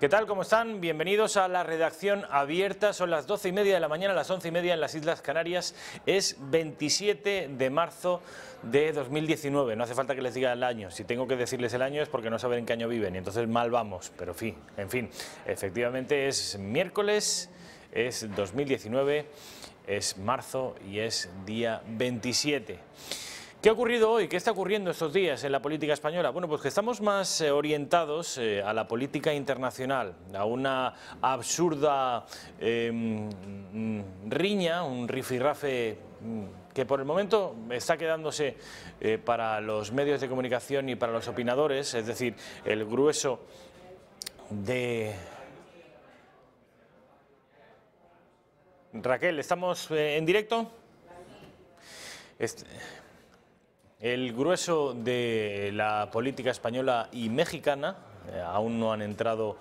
¿Qué tal? ¿Cómo están? Bienvenidos a la redacción abierta. Son las 12:30 de la mañana, las 11:30 en las Islas Canarias. Es 27 de marzo de 2019. No hace falta que les diga el año. Si tengo que decirles el año es porque no saben en qué año viven y entonces mal vamos. Pero en fin, efectivamente es miércoles, es 2019, es marzo y es día 27. ¿Qué ha ocurrido hoy? ¿Qué está ocurriendo estos días en la política española? Bueno, pues que estamos más orientados a la política internacional, a una absurda riña, un rifirrafe que por el momento está quedándose para los medios de comunicación y para los opinadores, es decir, el grueso de... Raquel, ¿estamos en directo? El grueso de la política española y mexicana aún no han entrado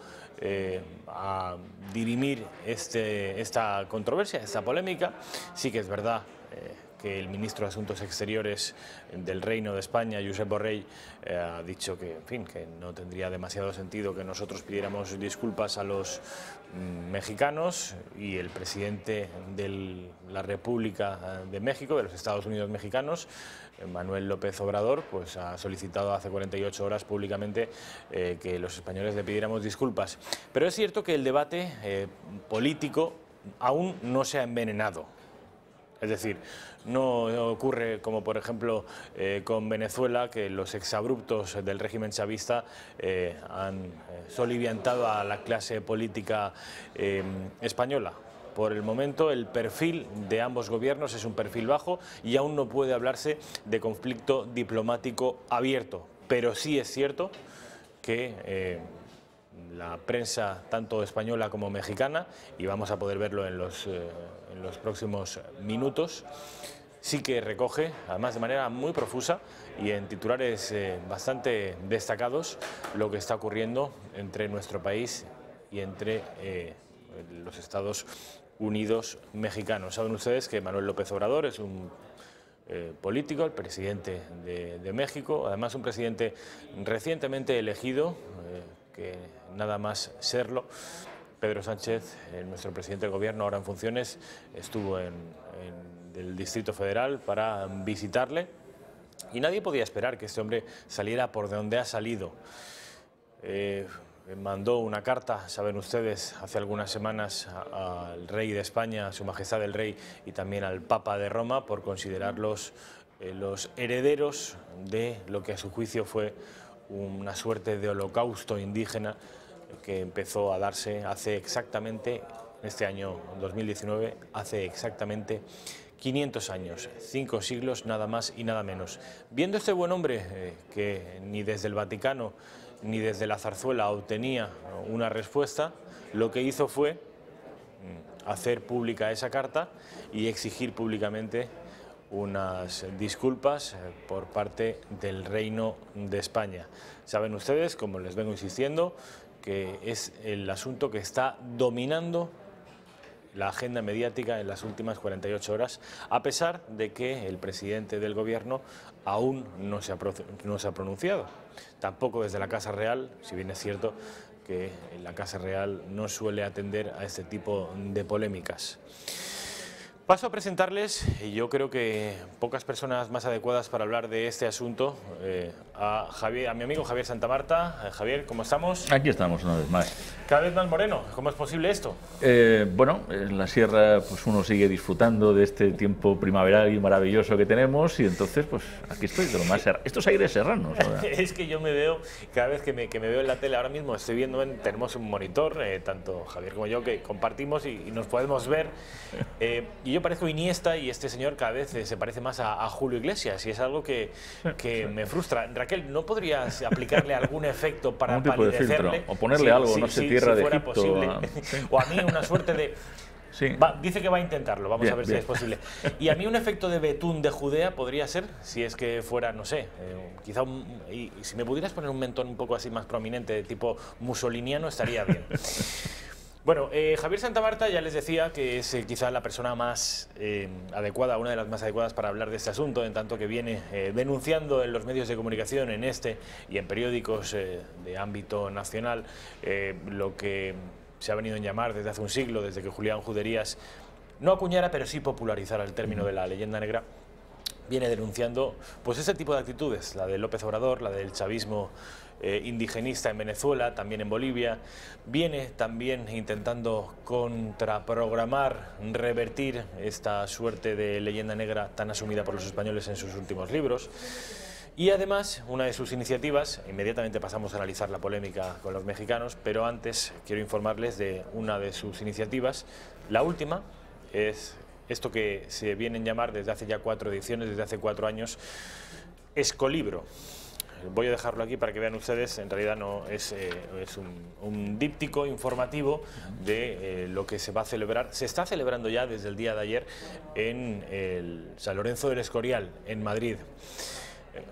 a dirimir esta controversia, esta polémica. Sí que es verdad que el ministro de Asuntos Exteriores del Reino de España, Josep Borrell, ha dicho que, en fin, que no tendría demasiado sentido que nosotros pidiéramos disculpas a los mexicanos, y el presidente de la República de México, de los Estados Unidos mexicanos, Manuel López Obrador, pues ha solicitado hace 48 horas públicamente que los españoles le pidiéramos disculpas. Pero es cierto que el debate político aún no se ha envenenado. Es decir, no ocurre como por ejemplo con Venezuela, que los exabruptos del régimen chavista han soliviantado a la clase política española. Por el momento el perfil de ambos gobiernos es un perfil bajo y aún no puede hablarse de conflicto diplomático abierto. Pero sí es cierto que la prensa tanto española como mexicana, y vamos a poder verlo en los próximos minutos, sí que recoge, además de manera muy profusa y en titulares bastante destacados, lo que está ocurriendo entre nuestro país y entre los Estados Unidos mexicanos. Saben ustedes que Manuel López Obrador es un político, el presidente de México, además un presidente recientemente elegido, que nada más serlo. Pedro Sánchez, nuestro presidente del gobierno ahora en funciones, estuvo en el Distrito Federal para visitarle y nadie podía esperar que este hombre saliera por donde ha salido. Mandó una carta, saben ustedes, hace algunas semanas al rey de España, a su majestad el rey, y también al Papa de Roma, por considerarlos los herederos de lo que a su juicio fue una suerte de holocausto indígena que empezó a darse hace exactamente, en este año 2019, hace exactamente 500 años, 5 siglos, nada más y nada menos. Viendo este buen hombre que ni desde el Vaticano ni desde la Zarzuela obtenía una respuesta, lo que hizo fue hacer pública esa carta y exigir públicamente unas disculpas por parte del Reino de España. Saben ustedes, como les vengo insistiendo, que es el asunto que está dominando la agenda mediática en las últimas 48 horas, a pesar de que el presidente del gobierno aún no se ha pronunciado. Tampoco desde la Casa Real, si bien es cierto que la Casa Real no suele atender a este tipo de polémicas. Paso a presentarles, y yo creo que pocas personas más adecuadas para hablar de este asunto, a mi amigo Javier Santamarta. Javier, ¿cómo estamos? Aquí estamos una vez más. Cada vez más moreno. ¿Cómo es posible esto? Bueno, en la sierra pues uno sigue disfrutando de este tiempo primaveral y maravilloso que tenemos, y entonces pues aquí estoy de lo más estos aires serranos. Es que yo me veo, cada vez que me veo en la tele, ahora mismo estoy viendo, tenemos un monitor, tanto Javier como yo, que compartimos y nos podemos ver, y yo parezco Iniesta, y este señor cada vez se parece más a Julio Iglesias, y es algo que me frustra. Raquel, ¿no podrías aplicarle algún efecto para palidecerle? O ponerle algo, no sé, tierra de Egipto. Posible. O a mí una suerte de... Sí. Dice que va a intentarlo, vamos a ver si es posible. Y a mí un efecto de Betún de Judea podría ser, si es que fuera, no sé, quizá y si me pudieras poner un mentón un poco así más prominente, de tipo musoliniano, estaría bien. Bueno, Javier Santamarta ya les decía que es quizá la persona más adecuada, una de las más adecuadas para hablar de este asunto, en tanto que viene denunciando en los medios de comunicación, en este y en periódicos de ámbito nacional, lo que se ha venido a llamar desde hace un siglo, desde que Julián Juderías no acuñara, pero sí popularizara el término de la leyenda negra. Viene denunciando pues ese tipo de actitudes, la de López Obrador, la del chavismo indigenista en Venezuela, también en Bolivia. Viene también intentando contraprogramar, revertir esta suerte de leyenda negra tan asumida por los españoles en sus últimos libros. Y además, una de sus iniciativas, inmediatamente pasamos a analizar la polémica con los mexicanos, pero antes quiero informarles de una de sus iniciativas. La última es esto que se vienen a llamar desde hace ya 4 ediciones, desde hace 4 años, Escolibro. Voy a dejarlo aquí para que vean ustedes, en realidad no es un díptico informativo de lo que se va a celebrar. Se está celebrando ya desde el día de ayer en el San Lorenzo del Escorial, en Madrid.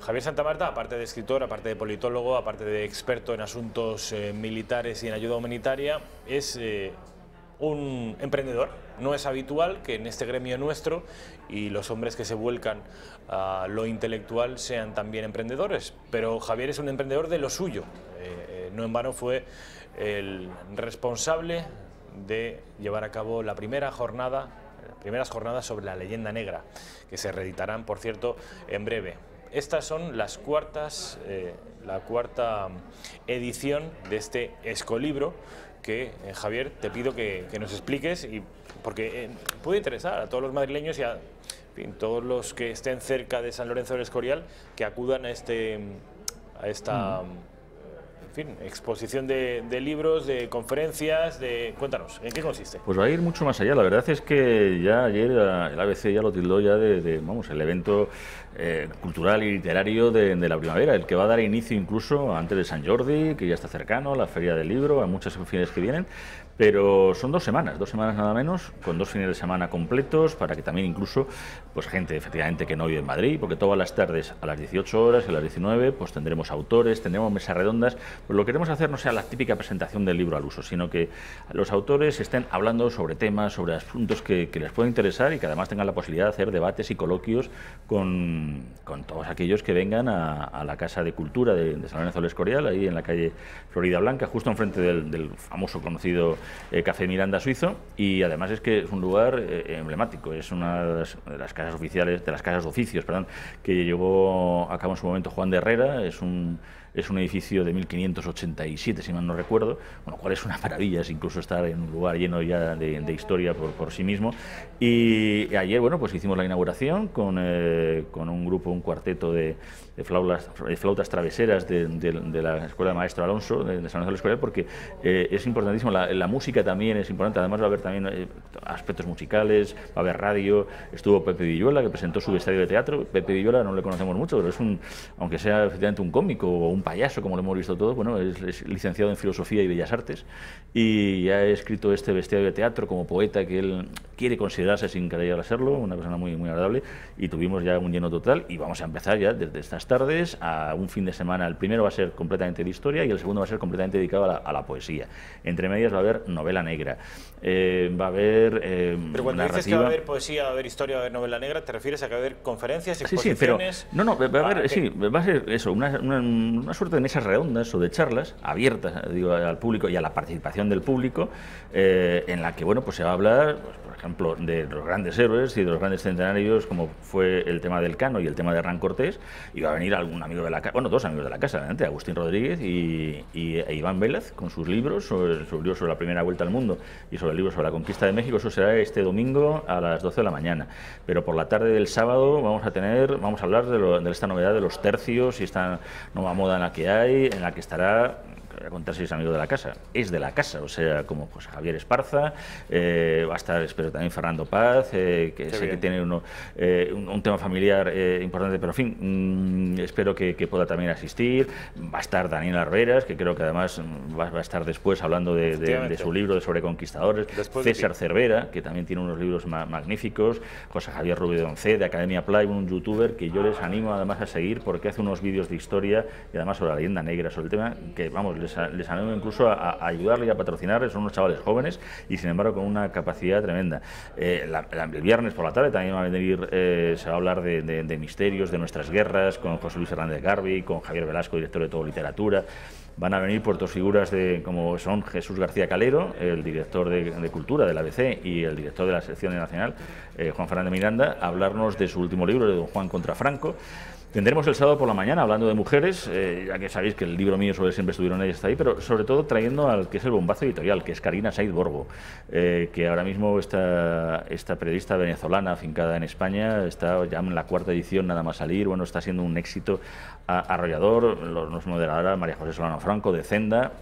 Javier Santamarta, aparte de escritor, aparte de politólogo, aparte de experto en asuntos militares y en ayuda humanitaria, es un emprendedor. No es habitual que en este gremio nuestro y los hombres que se vuelcan a lo intelectual sean también emprendedores, pero Javier es un emprendedor de lo suyo. No en vano fue el responsable de llevar a cabo las primeras jornadas sobre la leyenda negra, que se reeditarán, por cierto, en breve. Estas son la cuarta edición de este Escolibro, que, Javier, te pido que nos expliques, porque puede interesar a todos los madrileños y a todos los que estén cerca de San Lorenzo del Escorial, que acudan a esta exposición de libros, de conferencias, Cuéntanos, ¿en qué consiste? Pues va a ir mucho más allá. La verdad es que ya ayer el ABC ya lo tildó ya vamos, el evento cultural y literario de la primavera, el que va a dar inicio incluso antes de San Jordi, que ya está cercano, a la Feria del Libro, a muchas fines que vienen, pero son 2 semanas nada menos, con 2 fines de semana completos, para que también incluso pues gente efectivamente que no vive en Madrid, porque todas las tardes a las 18 horas y a las 19 pues tendremos autores, tendremos mesas redondas. Pues lo que queremos hacer no sea la típica presentación del libro al uso, sino que los autores estén hablando sobre temas, sobre asuntos que les pueden interesar y que además tengan la posibilidad de hacer debates y coloquios con todos aquellos que vengan a la Casa de Cultura de San Lorenzo del Escorial, ahí en la calle Florida Blanca, justo enfrente del famoso conocido Café Miranda suizo, y además es que es un lugar emblemático, es una de las casas oficiales, de las casas de oficios, perdón, que llevó a cabo en su momento Juan de Herrera. Es un edificio de 1587, si mal no recuerdo, con lo cual es una maravilla, es incluso estar en un lugar lleno ya de historia por sí mismo. Y ayer, bueno, pues hicimos la inauguración con un grupo, un cuarteto de flautas traveseras de la Escuela de Maestro Alonso, de San Lorenzo del Escorial, porque es importantísimo, la música también es importante, además va a haber también aspectos musicales, va a haber radio. Estuvo Pepe Villuela, que presentó su bestiario de teatro. Pepe Villuela no le conocemos mucho, pero aunque sea efectivamente un cómico o un payaso, como lo hemos visto todos, bueno, es licenciado en Filosofía y Bellas Artes y ha escrito este bestiario de teatro como poeta, que él quiere considerarse sin querer serlo, una persona muy, muy agradable, y tuvimos ya un lleno total y vamos a empezar ya desde estas tardes a un fin de semana. El primero va a ser completamente de historia y el segundo va a ser completamente dedicado a la poesía. Entre medias va a haber novela negra, va a haber pero cuando narrativa. Dices que va a haber poesía, va a haber historia, va a haber novela negra, ¿te refieres a que va a haber conferencias, exposiciones? Sí, pero va a ser eso, una suerte de mesas redondas o de charlas abiertas, digo, al público y a la participación del público, en la que, bueno, pues se va a hablar, pues, por ejemplo, de los grandes héroes y de los grandes centenarios, como fue el tema del Cano y el tema de Hernán Cortés, y va a venir algún amigo de la casa, bueno, 2 amigos de la casa, realmente, Agustín Rodríguez e Iván Vélez, con sus libros sobre la primera vuelta al mundo y sobre el libro sobre la conquista de México. Eso será este domingo a las 12 de la mañana, pero por la tarde del sábado vamos a hablar de esta novedad de los tercios y esta nueva moda en la que hay, en la que estará, voy a contar si es amigo de la casa, es de la casa, o sea, como pues Javier Esparza, va a estar, espero, también Fernando Paz, que sé que tiene un tema familiar importante, pero en fin, espero que pueda también asistir. Va a estar Daniel Arberas, que creo que además va a estar después hablando de su libro sobre conquistadores, César Cervera, que también tiene unos libros magníficos, José Javier Rubio de Once, de Academia Play, un youtuber que yo les animo además a seguir, porque hace unos vídeos de historia y además sobre la leyenda negra, sobre el tema que, vamos, les animo incluso a ayudarle y a patrocinarles. Son unos chavales jóvenes y sin embargo con una capacidad tremenda. El viernes por la tarde también va a venir, se va a hablar de misterios, de nuestras guerras, con José Luis Hernández Garbi, con Javier Velasco, director de Todo Literatura. Van a venir por dos figuras como son Jesús García Calero, el director de Cultura del ABC y el director de la sección nacional, Juan Fernández Miranda, a hablarnos de su último libro, de Don Juan contra Franco. Tendremos el sábado por la mañana hablando de mujeres, ya que sabéis que el libro mío sobre Siempre estuvieron ellas está ahí, pero sobre todo trayendo al que es el bombazo editorial, que es Karina Said Borbo, que ahora mismo esta periodista venezolana afincada en España está ya en la 4ª edición nada más salir. Bueno, está siendo un éxito arrollador. Nos moderará María José Solano Franco de Zenda,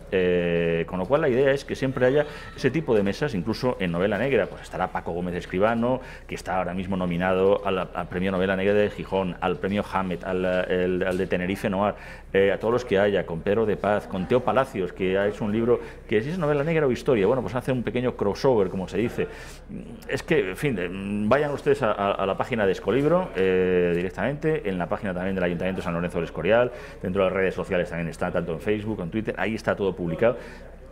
con lo cual la idea es que siempre haya ese tipo de mesas, incluso en novela negra. Pues estará Paco Gómez Escribano, que está ahora mismo nominado al premio Novela Negra de Gijón, al premio Hammett, al de Tenerife Noir, a todos los que haya, con Pedro de Paz, con Teo Palacios, que ha hecho un libro que si es novela negra o historia, bueno, pues hace un pequeño crossover, como se dice. Es que, en fin, vayan ustedes a la página de Escolibro directamente, en la página también del Ayuntamiento de San Lorenzo del Escorial, dentro de las redes sociales también está, tanto en Facebook, en Twitter, ahí está todo publicado.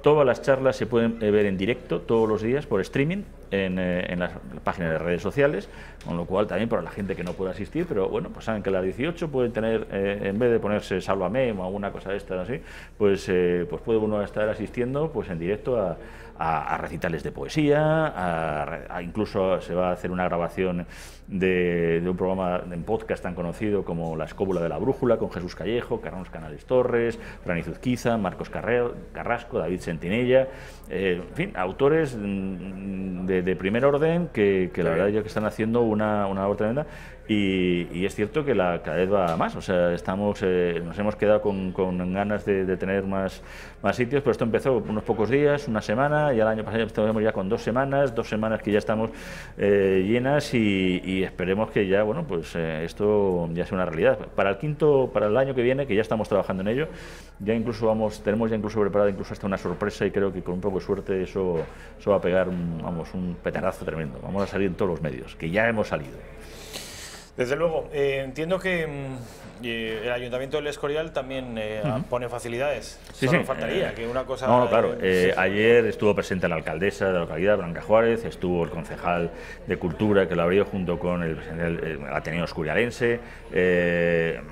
Todas las charlas se pueden ver en directo todos los días por streaming en las páginas de redes sociales, con lo cual también para la gente que no pueda asistir, pero bueno, pues saben que a las 18 pueden tener, en vez de ponerse Sálvame o alguna cosa de estas así, pues puede uno estar asistiendo pues en directo a recitales de poesía, incluso se va a hacer una grabación de un programa en podcast tan conocido como La Escóbula de la Brújula, con Jesús Callejo, Carlos Canales Torres, Fran Zuzquiza, Marcos Carrasco, David Sentinella, en fin, autores de primer orden que la verdad yo que están haciendo una labor tremenda. Y es cierto que cada vez va más, o sea, nos hemos quedado con ganas de tener más sitios, pero esto empezó unos pocos días, una semana, y al año pasado estamos ya con 2 semanas que ya estamos llenas y esperemos que ya, bueno, pues esto ya sea una realidad. Para el año que viene, que ya estamos trabajando en ello, ya tenemos ya incluso preparado incluso hasta una sorpresa y creo que con un poco de suerte eso va a pegar un petarazo tremendo. Vamos a salir en todos los medios, que ya hemos salido. Desde luego, entiendo que el Ayuntamiento del Escorial también pone facilidades. Sí, Solo sí, faltaría que una cosa... No, claro. Ayer estuvo presente la alcaldesa de la localidad, Blanca Juárez, estuvo el concejal de Cultura, que lo abrió junto con el Ateneo Escorialense.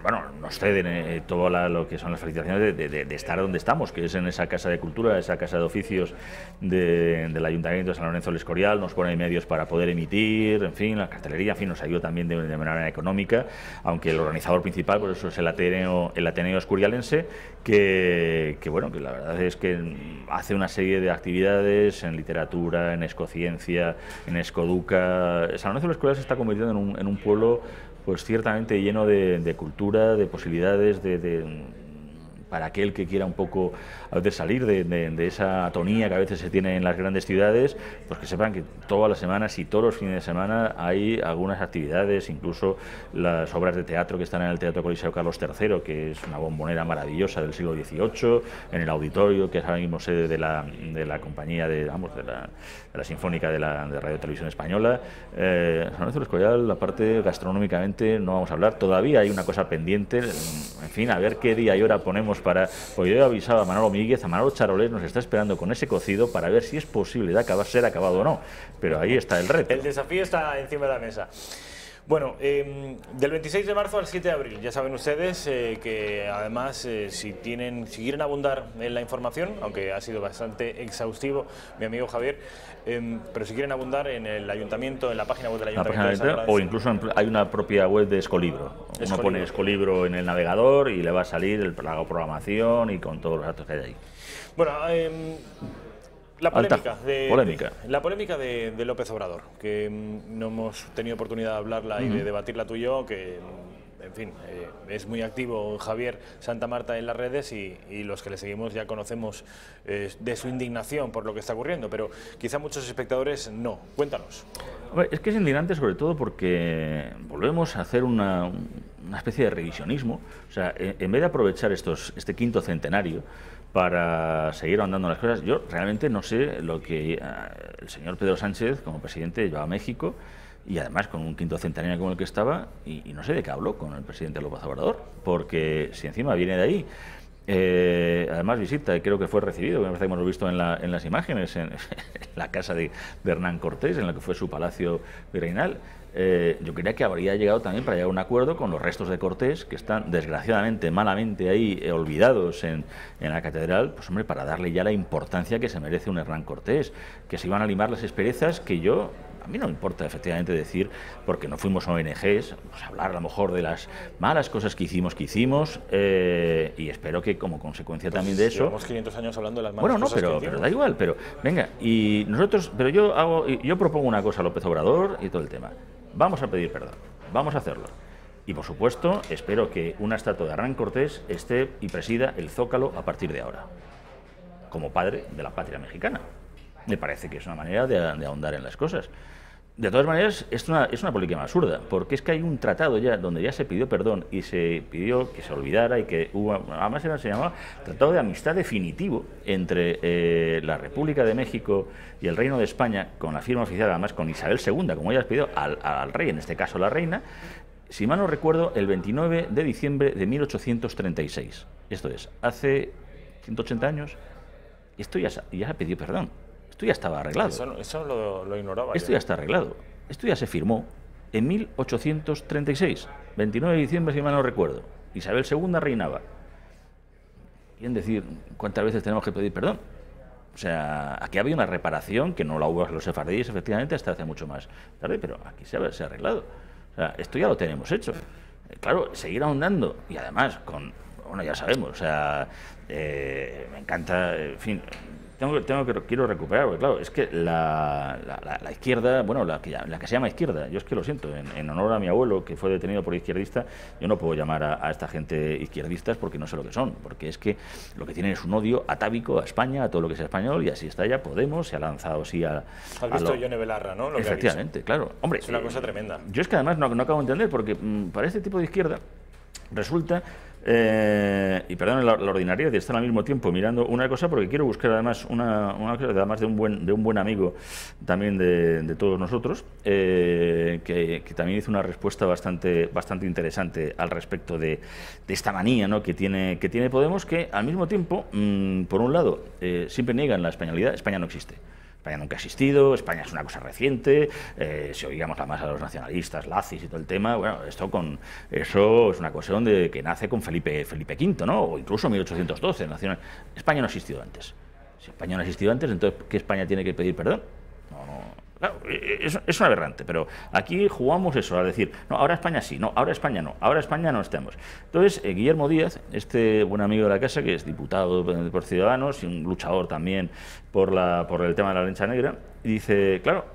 Bueno, nos ceden todo lo que son las felicitaciones de estar donde estamos, que es en esa Casa de Cultura, esa Casa de Oficios del Ayuntamiento de San Lorenzo del Escorial. Nos pone medios para poder emitir, en fin, la cartelería, en fin, nos ayuda también de manera económica, aunque el organizador principal, por eso es el Ateneo Escorialense, que bueno, que la verdad es que hace una serie de actividades en literatura, en escociencia, en Escoduca. San Lorenzo del Escorial se está convirtiendo en un pueblo pues ciertamente lleno de cultura, de posibilidades, para aquel que quiera un poco a veces salir de esa atonía que a veces se tiene en las grandes ciudades, pues que sepan que todas las semanas y todos los fines de semana hay algunas actividades, incluso las obras de teatro que están en el Teatro Coliseo Carlos III, que es una bombonera maravillosa del siglo XVIII, en el auditorio, que es ahora mismo sede de la compañía de la Sinfónica de Radio Televisión Española. San Lorenzo del Escorial, la parte gastronómicamente no vamos a hablar, todavía hay una cosa pendiente, en fin, a ver qué día y hora ponemos porque yo he avisado a Manolo Míguez, a Manolo Charolés nos está esperando con ese cocido para ver si es posible ser acabado o no, pero ahí está el reto. El desafío está encima de la mesa. Bueno, del 26 de marzo al 7 de abril, ya saben ustedes que además si quieren abundar en la información, aunque ha sido bastante exhaustivo mi amigo Javier, pero si quieren abundar en el ayuntamiento, en la página web del ayuntamiento, o incluso hay una propia web de Escolibro. Uno pone Escolibro en el navegador y le va a salir la programación y con todos los datos que hay ahí. Bueno, la polémica de López Obrador, que no hemos tenido oportunidad de hablarla y de debatirla tú y yo, que en fin, es muy activo Javier Santa Marta en las redes y los que le seguimos ya conocemos de su indignación por lo que está ocurriendo, pero quizá muchos espectadores no. Cuéntanos. Es que es indignante sobre todo porque volvemos a hacer una especie de revisionismo. O sea, en vez de aprovechar este quinto centenario para seguir andando las cosas, yo realmente no sé lo que el señor Pedro Sánchez como presidente llevaba a México, y además con un quinto centenario como el que estaba, y no sé de qué habló con el presidente López Obrador, porque si encima viene de ahí Además visita, y creo que fue recibido, me parece que hemos visto en las imágenes, en la casa de Hernán Cortés, en la que fue su palacio virreinal. Yo creía que habría llegado también para llegar a un acuerdo con los restos de Cortés, que están desgraciadamente, malamente ahí olvidados en la catedral, pues hombre, para darle ya la importancia que se merece un Hernán Cortés, que se iban a limar las asperezas que a mí no me importa efectivamente decir, porque no fuimos ONGs, pues hablar a lo mejor de las malas cosas que hicimos, y espero que como consecuencia también de eso... Llevamos 500 años hablando de las malas cosas que hicimos. Pero da igual, pero venga, y nosotros, pero yo propongo una cosa a López Obrador y todo el tema. Vamos a pedir perdón, vamos a hacerlo. Y por supuesto, espero que una estatua de Hernán Cortés esté y presida el Zócalo a partir de ahora, como padre de la patria mexicana. Me parece que es una manera de ahondar en las cosas. De todas maneras, es una política absurda, porque es que hay un tratado ya donde ya se pidió perdón y se pidió que se olvidara y que hubo, además se llamaba Tratado de Amistad Definitivo entre la República de México y el Reino de España, con la firma oficial, además con Isabel II, como ella les pidió al rey, en este caso la reina, si mal no recuerdo, el 29 de diciembre de 1836. Esto es, hace 180 años, esto ya se ha pedido perdón. Esto ya estaba arreglado. Eso lo ignoraba. Esto ya está arreglado. Esto ya se firmó en 1836, 29 de diciembre, si mal no recuerdo. Isabel II reinaba. Bien decir, ¿cuántas veces tenemos que pedir perdón? O sea, aquí había una reparación que no la hubo a los sefardíes, efectivamente, hasta hace mucho más tarde, pero aquí se ha arreglado. O sea, esto ya lo tenemos hecho. Claro, seguir ahondando, y además bueno, ya sabemos, o sea, me encanta, en fin... Quiero recuperar, porque claro, es que la izquierda, bueno, la que se llama izquierda, yo es que lo siento, en honor a mi abuelo, que fue detenido por izquierdista, yo no puedo llamar a esta gente izquierdistas porque no sé lo que son, porque es que lo que tienen es un odio atávico a España, a todo lo que sea español, y así está ya Podemos, se ha lanzado así a... Has visto Yone Belarra, ¿no? Efectivamente, claro. Hombre, es una cosa tremenda. Yo es que además no acabo de entender, porque para este tipo de izquierda resulta... y perdón la ordinariedad de estar al mismo tiempo mirando una cosa, porque quiero buscar además una cosa, además de un buen amigo también de todos nosotros, que también hizo una respuesta bastante interesante al respecto de esta manía, ¿no?, que tiene Podemos, que al mismo tiempo, por un lado, siempre niegan la españolidad. España no existe. España nunca ha existido, España es una cosa reciente, si oígamos además a los nacionalistas, nazis y todo el tema, bueno, eso es una cuestión que nace con Felipe V, ¿no?, o incluso 1812, España no ha existido antes. Si España no ha existido antes, entonces, ¿qué España tiene que pedir perdón? Claro, es un aberrante, pero aquí jugamos eso, a decir, no, ahora España sí, no, ahora España no, ahora España no estamos. Entonces, Guillermo Díaz, este buen amigo de la casa, que es diputado por Ciudadanos y un luchador también por el tema de la lancha negra, dice, claro,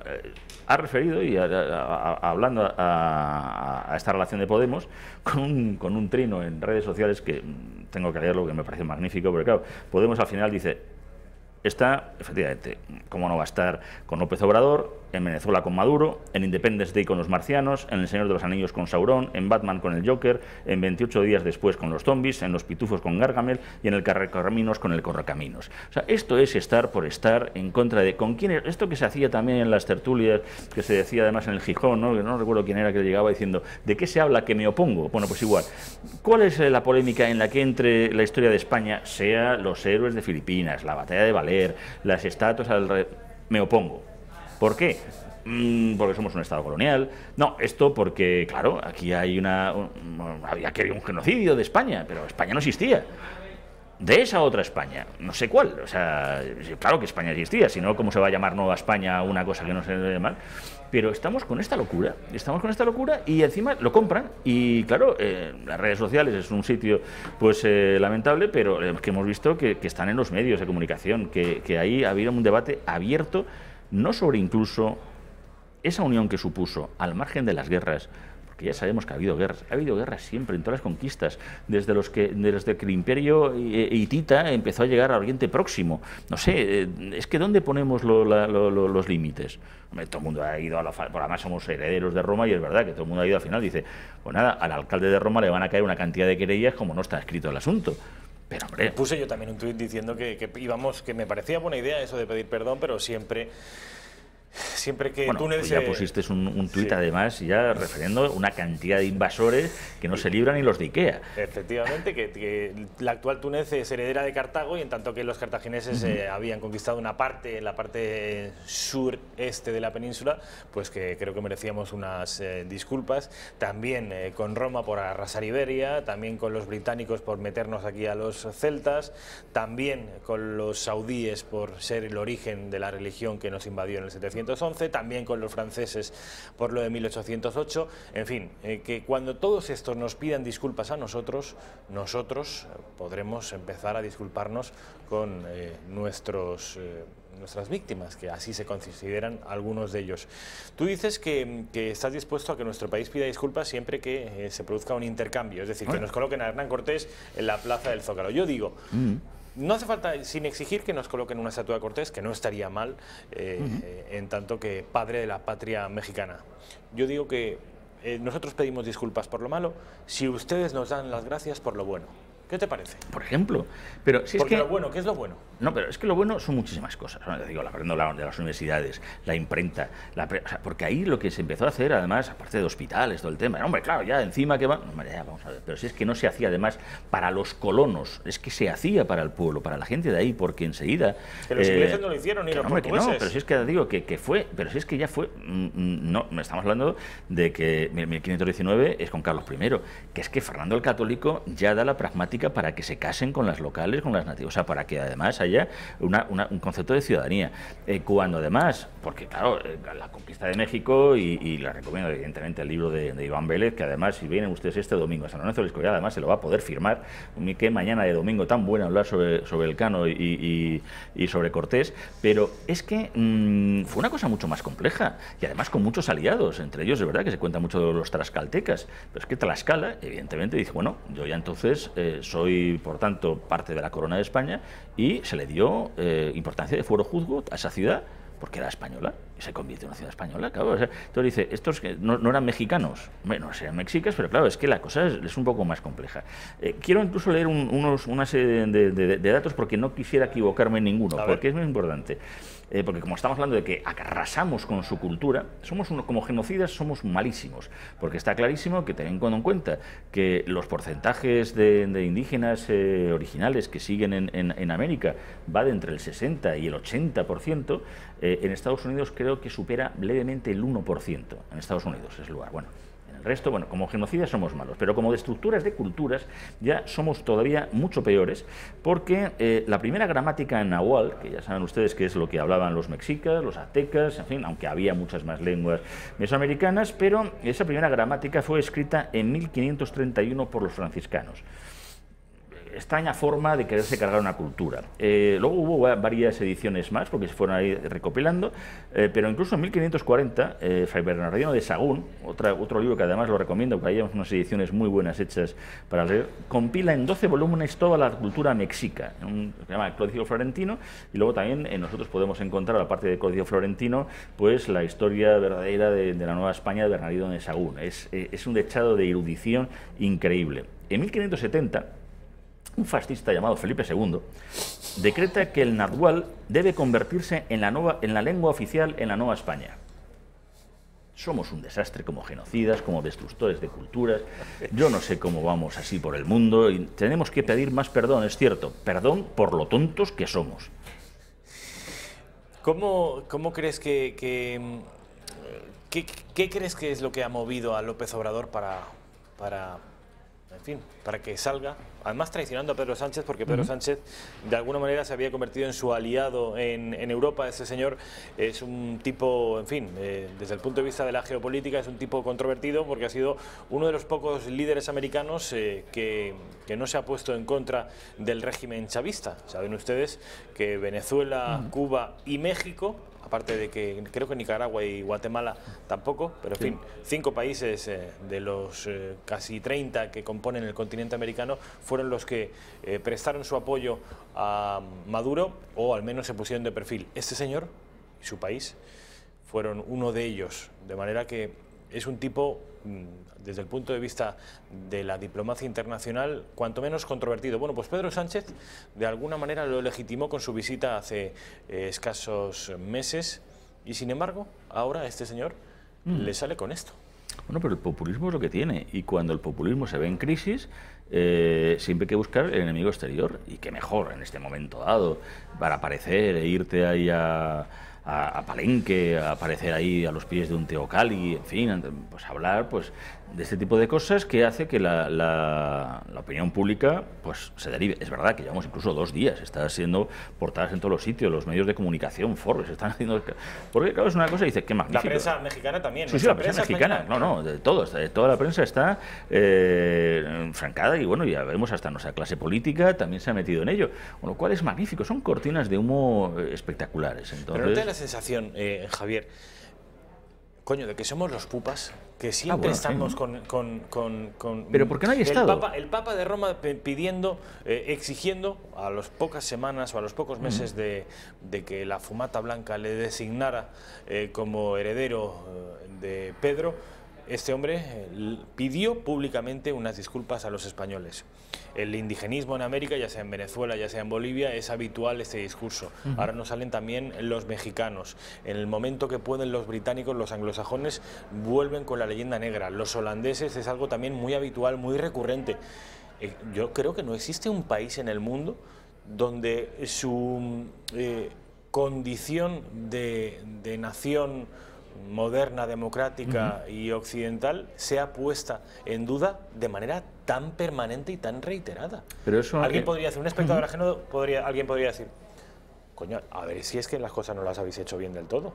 ha referido, y hablando a esta relación de Podemos, con un trino en redes sociales que tengo que leerlo, que me parece magnífico, porque claro, Podemos al final dice... Está, efectivamente, cómo no va a estar con López Obrador, en Venezuela con Maduro, en Independence Day con los marcianos, en El Señor de los Anillos con Sauron, en Batman con el Joker, en 28 días después con los zombies, en Los Pitufos con Gargamel y en El Correcaminos con el Correcaminos. O sea, esto es estar por estar en contra de... ¿Con quién era? Esto que se hacía también en las tertulias, que se decía además en el Gijón, ¿no? Que no recuerdo quién era que llegaba diciendo, ¿de qué se habla que me opongo? Bueno, pues igual. ¿Cuál es la polémica en la que entre la historia de España sea los héroes de Filipinas, la batalla de Valer, las estatuas me opongo? ¿Por qué? Porque somos un Estado colonial. No, esto porque, claro, aquí había un genocidio de España, pero España no existía. De esa otra España, no sé cuál, o sea, claro que España existía, si no, ¿cómo se va a llamar Nueva España una cosa que no se debe llamar? Pero estamos con esta locura y encima lo compran y claro, las redes sociales es un sitio pues lamentable, pero que hemos visto que están en los medios de comunicación, que ahí ha habido un debate abierto, no sobre incluso esa unión que supuso al margen de las guerras, porque ya sabemos que ha habido guerras siempre en todas las conquistas, desde que el imperio hitita empezó a llegar al Oriente Próximo. No sé, es que ¿dónde ponemos los límites? Todo el mundo ha ido por además somos herederos de Roma y es verdad que todo el mundo ha ido al final, dice, pues nada, al alcalde de Roma le van a caer una cantidad de querellas como no está escrito el asunto. Pero, hombre, puse yo también un tuit diciendo que me parecía buena idea eso de pedir perdón, pero siempre siempre que bueno, Túnez... tú ya pusiste un tuit, sí, además, ya refiriendo una cantidad de invasores que no se libran ni los de Ikea. Efectivamente, que la actual Túnez es heredera de Cartago, y en tanto que los cartagineses habían conquistado una parte, la parte sureste de la península, pues que creo que merecíamos unas disculpas. También con Roma por arrasar Iberia, también con los británicos por meternos aquí a los celtas, también con los saudíes por ser el origen de la religión que nos invadió en el 711, también con los franceses por lo de 1808, en fin, que cuando todos estos nos pidan disculpas a nosotros, nosotros podremos empezar a disculparnos con nuestras víctimas, que así se consideran algunos de ellos. Tú dices que estás dispuesto a que nuestro país pida disculpas siempre que se produzca un intercambio, es decir, que nos coloquen a Hernán Cortés en la plaza del Zócalo. Yo digo... No hace falta, sin exigir, que nos coloquen una estatua de Cortés, que no estaría mal, en tanto que padre de la patria mexicana. Yo digo que nosotros pedimos disculpas por lo malo, si ustedes nos dan las gracias por lo bueno. ¿Qué te parece? Por ejemplo. Pero si Porque es que... lo bueno, ¿qué es lo bueno? No, pero es que lo bueno son muchísimas cosas. Digo, la de las universidades, la imprenta, o sea, porque ahí lo que se empezó a hacer, además, aparte de hospitales, todo el tema, hombre, claro, ya encima que va... Hombre, ya, vamos a ver, pero si es que no se hacía además para los colonos, es que se hacía para el pueblo, para la gente de ahí, porque enseguida... Que los ingleses no lo hicieron, ni los portugueses. No, pero si es que digo que fue, pero si es que ya fue... No, estamos hablando de que 1519 es con Carlos I, que es que Fernando el Católico ya da la pragmática para que se casen con las locales, con las nativas, o sea, para que además haya un concepto de ciudadanía. Cuando además, porque claro, la conquista de México, y la recomiendo evidentemente el libro de Iván Vélez, que además si vienen ustedes este domingo a San Lorenzo del Escorial, además se lo va a poder firmar, que mañana de domingo tan buena hablar sobre Elcano y sobre Cortés, pero es que fue una cosa mucho más compleja, y además con muchos aliados, entre ellos es verdad que se cuenta mucho de los tlaxcaltecas, pero es que Tlaxcala evidentemente dice, bueno, yo ya entonces soy por tanto parte de la corona de España, y se le dio importancia de fuero juzgo a esa ciudad porque era española y se convirtió en una ciudad española, claro. O sea, entonces dice, estos que no eran mexicanos, bueno, eran mexicas, pero claro, es que la cosa es un poco más compleja. Quiero incluso leer una serie de datos porque no quisiera equivocarme en ninguno, porque es muy importante. Porque como estamos hablando de que arrasamos con su cultura, como genocidas somos malísimos, porque está clarísimo que teniendo en cuenta que los porcentajes de indígenas originales que siguen en América va de entre el 60 y el 80%, en Estados Unidos creo que supera levemente el 1%, en Estados Unidos es el lugar. Bueno, el resto, bueno, como genocidas somos malos, pero como de estructuras de culturas ya somos todavía mucho peores, porque la primera gramática en nahual, que ya saben ustedes que es lo que hablaban los mexicas, los aztecas, en fin, aunque había muchas más lenguas mesoamericanas, pero esa primera gramática fue escrita en 1531 por los franciscanos. Extraña forma de quererse cargar una cultura. Luego hubo varias ediciones más, porque se fueron ahí recopilando, pero incluso en 1540, Fray Bernardino de Sahagún, otro libro que además lo recomiendo, porque hay unas ediciones muy buenas hechas para leer, compila en 12 volúmenes toda la cultura mexica, se llama el Código Florentino, y luego también nosotros podemos encontrar, aparte del Código Florentino, pues la historia verdadera de la Nueva España de Bernardino de Sahagún. Es un dechado de erudición increíble. En 1570, un fascista llamado Felipe II decreta que el náhuatl debe convertirse en la lengua oficial en la Nueva España. Somos un desastre como genocidas, como destructores de culturas. Yo no sé cómo vamos así por el mundo y tenemos que pedir más perdón, es cierto. Perdón por lo tontos que somos. ¿Cómo crees ¿Qué crees que es lo que ha movido a López Obrador para que salga, además traicionando a Pedro Sánchez, porque Pedro Sánchez de alguna manera se había convertido en su aliado en Europa? Este señor es un tipo, en fin, desde el punto de vista de la geopolítica es un tipo controvertido, porque ha sido uno de los pocos líderes americanos que no se ha puesto en contra del régimen chavista. Saben ustedes que Venezuela, Cuba y México, aparte de que creo que Nicaragua y Guatemala tampoco, pero en fin, 5 países de los casi 30 que componen el continente americano fueron los que prestaron su apoyo a Maduro, o al menos se pusieron de perfil. Este señor y su país fueron uno de ellos, de manera que es un tipo, desde el punto de vista de la diplomacia internacional, cuanto menos controvertido. Bueno, pues Pedro Sánchez de alguna manera lo legitimó con su visita hace escasos meses Y sin embargo, ahora a este señor le sale con esto. Bueno, pero el populismo es lo que tiene, y cuando el populismo se ve en crisis, siempre hay que buscar el enemigo exterior, y qué mejor en este momento dado para aparecer e irte ahí a Palenque, a aparecer ahí a los pies de un Teocalli, en fin, pues hablar pues de este tipo de cosas que hace que la opinión pública pues se derive. Es verdad que llevamos incluso 2 días, está siendo portadas en todos los sitios, los medios de comunicación, Forbes, están haciendo... Porque claro, es una cosa y dice, qué magnífico. La prensa mexicana también. Sí, la prensa mexicana, española. De todo, toda la prensa está francada y bueno, ya vemos hasta nuestra clase política también se ha metido en ello, con lo cual es magnífico, son cortinas de humo espectaculares. Entonces... Pero no te da la sensación, Javier, coño, de que somos los pupas, que siempre estamos sí, con... Pero ¿por qué no hay Estado? El Papa de Roma pidiendo, exigiendo a las pocas semanas o a los pocos meses de que la fumata blanca le designara como heredero de Pedro, este hombre pidió públicamente unas disculpas a los españoles. El indigenismo en América, ya sea en Venezuela, ya sea en Bolivia, es habitual este discurso. Ahora nos salen también los mexicanos. En el momento que pueden los británicos, los anglosajones, vuelven con la leyenda negra. Los holandeses es algo también muy habitual, muy recurrente. Yo creo que no existe un país en el mundo donde su condición de nación moderna, democrática y occidental sea puesta en duda de manera tan permanente y tan reiterada. Pero eso, alguien podría hacer, un espectador ajeno, alguien podría decir, coño, a ver si es que las cosas no las habéis hecho bien del todo,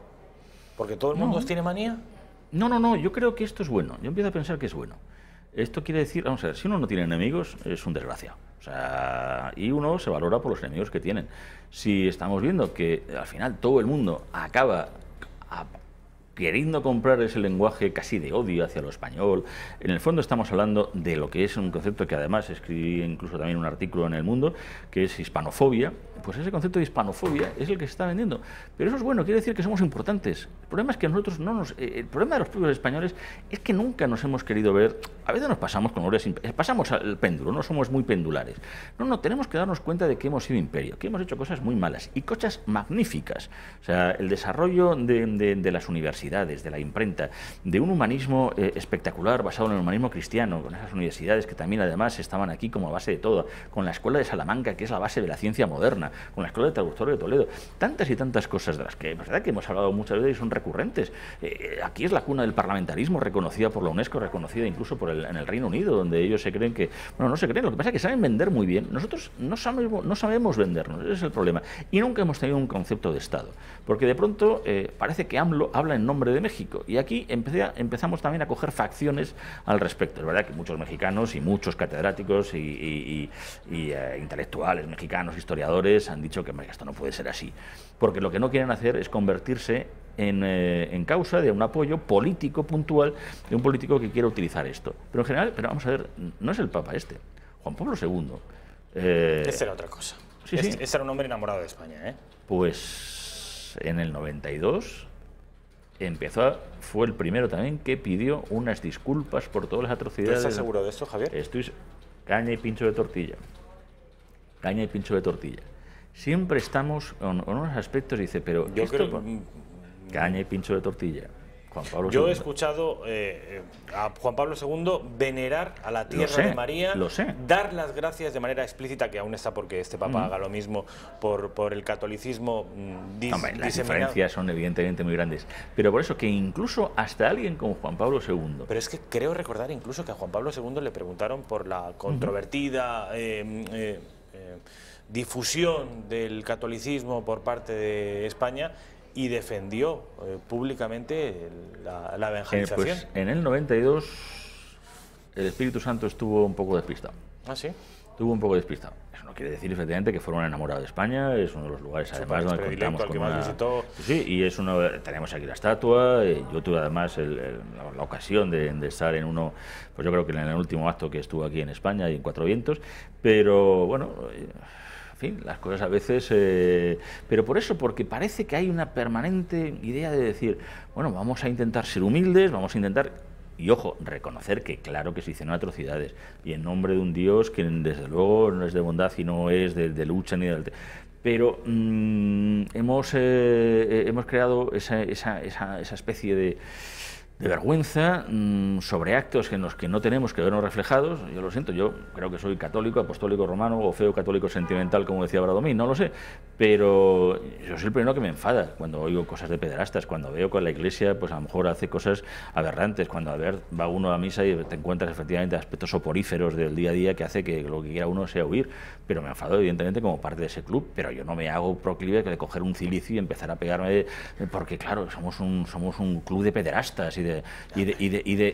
porque todo el mundo os tiene manía. No, yo creo que esto es bueno, yo empiezo a pensar que es bueno. Esto quiere decir, vamos a ver, si uno no tiene enemigos, es un desgraciado. O sea, y uno se valora por los enemigos que tienen. Si estamos viendo que al final todo el mundo acaba queriendo comprar ese lenguaje casi de odio hacia lo español. En el fondo estamos hablando de lo que es un concepto que además escribí incluso también un artículo en El Mundo, que es hispanofobia. Pues ese concepto de hispanofobia es el que se está vendiendo. Pero eso es bueno, quiere decir que somos importantes. El problema es que nosotros no nos... el problema de los propios españoles es que nunca nos hemos querido ver... A veces nos pasamos con pasamos al péndulo, no somos muy pendulares. No, tenemos que darnos cuenta de que hemos sido imperio, que hemos hecho cosas muy malas y cosas magníficas. O sea, el desarrollo de las universidades, de la imprenta, de un humanismo espectacular basado en el humanismo cristiano, con esas universidades que también además estaban aquí como base de todo, con la Escuela de Salamanca, que es la base de la ciencia moderna, con la Escuela de Traductores de Toledo, tantas y tantas cosas de las que, es verdad que hemos hablado muchas veces y son recurrentes. Aquí es la cuna del parlamentarismo, reconocida por la UNESCO, reconocida incluso en el Reino Unido, donde ellos se creen que, bueno, no se creen, lo que pasa es que saben vender muy bien. Nosotros no sabemos vendernos, ese es el problema. Y nunca hemos tenido un concepto de Estado, porque de pronto parece que AMLO habla en nombre de México, y aquí empezamos también a coger facciones al respecto. Es verdad que muchos mexicanos y muchos catedráticos y intelectuales mexicanos, historiadores, han dicho que esto no puede ser así, porque lo que no quieren hacer es convertirse en causa de un apoyo político puntual de un político que quiera utilizar esto. Pero en general, vamos a ver, no es el Papa Juan Pablo II. Esta era otra cosa. Sí. Este era un hombre enamorado de España, ¿eh? Pues en el 92 fue el primero también que pidió unas disculpas por todas las atrocidades. ¿Estás seguro de esto, Javier? Caña y pincho de tortilla. Caña y pincho de tortilla. Siempre estamos en unos aspectos, dice, pero yo creo... Caña y pincho de tortilla. Juan Pablo Yo II. he escuchado a Juan Pablo II venerar a la tierra de María, dar las gracias de manera explícita, que aún está porque este Papa haga lo mismo por el catolicismo las diferencias son evidentemente muy grandes, pero por eso que incluso hasta alguien como Juan Pablo II... Pero es que creo recordar incluso que a Juan Pablo II le preguntaron por la controvertida difusión del catolicismo por parte de España, y defendió públicamente la evangelización. Pues en el 92 el Espíritu Santo estuvo un poco despistado. ¿Ah, sí? Estuvo un poco despistado. Eso no quiere decir efectivamente que fuera un enamorado de España, es uno de los lugares además donde contamos con una... Sí, y es tenemos aquí la estatua, yo tuve además la ocasión de estar en uno, pues yo creo que en el último acto que estuvo aquí en España y en Cuatro Vientos, pero bueno... En fin, las cosas a veces... pero por eso, porque parece que hay una permanente idea de decir, bueno, vamos a intentar ser humildes, vamos a intentar... Y ojo, reconocer que claro que se hicieron atrocidades, y en nombre de un Dios que desde luego no es de bondad y no es de lucha ni de... pero hemos creado esa especie de vergüenza sobre actos en los que no tenemos que vernos reflejados. Yo lo siento, yo creo que soy católico, apostólico romano o feo católico sentimental, como decía Bradomín, no lo sé, pero yo soy el primero que me enfada cuando oigo cosas de pederastas, cuando veo que la Iglesia pues a lo mejor hace cosas aberrantes, cuando va uno a misa y te encuentras efectivamente aspectos soporíferos del día a día que hace que lo que quiera uno sea huir, pero me enfado evidentemente como parte de ese club, pero yo no me hago proclive de coger un cilicio y empezar a pegarme, porque claro, somos un club de pederastas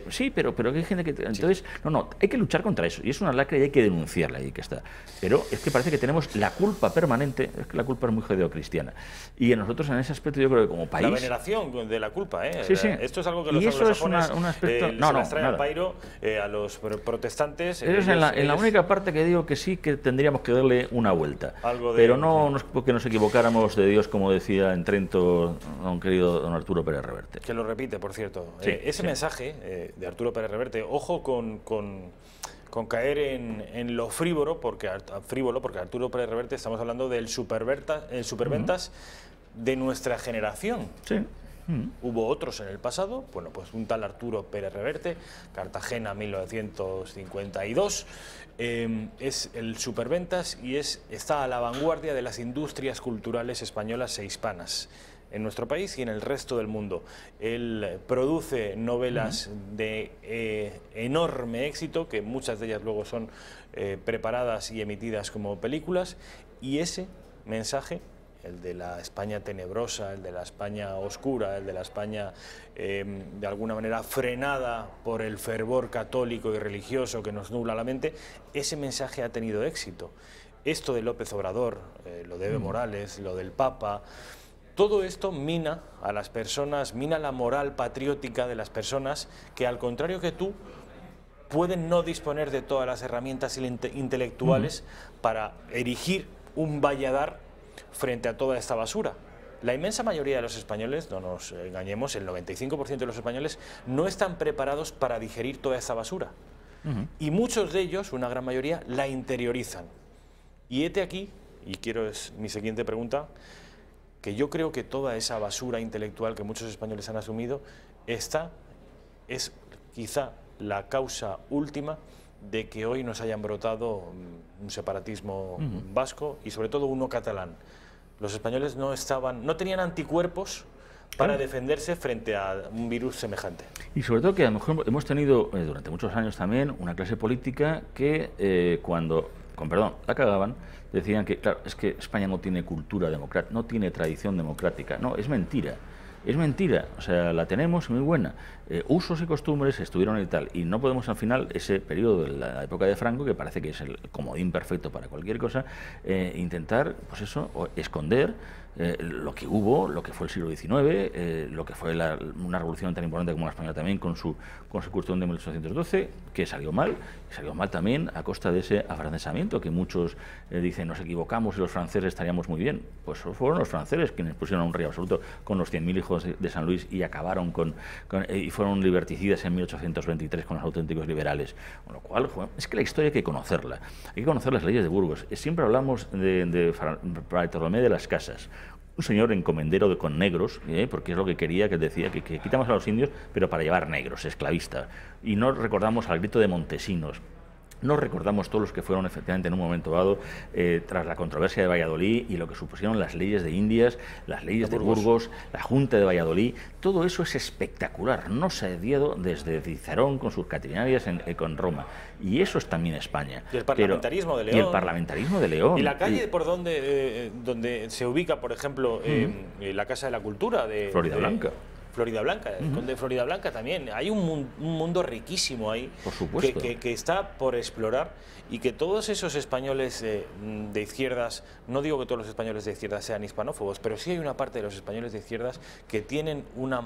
sí, pero hay gente que... Entonces, no, hay que luchar contra eso, y es una lacra y hay que denunciarla, y que está. Pero es que parece que tenemos la culpa permanente, es que la culpa es muy judeocristiana, y nosotros en ese aspecto yo creo que como país... La veneración de la culpa, ¿eh? Sí. Esto es algo que los anglosajones un aspecto... se las traen al pairo a los protestantes. Eso es en la única parte que digo que sí que tendríamos que darle una vuelta, pero no porque nos equivocáramos de Dios, como decía en Trento don querido don Arturo Pérez Reverte. Que lo repite, por cierto. Sí, ese mensaje de Arturo Pérez Reverte, ojo con caer en lo frívolo, porque Arturo Pérez Reverte, estamos hablando del superventas de nuestra generación. Sí. Hubo otros en el pasado, bueno, pues un tal Arturo Pérez Reverte, Cartagena 1952, es el superventas y está a la vanguardia de las industrias culturales españolas e hispanas en nuestro país y en el resto del mundo. Él produce novelas de enorme éxito, que muchas de ellas luego son preparadas y emitidas como películas, y ese mensaje, el de la España tenebrosa, el de la España oscura, el de la España de alguna manera frenada por el fervor católico y religioso que nos nubla la mente, ese mensaje ha tenido éxito. Esto de López Obrador, lo de Evo Morales, lo del Papa, todo esto mina a las personas, mina la moral patriótica de las personas que, al contrario que tú, pueden no disponer de todas las herramientas intelectuales para erigir un valladar frente a toda esta basura. La inmensa mayoría de los españoles, no nos engañemos, el 95% de los españoles no están preparados para digerir toda esta basura. Y muchos de ellos, una gran mayoría, la interiorizan. Y hete aquí, y es mi siguiente pregunta, que yo creo que toda esa basura intelectual que muchos españoles han asumido es quizá la causa última de que hoy nos hayan brotado un separatismo vasco y sobre todo uno catalán. Los españoles no tenían anticuerpos para defenderse frente a un virus semejante. Y sobre todo que a lo mejor hemos tenido durante muchos años también una clase política que cuando, con perdón, la cagaban, decían que, claro, es que España no tiene cultura democrática, no tiene tradición democrática. No, es mentira. Es mentira, o sea, la tenemos muy buena. Usos y costumbres estuvieron y tal, y no podemos al final, ese periodo de la época de Franco, que parece que es el comodín perfecto para cualquier cosa, intentar, pues eso, esconder lo que hubo, lo que fue el siglo XIX, lo que fue una revolución tan importante como la española también, con su cuestión de 1812, que salió mal también a costa de ese afrancesamiento, que muchos dicen, nos equivocamos y los franceses estaríamos muy bien. Pues fueron los franceses quienes pusieron a un rey absoluto con los 100.000 hijos de San Luis y acabaron y fueron liberticidas en 1823 con los auténticos liberales. Con lo cual, es que la historia hay que conocerla. Hay que conocer las leyes de Burgos. Siempre hablamos de Bartolomé de las Casas, un señor encomendero con negros, porque es lo que quería, que decía que quitamos a los indios, pero para llevar negros, esclavista. Y no recordamos al grito de Montesinos. No recordamos todos los que fueron efectivamente en un momento dado, tras la controversia de Valladolid y lo que supusieron las leyes de Indias, las leyes de Burgos, la Junta de Valladolid. Todo eso es espectacular. No se ha dado desde Cicerón con sus catrinarias con Roma. Y eso es también España. Y el parlamentarismo de León. Y el parlamentarismo de León. Y la calle por donde se ubica, por ejemplo, la Casa de la Cultura de Florida Blanca. Florida Blanca, el conde de Florida Blanca también. Hay un mundo riquísimo ahí, por supuesto, que está por explorar, y que todos esos españoles de izquierdas, no digo que todos los españoles de izquierdas sean hispanófobos, pero sí hay una parte de los españoles de izquierdas que tienen una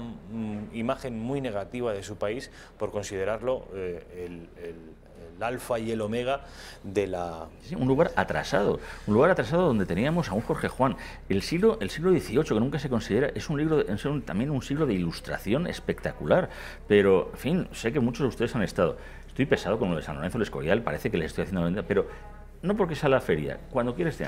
imagen muy negativa de su país por considerarlo el alfa y el omega de la... Sí, un lugar atrasado donde teníamos a un Jorge Juan. El siglo XVIII, que nunca se considera, es también un siglo de ilustración espectacular, pero, en fin, sé que muchos de ustedes han estado. Estoy pesado con lo de San Lorenzo del Escorial, parece que les estoy haciendo... Pero no porque sea la feria, cuando quieres...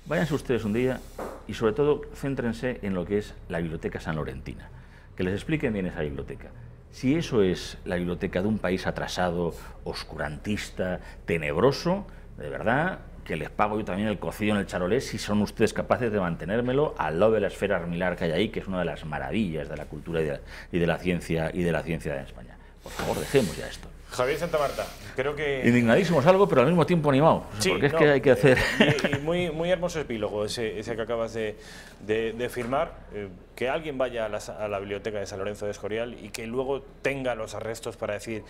váyanse ustedes un día y sobre todo céntrense en lo que es la Biblioteca San Laurentina, que les expliquen bien esa biblioteca. Si eso es la biblioteca de un país atrasado, oscurantista, tenebroso, de verdad que les pago yo también el cocido en el charolés si son ustedes capaces de mantenérmelo al lado de la esfera armilar que hay ahí, que es una de las maravillas de la cultura y de la ciencia en España. Por favor, dejemos ya esto. Javier Santamarta, creo que... Indignadísimos algo, pero al mismo tiempo animado, sí, porque es que hay que hacer... Y muy hermoso epílogo ese que acabas de firmar, que alguien vaya a la biblioteca de San Lorenzo de Escorial y que luego tenga los arrestos para decir,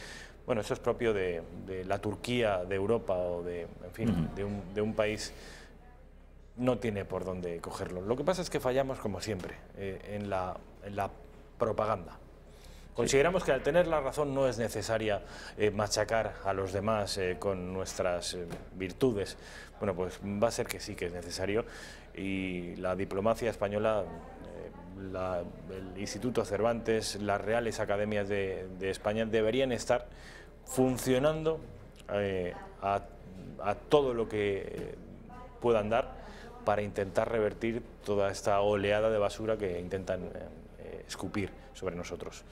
bueno, eso es propio de la Turquía, de Europa o en fin, de un país, no tiene por dónde cogerlo. Lo que pasa es que fallamos, como siempre, en la propaganda. Consideramos que al tener la razón no es necesaria machacar a los demás con nuestras virtudes. Bueno, pues va a ser que sí que es necesario, y la diplomacia española, el Instituto Cervantes, las Reales Academias de España deberían estar funcionando a todo lo que puedan dar para intentar revertir toda esta oleada de basura que intentan escupir sobre nosotros.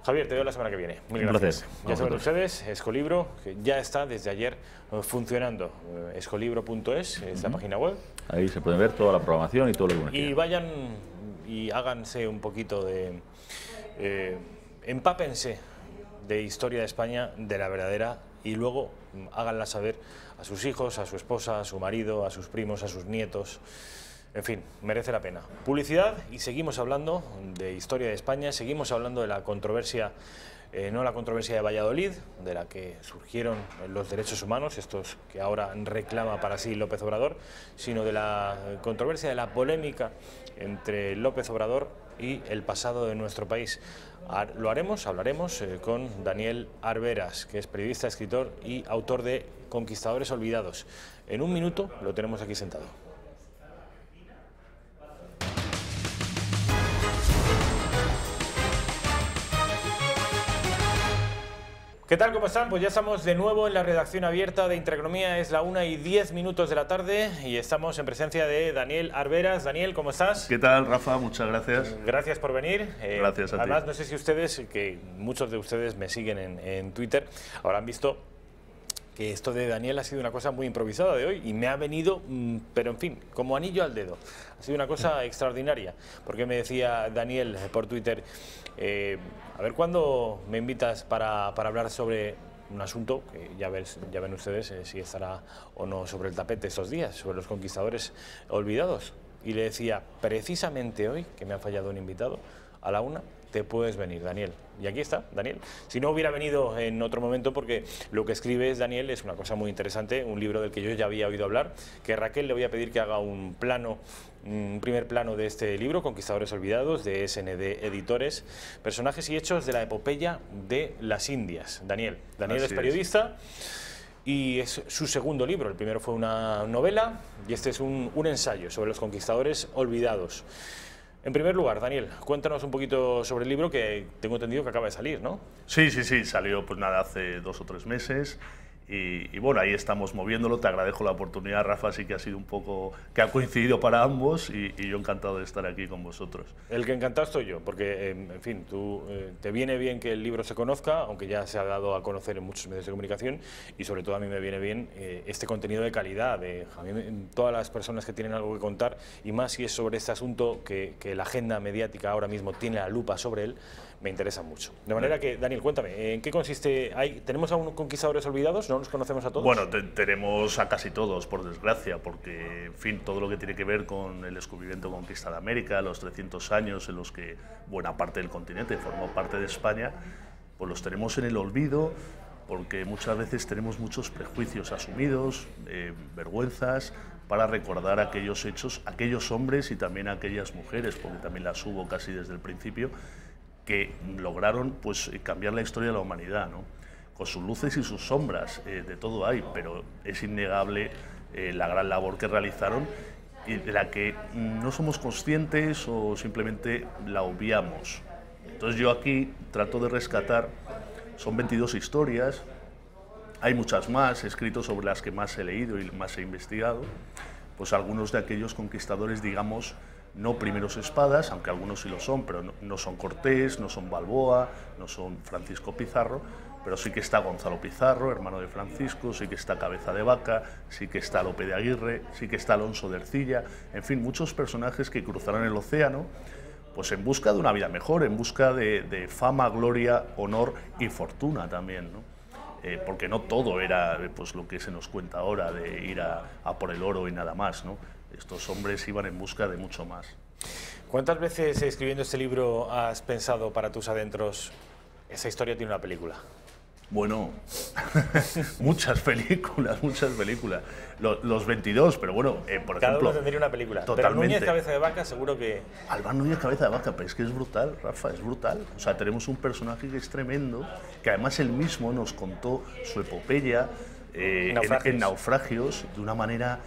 Javier, te veo la semana que viene. Muy gracias. Ya saben ustedes, Escolibro, que ya está desde ayer funcionando. Escolibro.es, es la página web. Ahí se puede ver toda la programación y todo lo que uno quiera. Y vayan y háganse un poquito de... empápense de historia de España, de la verdadera, y luego háganla saber a sus hijos, a su esposa, a su marido, a sus primos, a sus nietos. En fin, merece la pena. Publicidad, y seguimos hablando de historia de España, seguimos hablando de la controversia, no la controversia de Valladolid, de la que surgieron los derechos humanos, estos que ahora reclama para sí López Obrador, sino de la controversia, de la polémica entre López Obrador y el pasado de nuestro país. Hablaremos con Daniel Arberas, que es periodista, escritor y autor de Conquistadores Olvidados. En un minuto lo tenemos aquí sentado. ¿Qué tal? ¿Cómo están? Pues ya estamos de nuevo en la redacción abierta de Intereconomía. Es la 1:10 de la tarde y estamos en presencia de Daniel Arberas. Daniel, ¿cómo estás? ¿Qué tal, Rafa? Muchas gracias. Gracias por venir. Gracias a ti. Además, no sé si ustedes, que muchos de ustedes me siguen en Twitter, habrán visto que esto de Daniel ha sido una cosa muy improvisada de hoy y me ha venido, pero en fin, como anillo al dedo. Ha sido una cosa extraordinaria, porque me decía Daniel por Twitter, a ver cuándo me invitas para hablar sobre un asunto que ya ven ustedes si estará o no sobre el tapete estos días, sobre los conquistadores olvidados. Y le decía, precisamente hoy, que me ha fallado un invitado, a la 1 te puedes venir, Daniel. Y aquí está, Daniel. Si no hubiera venido en otro momento, porque lo que escribes, Daniel, es una cosa muy interesante, un libro del que yo ya había oído hablar, que Raquel le voy a pedir que haga un primer plano de este libro, Conquistadores Olvidados, de SND Editores, personajes y hechos de la epopeya de las Indias. Daniel es periodista y es su segundo libro. El primero fue una novela y este es un ensayo sobre los conquistadores olvidados. En primer lugar, Daniel, cuéntanos un poquito sobre el libro, que tengo entendido que acaba de salir, ¿no? Sí, salió pues nada, hace 2 o 3 meses y bueno, ahí estamos moviéndolo. Te agradezco la oportunidad, Rafa, sí que ha sido un poco, que ha coincidido para ambos y yo encantado de estar aquí con vosotros. El que encantado estoy yo, porque, en fin, te viene bien que el libro se conozca, aunque ya se ha dado a conocer en muchos medios de comunicación, y sobre todo a mí me viene bien este contenido de calidad, a mí, todas las personas que tienen algo que contar, y más si es sobre este asunto que la agenda mediática ahora mismo tiene la lupa sobre él, me interesa mucho. De manera que, Daniel, cuéntame, ¿en qué consiste? ¿Tenemos a unos conquistadores olvidados? ¿No los conocemos a todos? Bueno, tenemos a casi todos, por desgracia, porque, en fin, todo lo que tiene que ver con el descubrimiento y conquista de América, los 300 años en los que buena parte del continente formó parte de España, pues los tenemos en el olvido, porque muchas veces tenemos muchos prejuicios asumidos, vergüenzas, para recordar aquellos hechos, aquellos hombres y también aquellas mujeres, porque también las hubo casi desde el principio, que lograron pues cambiar la historia de la humanidad, ¿no? Con sus luces y sus sombras, de todo hay, pero es innegable la gran labor que realizaron y de la que no somos conscientes o simplemente la obviamos. Entonces yo aquí trato de rescatar, son 22 historias, hay muchas más, he escrito sobre las que más he leído y más he investigado, pues algunos de aquellos conquistadores, digamos, no primeros espadas, aunque algunos sí lo son, pero no son Cortés, no son Balboa, no son Francisco Pizarro, pero sí que está Gonzalo Pizarro, hermano de Francisco, sí que está Cabeza de Vaca, sí que está Lope de Aguirre, sí que está Alonso de Ercilla, en fin, muchos personajes que cruzaron el océano pues en busca de una vida mejor, en busca de fama, gloria, honor y fortuna también, ¿no? Porque no todo era pues lo que se nos cuenta ahora de ir a por el oro y nada más, ¿no? Estos hombres iban en busca de mucho más. ¿Cuántas veces escribiendo este libro has pensado para tus adentros, esa historia tiene una película? Bueno, muchas películas, muchas películas. Los 22, pero bueno, por Cada ejemplo... uno tendría una película. Totalmente. Pero Núñez Cabeza de Vaca seguro que... Albán Núñez Cabeza de Vaca, pero es que es brutal, Rafa, es brutal. O sea, tenemos un personaje que es tremendo, que además él mismo nos contó su epopeya en Naufragios de una manera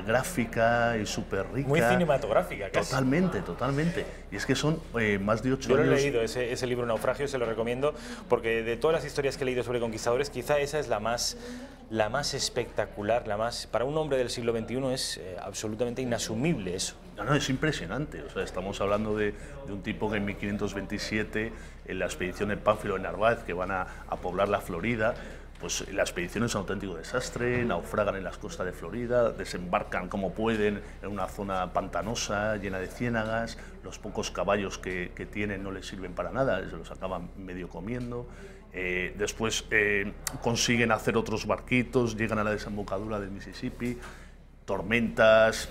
gráfica y súper rica. Muy cinematográfica, casi. Totalmente, totalmente. Y es que son más de 8 Yo años... lo he leído, ese libro Naufragio, se lo recomiendo, porque de todas las historias que he leído sobre conquistadores, quizá esa es la más espectacular, para un hombre del siglo XXI es absolutamente inasumible eso. No, es impresionante. O sea, estamos hablando de un tipo que en 1527, en la expedición de Pánfilo de Narváez, que van a poblar la Florida, pues la expedición es un auténtico desastre, naufragan en las costas de Florida, desembarcan como pueden en una zona pantanosa, llena de ciénagas, los pocos caballos que tienen no les sirven para nada, se los acaban medio comiendo. Después consiguen hacer otros barquitos, llegan a la desembocadura del Mississippi, tormentas,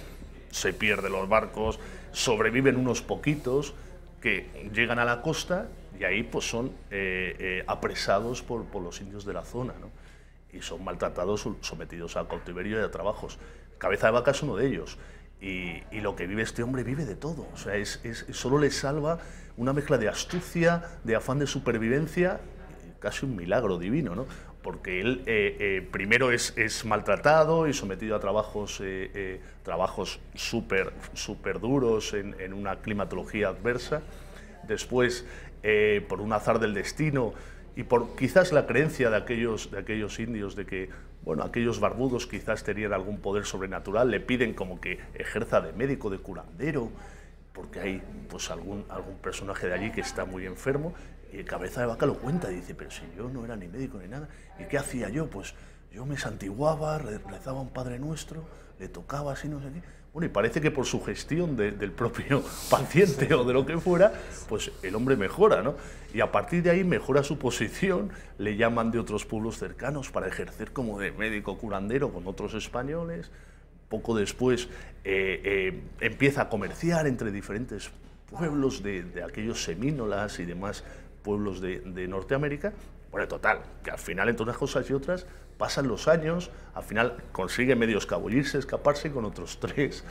se pierden los barcos, sobreviven unos poquitos que llegan a la costa y ahí pues son apresados por los indios de la zona, ¿no? Y son maltratados, sometidos a cautiverio y a trabajos. Cabeza de Vaca es uno de ellos. Y lo que vive este hombre vive de todo. O sea, solo le salva una mezcla de astucia, de afán de supervivencia, casi un milagro divino, ¿no? Porque él primero es maltratado y sometido a trabajos súper duros en una climatología adversa. Después, por un azar del destino y por quizás la creencia de aquellos indios de que, bueno, aquellos barbudos quizás tenían algún poder sobrenatural, le piden como que ejerza de médico, de curandero, porque hay pues algún personaje de allí que está muy enfermo. Y Cabeza de Vaca lo cuenta y dice, pero si yo no era ni médico ni nada, ¿y qué hacía yo? Pues yo me santiguaba, rezaba un Padre Nuestro, le tocaba así, no sé qué. Bueno, y parece que por sugestión del propio paciente o de lo que fuera, pues el hombre mejora, ¿no? Y a partir de ahí mejora su posición, le llaman de otros pueblos cercanos para ejercer como de médico curandero con otros españoles. Poco después empieza a comerciar entre diferentes pueblos de aquellos semínolas y demás pueblos de Norteamérica. Bueno, total, que al final, entre unas cosas y otras, pasan los años, al final consigue medio escabullirse, escaparse con otros 3,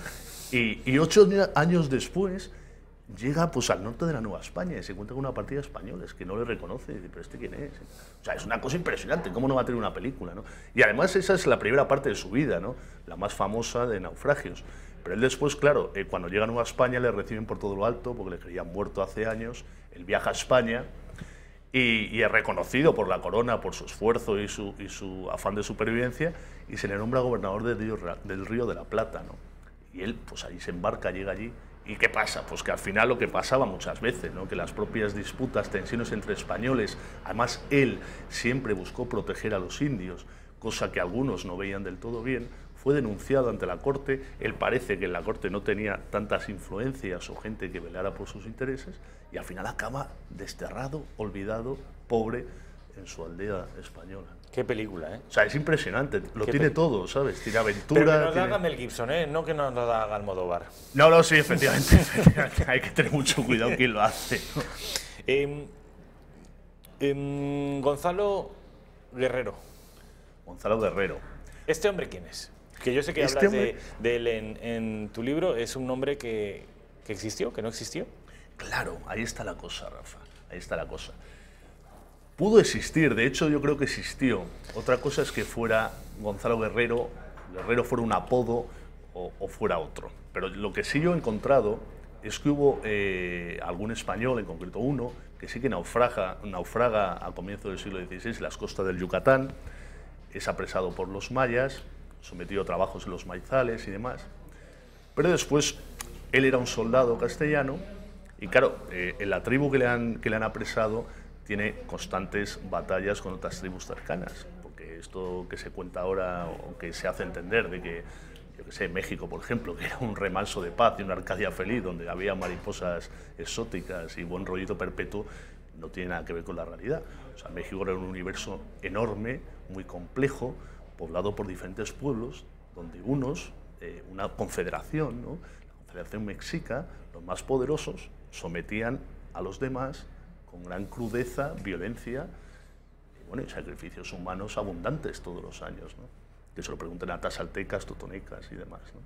y 8 años después llega pues al norte de la Nueva España y se encuentra con una partida de españoles que no le reconoce y dice, pero ¿este quién es? O sea, es una cosa impresionante, ¿cómo no va a tener una película, ¿no? Y además esa es la primera parte de su vida, ¿no? La más famosa de Naufragios. Pero él después, claro, cuando llega a Nueva España le reciben por todo lo alto, porque le creían muerto hace años, él viaja a España y es reconocido por la corona, por su esfuerzo y su afán de supervivencia, y se le nombra gobernador del Río de la Plata, ¿no? Y él, pues ahí se embarca, llega allí, ¿y qué pasa? Pues que al final lo que pasaba muchas veces, ¿no? Que las propias disputas, tensiones entre españoles, además él siempre buscó proteger a los indios, cosa que algunos no veían del todo bien, fue denunciado ante la corte. Él parece que en la corte no tenía tantas influencias o gente que velara por sus intereses, y al final acaba desterrado, olvidado, pobre en su aldea española. Qué película, ¿eh? O sea, es impresionante, lo tiene todo, ¿sabes? Tiene aventura... Pero que nos haga Mel Gibson, ¿eh? No que nos lo haga Almodóvar. No, sí, efectivamente, hay que tener mucho cuidado quién lo hace, ¿no? Gonzalo Guerrero. Gonzalo Guerrero. ¿Este hombre quién es? Que yo sé que hablas de él en tu libro. ¿Es un hombre que existió, que no existió? Claro, ahí está la cosa, Rafa, ahí está la cosa. Pudo existir, de hecho yo creo que existió. Otra cosa es que fuera Gonzalo Guerrero fuera un apodo o fuera otro. Pero lo que sí yo he encontrado es que hubo algún español, en concreto uno, que sí que naufraga a comienzos del siglo XVI en las costas del Yucatán, es apresado por los mayas, sometido a trabajos en los maizales y demás. Pero después él era un soldado castellano y claro, en la tribu que le han apresado tiene constantes batallas con otras tribus cercanas, porque esto que se cuenta ahora o que se hace entender de que, yo que sé, México, por ejemplo, que era un remanso de paz y una Arcadia feliz donde había mariposas exóticas y buen rollito perpetuo, no tiene nada que ver con la realidad. O sea, México era un universo enorme, muy complejo, poblado por diferentes pueblos, donde unos, una confederación, ¿no?, la Confederación Mexica, los más poderosos, sometían a los demás con gran crudeza, violencia y, bueno, y sacrificios humanos abundantes todos los años, ¿no? Que se lo pregunten a tasaltecas, totonecas y demás, ¿no?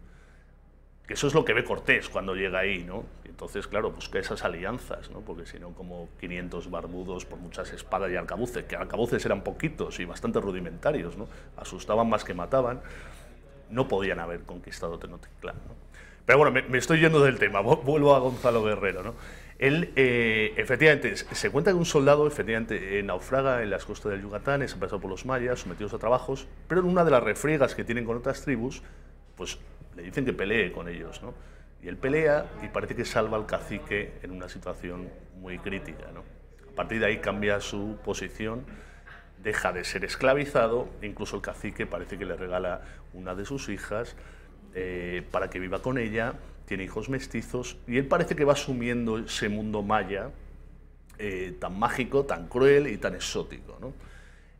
Que eso es lo que ve Cortés cuando llega ahí, ¿no? Y entonces, claro, busca esas alianzas, ¿no? Porque si no, como 500 barbudos por muchas espadas y arcabuces, que arcabuces eran poquitos y bastante rudimentarios, ¿no? Asustaban más que mataban, no podían haber conquistado Tenochtitlán, ¿no? Pero bueno, me estoy yendo del tema, vuelvo a Gonzalo Guerrero, ¿no? Él, efectivamente, se cuenta que un soldado, efectivamente, naufraga en las costas del Yucatán, es apresado por los mayas, sometidos a trabajos, pero en una de las refriegas que tienen con otras tribus, pues le dicen que pelee con ellos, ¿no? Y él pelea y parece que salva al cacique en una situación muy crítica, ¿no? A partir de ahí cambia su posición, deja de ser esclavizado, e incluso el cacique parece que le regala una de sus hijas para que viva con ella, tiene hijos mestizos, y él parece que va asumiendo ese mundo maya tan mágico, tan cruel y tan exótico, ¿no?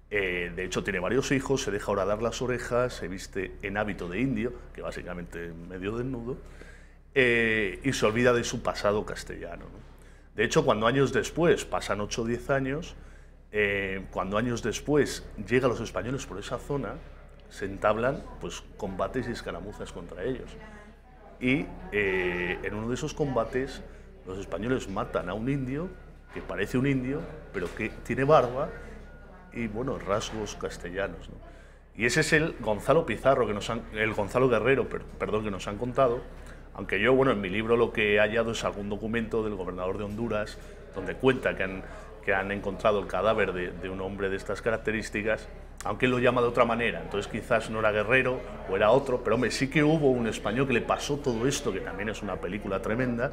De hecho, tiene varios hijos, se deja horadar las orejas, se viste en hábito de indio, que básicamente medio desnudo, y se olvida de su pasado castellano, ¿no? De hecho, cuando años después, pasan 8 o 10 años, cuando años después llegan los españoles por esa zona, se entablan pues, combates y escaramuzas contra ellos. Y en uno de esos combates, los españoles matan a un indio, que parece un indio, pero que tiene barba, y bueno, rasgos castellanos, ¿no? Y ese es el Gonzalo Pizarro, el Gonzalo Guerrero, perdón, que nos han contado, aunque yo, bueno, en mi libro lo que he hallado es algún documento del gobernador de Honduras, donde cuenta que han encontrado el cadáver de un hombre de estas características, aunque él lo llama de otra manera, entonces quizás no era Guerrero o era otro, pero hombre, sí que hubo un español que le pasó todo esto, que también es una película tremenda,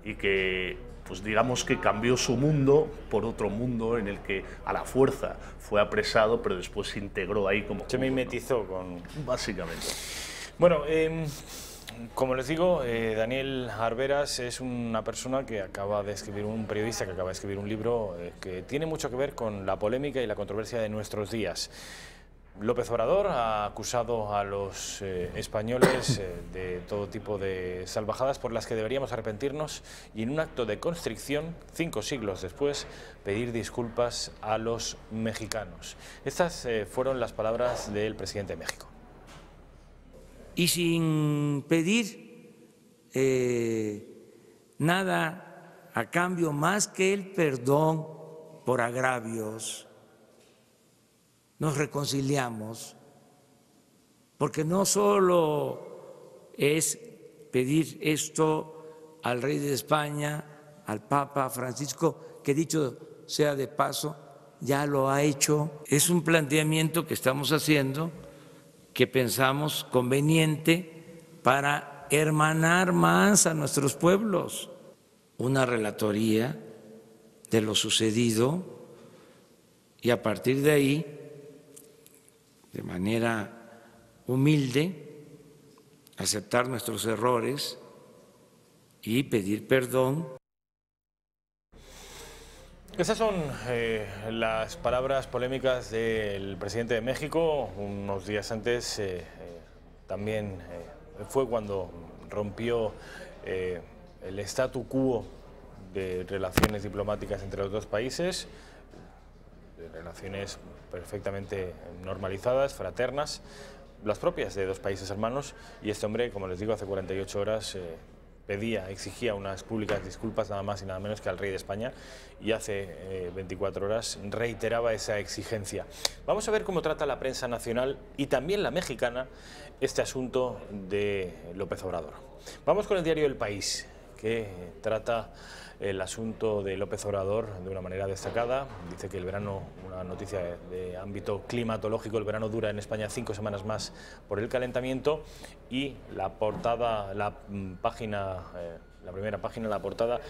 y que, pues digamos que cambió su mundo por otro mundo en el que a la fuerza fue apresado, pero después se integró ahí como... Se mimetizó con... Básicamente. Bueno, como les digo, Daniel Arberas es una persona que acaba de escribir, un periodista que acaba de escribir un libro que tiene mucho que ver con la polémica y la controversia de nuestros días. López Obrador ha acusado a los españoles de todo tipo de salvajadas por las que deberíamos arrepentirnos y en un acto de constricción, 5 siglos después, pedir disculpas a los mexicanos. Estas fueron las palabras del presidente de México. Y sin pedir nada a cambio más que el perdón por agravios, nos reconciliamos, porque no solo es pedir esto al rey de España, al Papa Francisco, que dicho sea de paso, ya lo ha hecho. Es un planteamiento que estamos haciendo, que pensamos conveniente para hermanar más a nuestros pueblos. Una relatoría de lo sucedido y a partir de ahí, de manera humilde, aceptar nuestros errores y pedir perdón. Esas son las palabras polémicas del presidente de México. Unos días antes también fue cuando rompió el statu quo de relaciones diplomáticas entre los dos países, de relaciones perfectamente normalizadas, fraternas, las propias de dos países hermanos, y este hombre, como les digo, hace 48 horas exigía unas públicas disculpas nada más y nada menos que al rey de España, y hace 24 horas reiteraba esa exigencia. Vamos a ver cómo trata la prensa nacional y también la mexicana este asunto de López Obrador. Vamos con el diario El País, que trata el asunto de López Obrador de una manera destacada. Dice que el verano, una noticia de ámbito climatológico, el verano dura en España 5 semanas más por el calentamiento, y la portada, la primera página, la portada,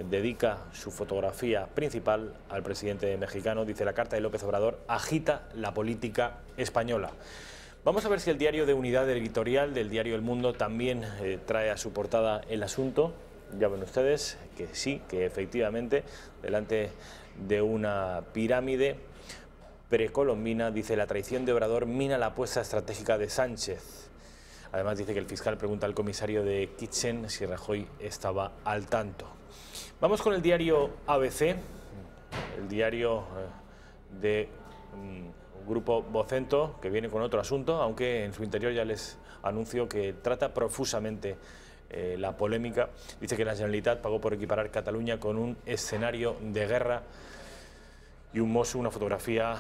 dedica su fotografía principal al presidente mexicano. Dice: la carta de López Obrador agita la política española. Vamos a ver si el diario de Unidad Editorial del diario El Mundo también trae a su portada el asunto. Ya ven ustedes que sí, que efectivamente, delante de una pirámide precolombina, dice: la traición de Obrador mina la apuesta estratégica de Sánchez. Además dice que el fiscal pregunta al comisario de Kitchen si Rajoy estaba al tanto. Vamos con el diario ABC, el diario de Grupo Vocento, que viene con otro asunto, aunque en su interior ya les anuncio que trata profusamente la polémica. Dice que la Generalitat pagó por equiparar Cataluña con un escenario de guerra, y un Mosu, una fotografía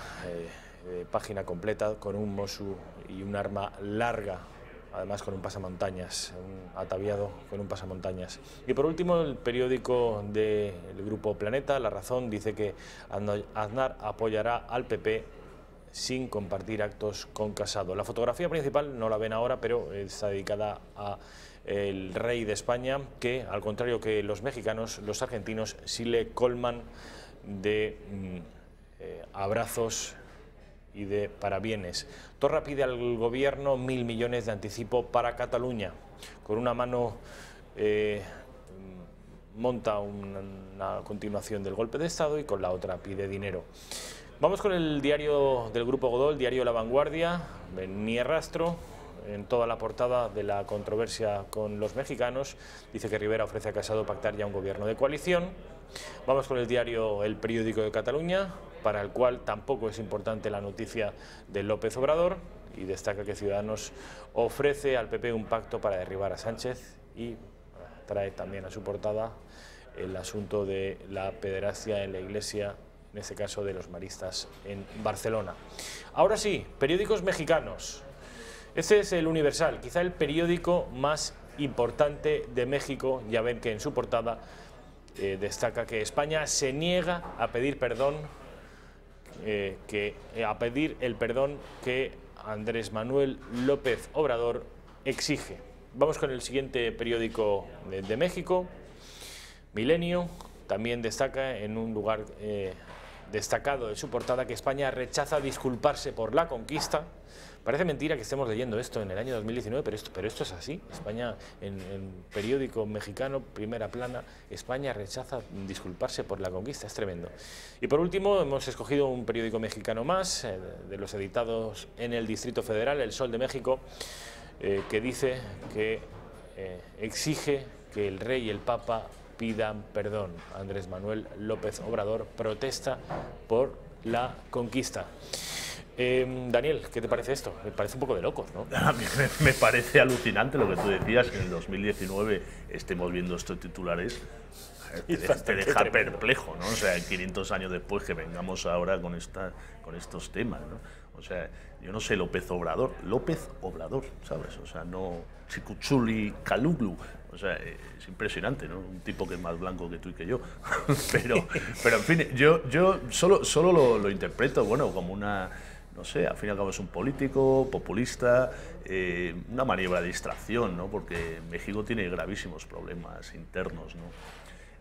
de página completa con un Mosu y un arma larga, además con un pasamontañas, ataviado con un pasamontañas. Y por último, el periódico del Grupo Planeta, La Razón, dice que Aznar apoyará al PP sin compartir actos con Casado. La fotografía principal no la ven ahora, pero está dedicada a el rey de España, que al contrario que los mexicanos, los argentinos sí le colman de abrazos y de parabienes. Torra pide al gobierno 1.000 millones de anticipo para Cataluña. Con una mano monta una continuación del golpe de Estado y con la otra pide dinero. Vamos con el diario del Grupo Godó, el diario La Vanguardia. Ni rastro en toda la portada de la controversia con los mexicanos. Dice que Rivera ofrece a Casado pactar ya un gobierno de coalición. Vamos con el diario El Periódico de Cataluña, para el cual tampoco es importante la noticia de López Obrador, y destaca que Ciudadanos ofrece al PP un pacto para derribar a Sánchez, y trae también a su portada el asunto de la pederastia en la iglesia, en este caso de los maristas en Barcelona. Ahora sí, periódicos mexicanos. Este es El Universal, quizá el periódico más importante de México. Ya ven que en su portada destaca que España se niega a pedir perdón, a pedir el perdón que Andrés Manuel López Obrador exige. Vamos con el siguiente periódico de México, Milenio. También destaca en un lugar destacado de su portada que España rechaza disculparse por la conquista. Parece mentira que estemos leyendo esto en el año 2019, pero esto es así. España, en periódico mexicano, primera plana, España rechaza disculparse por la conquista. Es tremendo. Y por último, hemos escogido un periódico mexicano más, de los editados en el Distrito Federal, El Sol de México, que dice que exige que el rey y el papa pidan perdón. Andrés Manuel López Obrador protesta por la conquista. Daniel, ¿qué te parece esto? Me parece un poco de locos, ¿no? A mí me parece alucinante lo que tú decías, que en el 2019 estemos viendo estos titulares. Te deja perplejo, ¿no? O sea, 500 años después que vengamos ahora con estos temas, ¿no? O sea, yo no sé, López Obrador, ¿sabes? O sea, no Chicuchuli Caluglu. O sea, es impresionante, ¿no? Un tipo que es más blanco que tú y que yo. pero en fin, yo solo lo interpreto, bueno, como una... No sé, al fin y al cabo es un político, populista, una maniobra de distracción, ¿no? Porque México tiene gravísimos problemas internos, ¿no?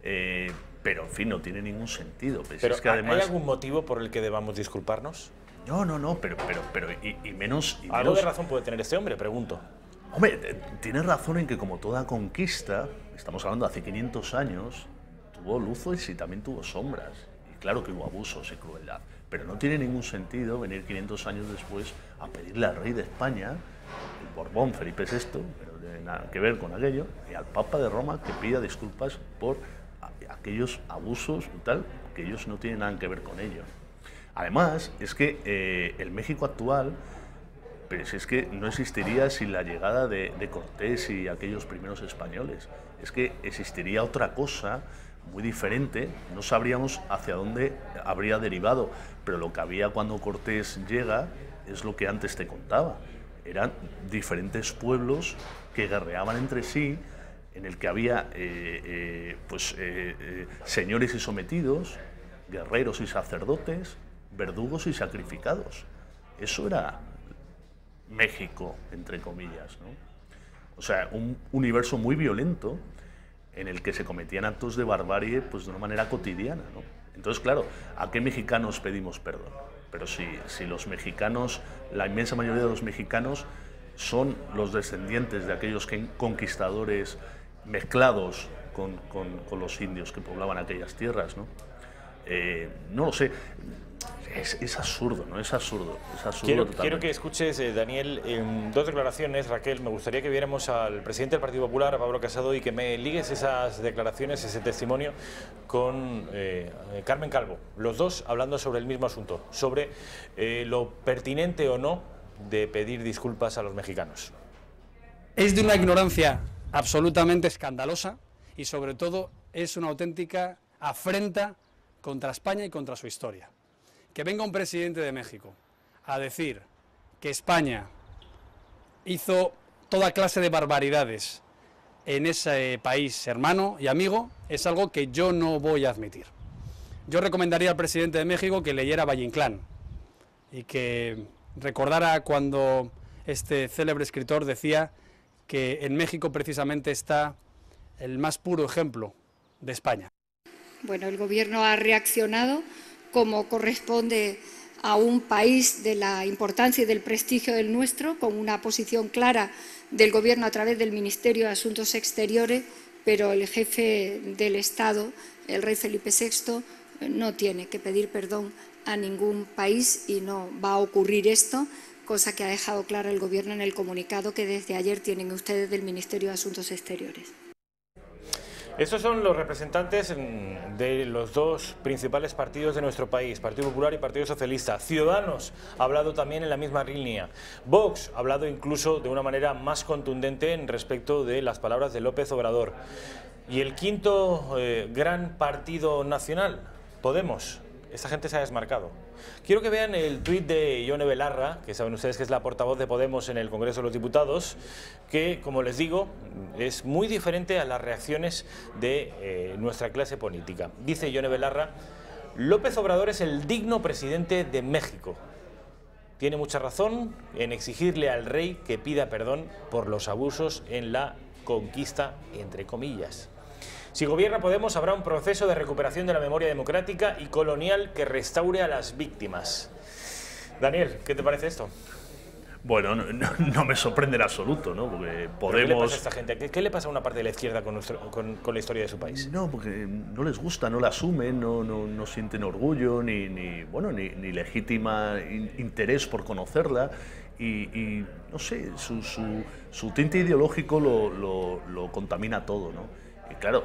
Pero, en fin, no tiene ningún sentido. Pero es que además... ¿hay algún motivo por el que debamos disculparnos? No, pero y menos... ¿Algo de razón puede tener este hombre? Pregunto. Hombre, tienes razón en que como toda conquista, estamos hablando de hace 500 años, tuvo luces y también tuvo sombras. Y claro que hubo abusos y crueldad. Pero no tiene ningún sentido venir 500 años después a pedirle al rey de España, el Borbón Felipe VI, pero no tiene nada que ver con aquello, y al Papa de Roma que pida disculpas por aquellos abusos y tal, que ellos no tienen nada que ver con ello. Además, es que el México actual, pero si es que no existiría sin la llegada de Cortés y aquellos primeros españoles. Es que existiría otra cosa muy diferente, no sabríamos hacia dónde habría derivado, pero lo que había cuando Cortés llega es lo que antes te contaba. Eran diferentes pueblos que guerreaban entre sí en el que había señores y sometidos, guerreros y sacerdotes, verdugos y sacrificados. Eso era México, entre comillas, ¿no? O sea, un universo muy violento en el que se cometían actos de barbarie pues, de una manera cotidiana, ¿no? Entonces, claro, ¿a qué mexicanos pedimos perdón? Pero si los mexicanos, la inmensa mayoría de los mexicanos son los descendientes de aquellos conquistadores mezclados con los indios que poblaban aquellas tierras, ¿no? No lo sé, es absurdo, ¿no? Es absurdo Quiero que escuches, Daniel, dos declaraciones. Raquel, me gustaría que viéramos al presidente del Partido Popular, a Pablo Casado, y que me ligues esas declaraciones, ese testimonio, con Carmen Calvo. Los dos hablando sobre el mismo asunto, sobre lo pertinente o no de pedir disculpas a los mexicanos. Es de una ignorancia absolutamente escandalosa y sobre todo es una auténtica afrenta contra España y contra su historia. Que venga un presidente de México a decir que España hizo toda clase de barbaridades en ese país hermano y amigo es algo que yo no voy a admitir. Yo recomendaría al presidente de México que leyera Valle Inclán y que recordara cuando este célebre escritor decía que en México precisamente está el más puro ejemplo de España. Bueno, el Gobierno ha reaccionado como corresponde a un país de la importancia y del prestigio del nuestro, con una posición clara del Gobierno a través del Ministerio de Asuntos Exteriores, pero el jefe del Estado, el rey Felipe VI, no tiene que pedir perdón a ningún país y no va a ocurrir esto, cosa que ha dejado claro el Gobierno en el comunicado que desde ayer tienen ustedes del Ministerio de Asuntos Exteriores. Estos son los representantes de los dos principales partidos de nuestro país, Partido Popular y Partido Socialista. Ciudadanos ha hablado también en la misma línea. Vox ha hablado incluso de una manera más contundente en respecto de las palabras de López Obrador. Y el quinto gran partido nacional, Podemos. Esta gente se ha desmarcado. Quiero que vean el tuit de Ione Belarra, que saben ustedes que es la portavoz de Podemos en el Congreso de los Diputados, que, como les digo, es muy diferente a las reacciones de nuestra clase política. Dice Ione Belarra: López Obrador es el digno presidente de México. Tiene mucha razón en exigirle al rey que pida perdón por los abusos en la conquista, entre comillas. Si gobierna Podemos, habrá un proceso de recuperación de la memoria democrática y colonial que restaure a las víctimas. Daniel, ¿qué te parece esto? Bueno, no me sorprende en absoluto, ¿no? Porque Podemos... ¿Qué le pasa a esta gente? ¿Qué le pasa a una parte de la izquierda con la historia de su país? No, porque no les gusta, no la asumen, no sienten orgullo ni legítima interés por conocerla y no sé, su tinte ideológico lo contamina todo, ¿no? Y claro,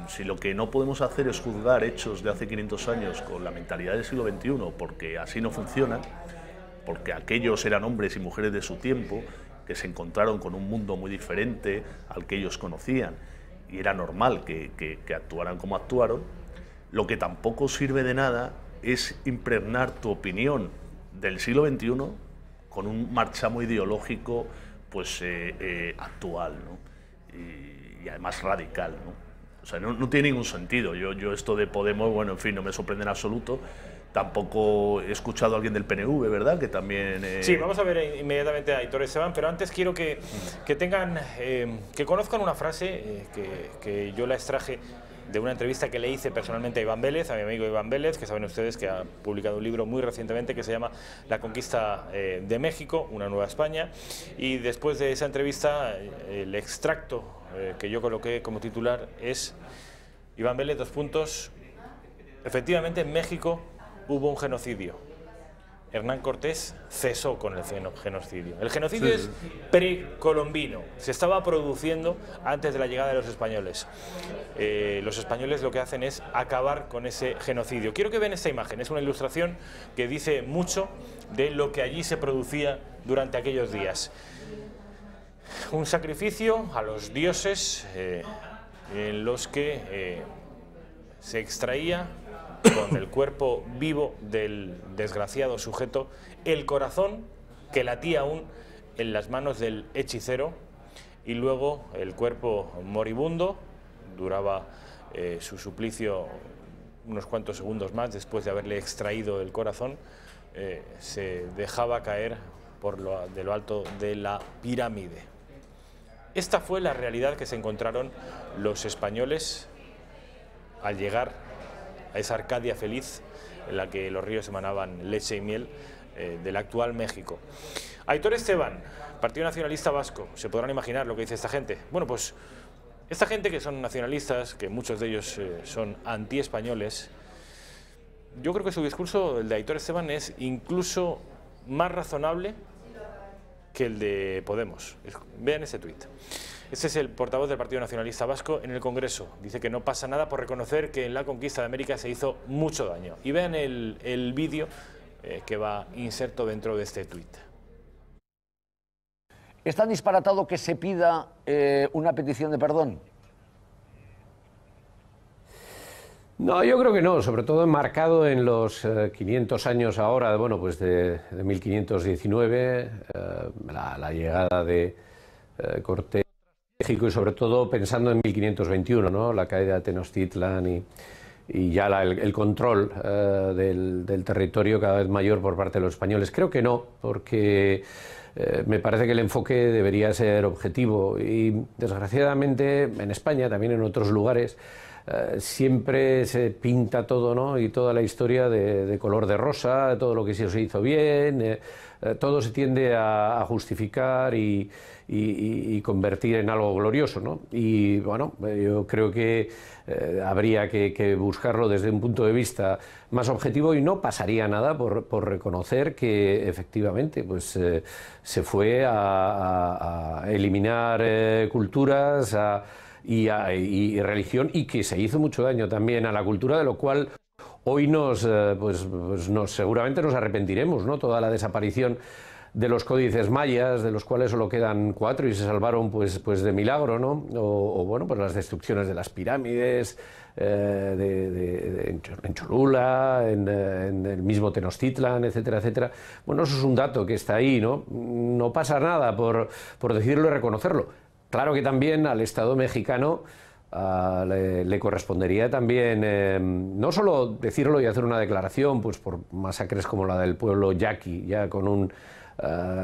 si lo que no podemos hacer es juzgar hechos de hace 500 años con la mentalidad del siglo XXI, porque así no funciona, porque aquellos eran hombres y mujeres de su tiempo, que se encontraron con un mundo muy diferente al que ellos conocían, y era normal que actuaran como actuaron, lo que tampoco sirve de nada es impregnar tu opinión del siglo XXI con un marchamo ideológico pues, actual, ¿no? Y además radical, ¿no? O sea, no tiene ningún sentido. Yo esto de Podemos, bueno, en fin, no me sorprende en absoluto. Tampoco he escuchado a alguien del PNV, ¿verdad? Que también... Sí, vamos a ver inmediatamente a Aitor Esteban, pero antes quiero que tengan, que conozcan una frase que yo la extraje de una entrevista que le hice personalmente a Iván Vélez, a mi amigo Iván Vélez, que saben ustedes que ha publicado un libro muy recientemente que se llama La conquista de México, una nueva España, y después de esa entrevista el extracto que yo coloqué como titular es: Iván Vélez, : efectivamente en México hubo un genocidio. Hernán Cortés cesó con el genocidio. El genocidio es precolombino, se estaba produciendo antes de la llegada de los españoles. Los españoles lo que hacen es acabar con ese genocidio. Quiero que vean esta imagen, es una ilustración que dice mucho de lo que allí se producía durante aquellos días. Un sacrificio a los dioses en los que se extraía con el cuerpo vivo del desgraciado sujeto el corazón que latía aún en las manos del hechicero, y luego el cuerpo moribundo duraba su suplicio unos cuantos segundos más después de haberle extraído el corazón, se dejaba caer de lo alto de la pirámide. Esta fue la realidad que se encontraron los españoles al llegar a esa Arcadia feliz en la que los ríos emanaban leche y miel del actual México. Aitor Esteban, Partido Nacionalista Vasco. Se podrán imaginar lo que dice esta gente. Bueno, pues esta gente que son nacionalistas, que muchos de ellos son antiespañoles, yo creo que su discurso, el de Aitor Esteban, es incluso más razonable que el de Podemos. Vean ese tuit. Este es el portavoz del Partido Nacionalista Vasco en el Congreso. Dice que no pasa nada por reconocer que en la conquista de América se hizo mucho daño. Y vean el vídeo que va inserto dentro de este tuit. ¿Es tan disparatado que se pida una petición de perdón? No, yo creo que no, sobre todo enmarcado en los 500 años ahora, bueno, pues de 1519, la llegada de Cortés a México y sobre todo pensando en 1521, ¿no? La caída de Tenochtitlan y ya el control del territorio cada vez mayor por parte de los españoles. Creo que no, porque me parece que el enfoque debería ser objetivo y desgraciadamente en España, también en otros lugares, siempre se pinta todo, ¿no? Y toda la historia de color de rosa, todo lo que se hizo bien, todo se tiende a justificar y convertir en algo glorioso, ¿no? Y bueno, yo creo que habría que buscarlo desde un punto de vista más objetivo y no pasaría nada por reconocer que efectivamente pues, se fue a eliminar culturas y religión y que se hizo mucho daño también a la cultura, de lo cual hoy seguramente nos arrepentiremos, ¿no? Toda la desaparición de los códices mayas, de los cuales solo quedan 4 y se salvaron pues de milagro, ¿no? O bueno, pues las destrucciones de las pirámides, en Cholula, en el mismo Tenochtitlan, etcétera, etcétera. Bueno, eso es un dato que está ahí, ¿no? No pasa nada por decirlo y reconocerlo. Claro que también al Estado mexicano le correspondería también no solo decirlo y hacer una declaración pues por masacres como la del pueblo yaqui, ya con un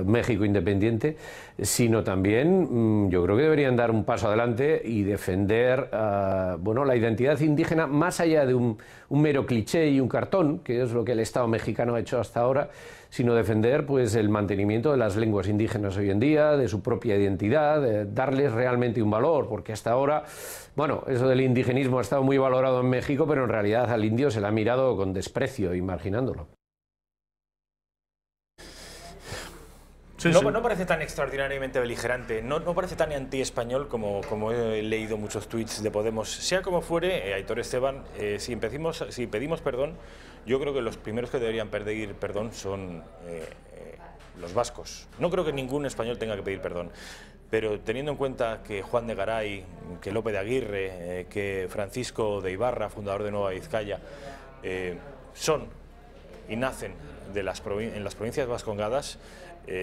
México independiente, sino también yo creo que deberían dar un paso adelante y defender bueno, la identidad indígena más allá de un mero cliché y un cartón, que es lo que el Estado mexicano ha hecho hasta ahora, sino defender pues, el mantenimiento de las lenguas indígenas hoy en día, de su propia identidad, darles realmente un valor, porque hasta ahora, bueno, eso del indigenismo ha estado muy valorado en México, pero en realidad al indio se le ha mirado con desprecio, imaginándolo. Sí, no, sí. No parece tan extraordinariamente beligerante, no parece tan anti-español como he leído muchos tuits de Podemos. Sea como fuere, Aitor Esteban, si pedimos perdón, yo creo que los primeros que deberían pedir perdón son los vascos. No creo que ningún español tenga que pedir perdón, pero teniendo en cuenta que Juan de Garay, que Lope de Aguirre, que Francisco de Ibarra, fundador de Nueva Vizcaya, son y nacen en las provincias vascongadas,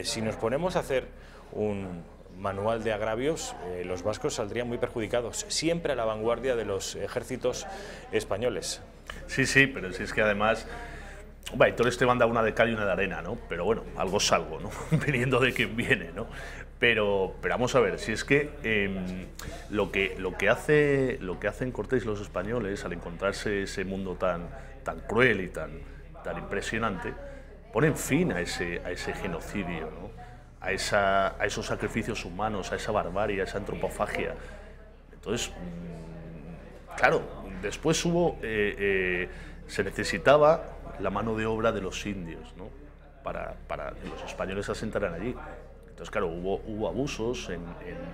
si nos ponemos a hacer un manual de agravios, los vascos saldrían muy perjudicados, siempre a la vanguardia de los ejércitos españoles. Sí, pero si es que además, Aitor Esteban da una de cal y una de arena, ¿no? Pero bueno, algo es algo, ¿no? Viniendo de quien viene, ¿no? Pero vamos a ver, si es que lo que hacen Cortés y los españoles al encontrarse ese mundo tan cruel y tan impresionante, ponen fin a ese genocidio, ¿no? a esos sacrificios humanos, a esa barbarie, a esa antropofagia. Entonces, claro, después se necesitaba la mano de obra de los indios, ¿no? para que los españoles se asentaran allí. Entonces, claro, hubo abusos en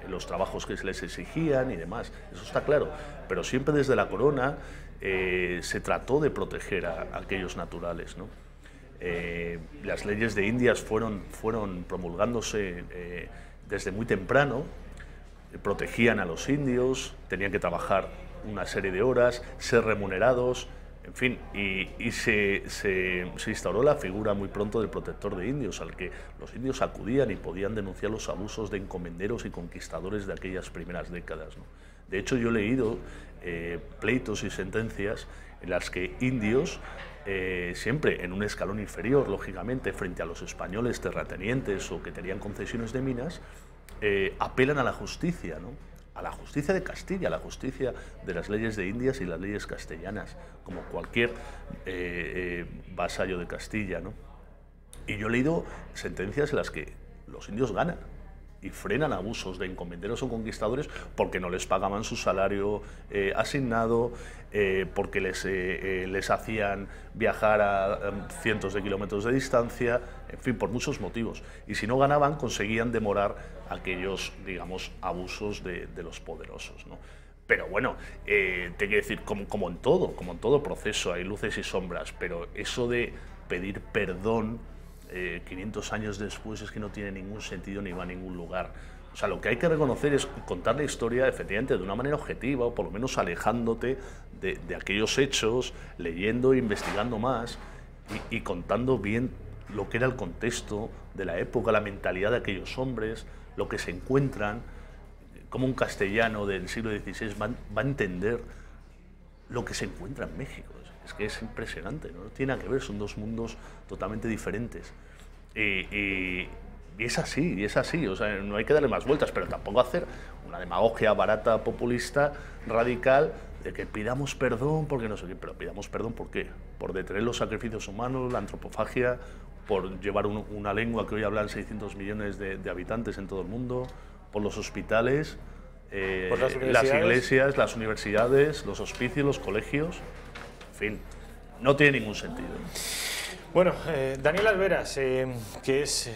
los trabajos que se les exigían y demás, eso está claro, pero siempre desde la corona se trató de proteger a aquellos naturales, ¿no? Las leyes de Indias fueron promulgándose desde muy temprano, protegían a los indios, tenían que trabajar una serie de horas, ser remunerados, En fin, y se instauró la figura muy pronto del protector de indios, al que los indios acudían y podían denunciar los abusos de encomenderos y conquistadores de aquellas primeras décadas, ¿no? De hecho, yo he leído pleitos y sentencias en las que indios, siempre en un escalón inferior, lógicamente, frente a los españoles terratenientes o que tenían concesiones de minas, apelan a la justicia, ¿no? A la justicia de Castilla, a la justicia de las leyes de Indias y las leyes castellanas, como cualquier vasallo de Castilla, ¿no? Y yo he leído sentencias en las que los indios ganan y frenan abusos de encomenderos o conquistadores porque no les pagaban su salario asignado, porque les hacían viajar a cientos de kilómetros de distancia, en fin, por muchos motivos. Y si no ganaban, conseguían demorar aquellos, digamos, abusos de los poderosos, ¿no? Pero bueno, te quiero decir, como en todo proceso, hay luces y sombras, pero eso de pedir perdón 500 años después es que no tiene ningún sentido ni va a ningún lugar. O sea, lo que hay que reconocer es contar la historia efectivamente de una manera objetiva, o por lo menos alejándote de aquellos hechos, leyendo e investigando más y contando bien lo que era el contexto de la época, la mentalidad de aquellos hombres, lo que se encuentran, cómo un castellano del siglo XVI va a entender lo que se encuentra en México. Es que es impresionante, no tiene nada que ver, son dos mundos totalmente diferentes. Y es así, o sea, no hay que darle más vueltas, pero tampoco hacer una demagogia barata, populista, radical, de que pidamos perdón porque no sé qué, pero pidamos perdón ¿por qué? Por detener los sacrificios humanos, la antropofagia, por llevar una lengua que hoy hablan 600 millones de habitantes en todo el mundo, por los hospitales, las iglesias, las universidades, los hospicios, los colegios. En fin, no tiene ningún sentido. Bueno, Daniel Alveras, que es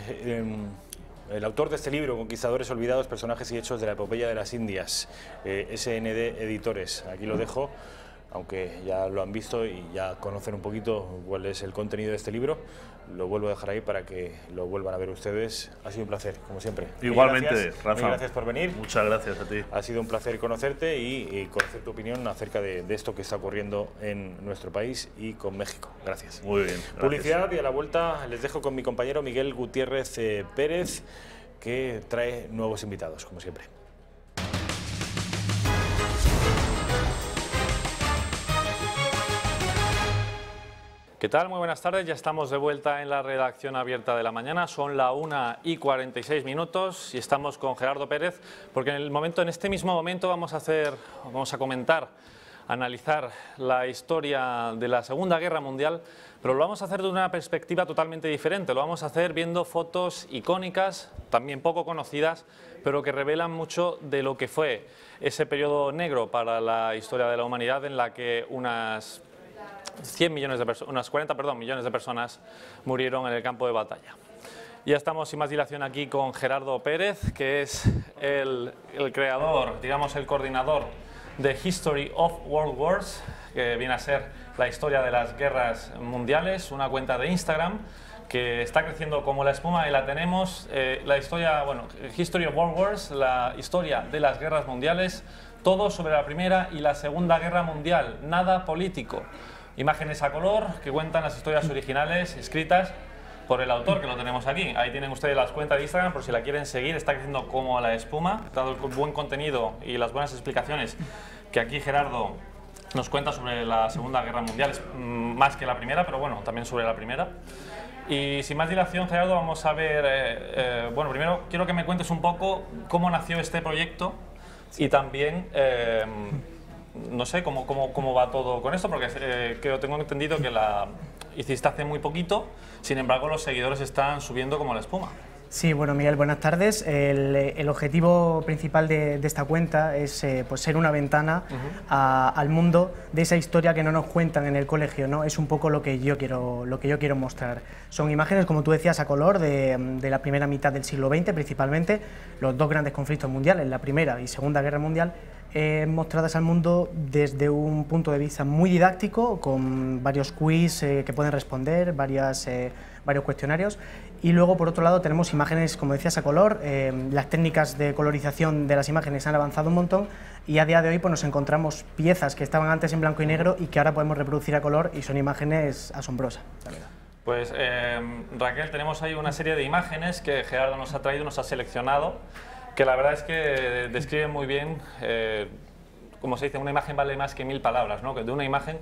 el autor de este libro, Conquistadores olvidados, personajes y hechos de la epopeya de las Indias, SND Editores. Aquí lo dejo, aunque ya lo han visto y ya conocen un poquito cuál es el contenido de este libro. Lo vuelvo a dejar ahí para que lo vuelvan a ver ustedes. Ha sido un placer, como siempre. Igualmente, Rafa. Mil gracias por venir. Muchas gracias a ti. Ha sido un placer conocerte y conocer tu opinión acerca de esto que está ocurriendo en nuestro país y con México. Gracias. Muy bien. Gracias. Publicidad, y a la vuelta les dejo con mi compañero Miguel Gutiérrez Pérez, que trae nuevos invitados, como siempre. ¿Qué tal? Muy buenas tardes, ya estamos de vuelta en la redacción abierta de la mañana, son la 1:46 y estamos con Gerardo Pérez, porque en este mismo momento vamos a comentar, analizar la historia de la Segunda Guerra Mundial, pero lo vamos a hacer de una perspectiva totalmente diferente, lo vamos a hacer viendo fotos icónicas, también poco conocidas, pero que revelan mucho de lo que fue ese periodo negro para la historia de la humanidad, en la que unas 40 millones de personas murieron en el campo de batalla. Ya estamos sin más dilación aquí con Gerardo Pérez, que es el creador, digamos el coordinador de History of World Wars, que viene a ser la historia de las guerras mundiales, una cuenta de Instagram que está creciendo como la espuma y la tenemos. La historia, bueno, History of World Wars, la historia de las guerras mundiales, todo sobre la Primera y la Segunda Guerra Mundial, nada político. Imágenes a color que cuentan las historias originales escritas por el autor, que lo tenemos aquí. Ahí tienen ustedes las cuentas de Instagram por si la quieren seguir, está creciendo como la espuma, dado el buen contenido y las buenas explicaciones que aquí Gerardo nos cuenta sobre la Segunda Guerra Mundial, más que la Primera, pero bueno, también sobre la Primera. Y sin más dilación, Gerardo, vamos a ver, bueno, primero quiero que me cuentes un poco cómo nació este proyecto y también no sé cómo va todo con esto, porque tengo entendido que la hiciste hace muy poquito, sin embargo los seguidores están subiendo como la espuma. Sí, bueno, Miguel, buenas tardes. El objetivo principal de esta cuenta es pues ser una ventana al mundo de esa historia que no nos cuentan en el colegio, ¿no? Es un poco lo que yo quiero mostrar. Son imágenes, como tú decías, a color de la primera mitad del siglo XX, principalmente los dos grandes conflictos mundiales, la Primera y Segunda Guerra Mundial, mostradas al mundo desde un punto de vista muy didáctico, con varios quiz que pueden responder, varios cuestionarios. Y luego, por otro lado, tenemos imágenes, como decías, a color. Las técnicas de colorización de las imágenes han avanzado un montón y a día de hoy pues, nos encontramos piezas que estaban antes en blanco y negro y que ahora podemos reproducir a color, y son imágenes asombrosas, la verdad. Pues Raquel, tenemos ahí una serie de imágenes que Gerardo nos ha traído, nos ha seleccionado, que la verdad es que describen muy bien, como se dice, una imagen vale más que 1000 palabras, ¿no? Que de una imagen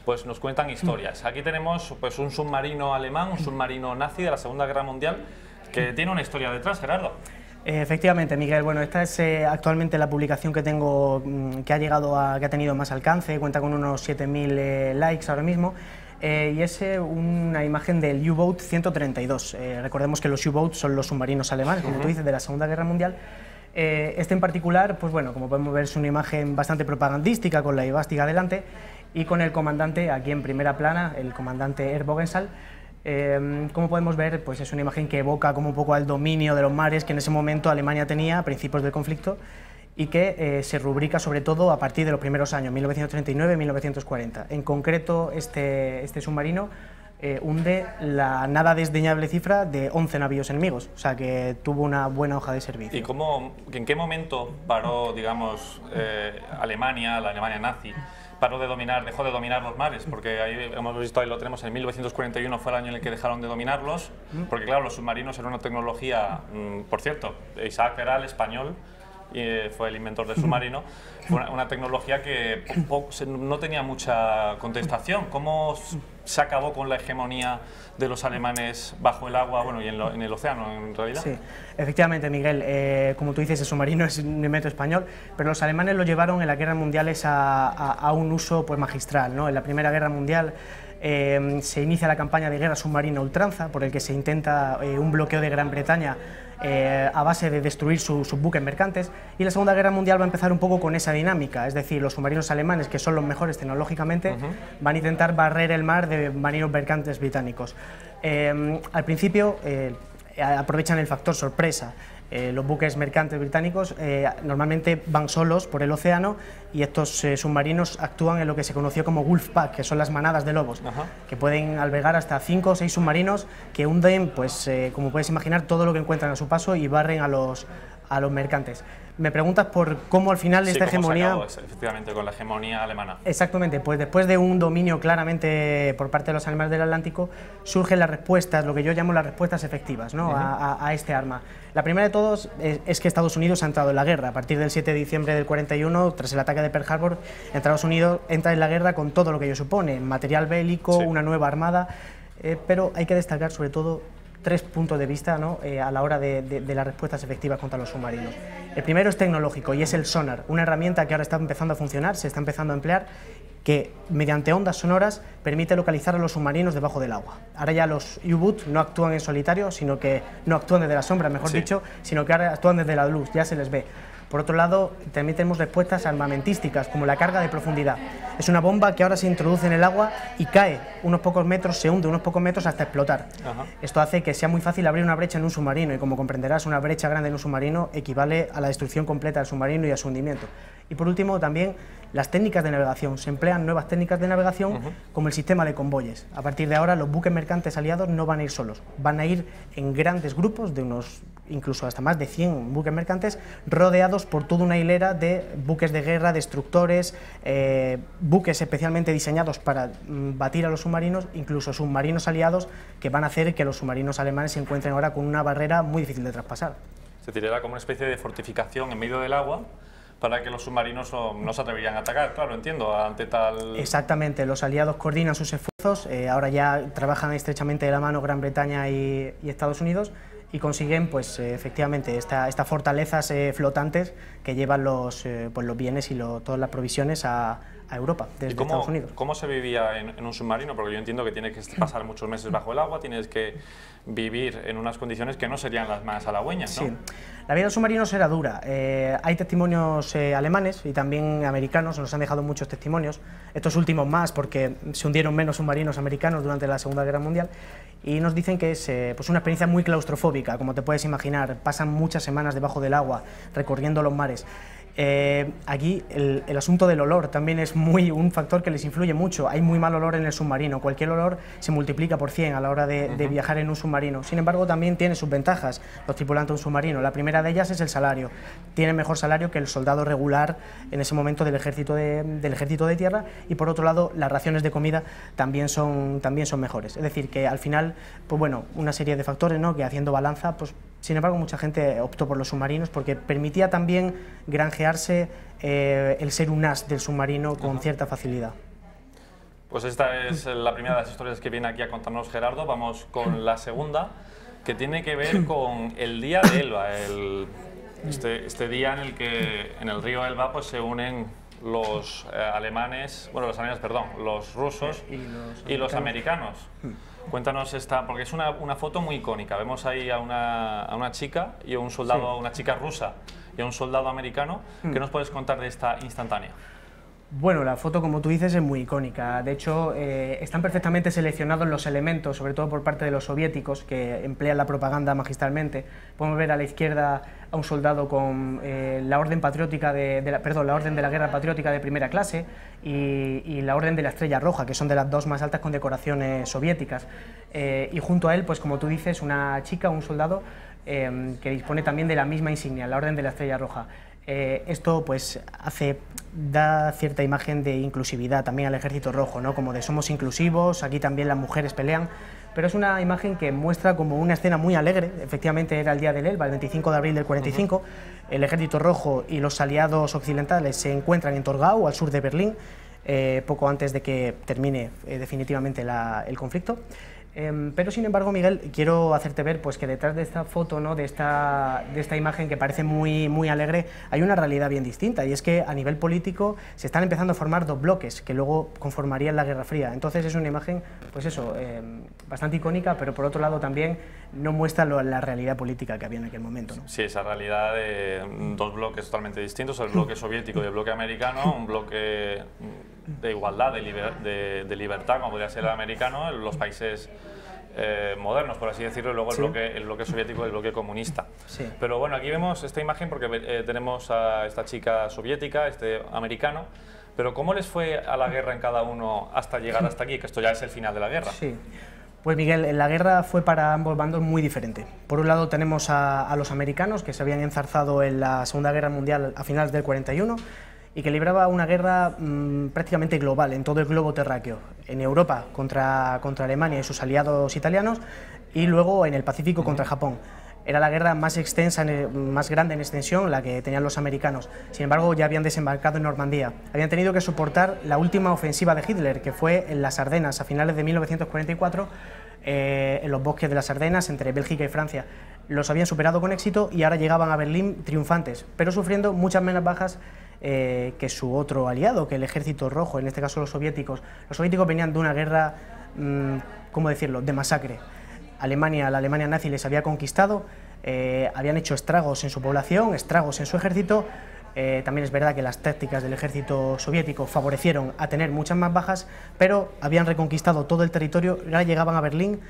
pues nos cuentan historias. Aquí tenemos pues un submarino alemán, un submarino nazi de la Segunda Guerra Mundial, que tiene una historia detrás, Gerardo. Efectivamente, Miguel. Bueno, esta es actualmente la publicación que tengo, que ha tenido más alcance, cuenta con unos 7000 likes ahora mismo. Y es una imagen del U-Boat 132. Recordemos que los U-Boats son los submarinos alemanes, como tú dices, de la Segunda Guerra Mundial. Este en particular, pues bueno, como podemos ver, es una imagen bastante propagandística, con la esvástica delante y con el comandante aquí en primera plana, el comandante Bogensahl. Como podemos ver, pues es una imagen que evoca como un poco al dominio de los mares que en ese momento Alemania tenía a principios del conflicto, y que se rubrica sobre todo a partir de los primeros años, 1939-1940. En concreto, este submarino hunde la nada desdeñable cifra de 11 navíos enemigos, o sea que tuvo una buena hoja de servicio. ¿Y en qué momento paró, digamos, Alemania, la Alemania nazi, dejó de dominar los mares? Porque ahí hemos visto, ahí lo tenemos, en 1941 fue el año en el que dejaron de dominarlos, porque claro, los submarinos eran una tecnología, por cierto, Isaac Peral, español, fue el inventor del submarino, fue una tecnología que no tenía mucha contestación. ¿Cómo se acabó con la hegemonía de los alemanes bajo el agua, bueno, y en el océano en realidad? Sí, efectivamente, Miguel, como tú dices, el submarino es un invento español, pero los alemanes lo llevaron en las guerras mundiales a un uso pues, magistral, ¿no? En la Primera Guerra Mundial se inicia la campaña de guerra submarina ultranza, por el que se intenta un bloqueo de Gran Bretaña a base de destruir sus buques mercantes, y la Segunda Guerra Mundial va a empezar un poco con esa dinámica, es decir, los submarinos alemanes, que son los mejores tecnológicamente, van a intentar barrer el mar de marinos mercantes británicos. Al principio aprovechan el factor sorpresa. Los buques mercantes británicos normalmente van solos por el océano, y estos submarinos actúan en lo que se conoció como Wolf Pack, que son las manadas de lobos, que pueden albergar hasta 5 o 6 submarinos que hunden, pues, como puedes imaginar, todo lo que encuentran a su paso y barren a los mercantes. Me preguntas por cómo al final esta hegemonía... ¿Cómo se acabó, efectivamente, con la hegemonía alemana? Exactamente, pues después de un dominio claramente por parte de los alemanes del Atlántico, surgen las respuestas, lo que yo llamo las respuestas efectivas, ¿no? a este arma. La primera de todos es que Estados Unidos ha entrado en la guerra. A partir del 7 de diciembre del 41, tras el ataque de Pearl Harbor, Estados Unidos entra en la guerra con todo lo que ello supone, material bélico, una nueva armada, pero hay que destacar sobre todo 3 puntos de vista, ¿no? A la hora de las respuestas efectivas contra los submarinos. El primero es tecnológico y es el sonar, una herramienta que ahora está empezando a funcionar, se está empezando a emplear, que mediante ondas sonoras permite localizar a los submarinos debajo del agua. Ahora ya los U-Boot no actúan en solitario, sino que no actúan desde la sombra, mejor dicho, sino que ahora actúan desde la luz, ya se les ve. Por otro lado, también tenemos respuestas armamentísticas, como la carga de profundidad. Es una bomba que ahora se introduce en el agua y cae unos pocos metros, se hunde unos pocos metros hasta explotar. Esto hace que sea muy fácil abrir una brecha en un submarino, y como comprenderás, una brecha grande en un submarino equivale a la destrucción completa del submarino y a su hundimiento. Y por último, también las técnicas de navegación. Se emplean nuevas técnicas de navegación, como el sistema de convoyes. A partir de ahora, los buques mercantes aliados no van a ir solos, van a ir en grandes grupos de unos, incluso hasta más de 100 buques mercantes, rodeados por toda una hilera de buques de guerra, destructores, buques especialmente diseñados para batir a los submarinos, incluso submarinos aliados que van a hacer que los submarinos alemanes se encuentren ahora con una barrera muy difícil de traspasar. Se tirará como una especie de fortificación en medio del agua, para que los submarinos no se atreverían a atacar, claro, entiendo, ante tal... Exactamente, los aliados coordinan sus esfuerzos, ahora ya trabajan estrechamente de la mano Gran Bretaña y Estados Unidos, y consiguen, pues, efectivamente, estas fortalezas flotantes que llevan los bienes y todas las provisiones a Europa, desde Estados Unidos. ¿Cómo se vivía en un submarino? Porque yo entiendo que tienes que pasar muchos meses bajo el agua, tienes que vivir en unas condiciones que no serían las más halagüeñas, ¿no? Sí, la vida de los submarinos era dura. Hay testimonios alemanes y también americanos, nos han dejado muchos testimonios, estos últimos más porque se hundieron menos submarinos americanos durante la Segunda Guerra Mundial, y nos dicen que es pues una experiencia muy claustrofóbica, como te puedes imaginar. Pasan muchas semanas debajo del agua, recorriendo los mares. Aquí el asunto del olor también es un factor que les influye mucho. Hay muy mal olor en el submarino, cualquier olor se multiplica por 100 a la hora de viajar en un submarino. Sin embargo, también tiene sus ventajas los tripulantes de un submarino. La primera de ellas es el salario. Tienen mejor salario que el soldado regular en ese momento del ejército de tierra, y por otro lado las raciones de comida también son mejores. Es decir, que al final, pues bueno, una serie de factores, ¿no?, que haciendo balanza, pues sin embargo mucha gente optó por los submarinos porque permitía también granjearse el ser un as del submarino con cierta facilidad. Pues esta es la primera de las historias que viene aquí a contarnos Gerardo. Vamos con la segunda, que tiene que ver con el día de Elba, este día en el que en el río Elba pues se unen los los rusos y los americanos. Cuéntanos esta, porque es una foto muy icónica. Vemos ahí a una chica y a un soldado, una chica rusa y a un soldado americano. ¿Qué nos puedes contar de esta instantánea? Bueno, la foto, como tú dices, es muy icónica. De hecho, están perfectamente seleccionados los elementos, sobre todo por parte de los soviéticos, que emplean la propaganda magistralmente. Podemos ver a la izquierda a un soldado con la orden patriótica la orden de la guerra patriótica de primera clase y la orden de la Estrella Roja, que son de las dos más altas condecoraciones soviéticas. Y junto a él, pues como tú dices, una chica, un soldado que dispone también de la misma insignia, la orden de la Estrella Roja. Esto pues da cierta imagen de inclusividad también al Ejército Rojo, ¿no? Como de somos inclusivos, aquí también las mujeres pelean, pero es una imagen que muestra como una escena muy alegre. Efectivamente era el día del Elba, el 25 de abril del 45, el Ejército Rojo y los aliados occidentales se encuentran en Torgau, al sur de Berlín, poco antes de que termine definitivamente el conflicto. Pero sin embargo, Miguel, quiero hacerte ver pues que detrás de esta foto, ¿no?, de esta imagen que parece muy alegre, hay una realidad bien distinta, y es que a nivel político se están empezando a formar dos bloques que luego conformarían la Guerra Fría. Entonces es una imagen, pues eso, bastante icónica, pero por otro lado también no muestra la realidad política que había en aquel momento, ¿no? Sí, esa realidad de dos bloques totalmente distintos, el bloque soviético y el bloque americano, un bloque de igualdad, de libertad, como podría ser el americano, los países modernos, por así decirlo, y luego el bloque soviético y el bloque comunista. Sí. Pero bueno, aquí vemos esta imagen porque tenemos a esta chica soviética, este americano, pero ¿cómo les fue a la guerra en cada uno hasta llegar hasta aquí? Que esto ya es el final de la guerra. Sí. Pues Miguel, la guerra fue para ambos bandos muy diferente. Por un lado tenemos a los americanos, que se habían enzarzado en la Segunda Guerra Mundial a finales del 41, y que libraba una guerra prácticamente global en todo el globo terráqueo, en Europa contra Alemania y sus aliados italianos, y luego en el Pacífico contra Japón. Era la guerra más extensa, más grande en extensión, la que tenían los americanos. Sin embargo, ya habían desembarcado en Normandía. Habían tenido que soportar la última ofensiva de Hitler, que fue en las Ardenas a finales de 1944, en los bosques de las Ardenas, entre Bélgica y Francia. Los habían superado con éxito y ahora llegaban a Berlín triunfantes, pero sufriendo muchas menos bajas que su otro aliado, que el Ejército Rojo, en este caso los soviéticos. Los soviéticos venían de una guerra, ¿cómo decirlo?, de masacre. La Alemania nazi les había conquistado, habían hecho estragos en su población, estragos en su ejército. También es verdad que las tácticas del ejército soviético favorecieron a tener muchas más bajas, pero habían reconquistado todo el territorio, ya llegaban a Berlín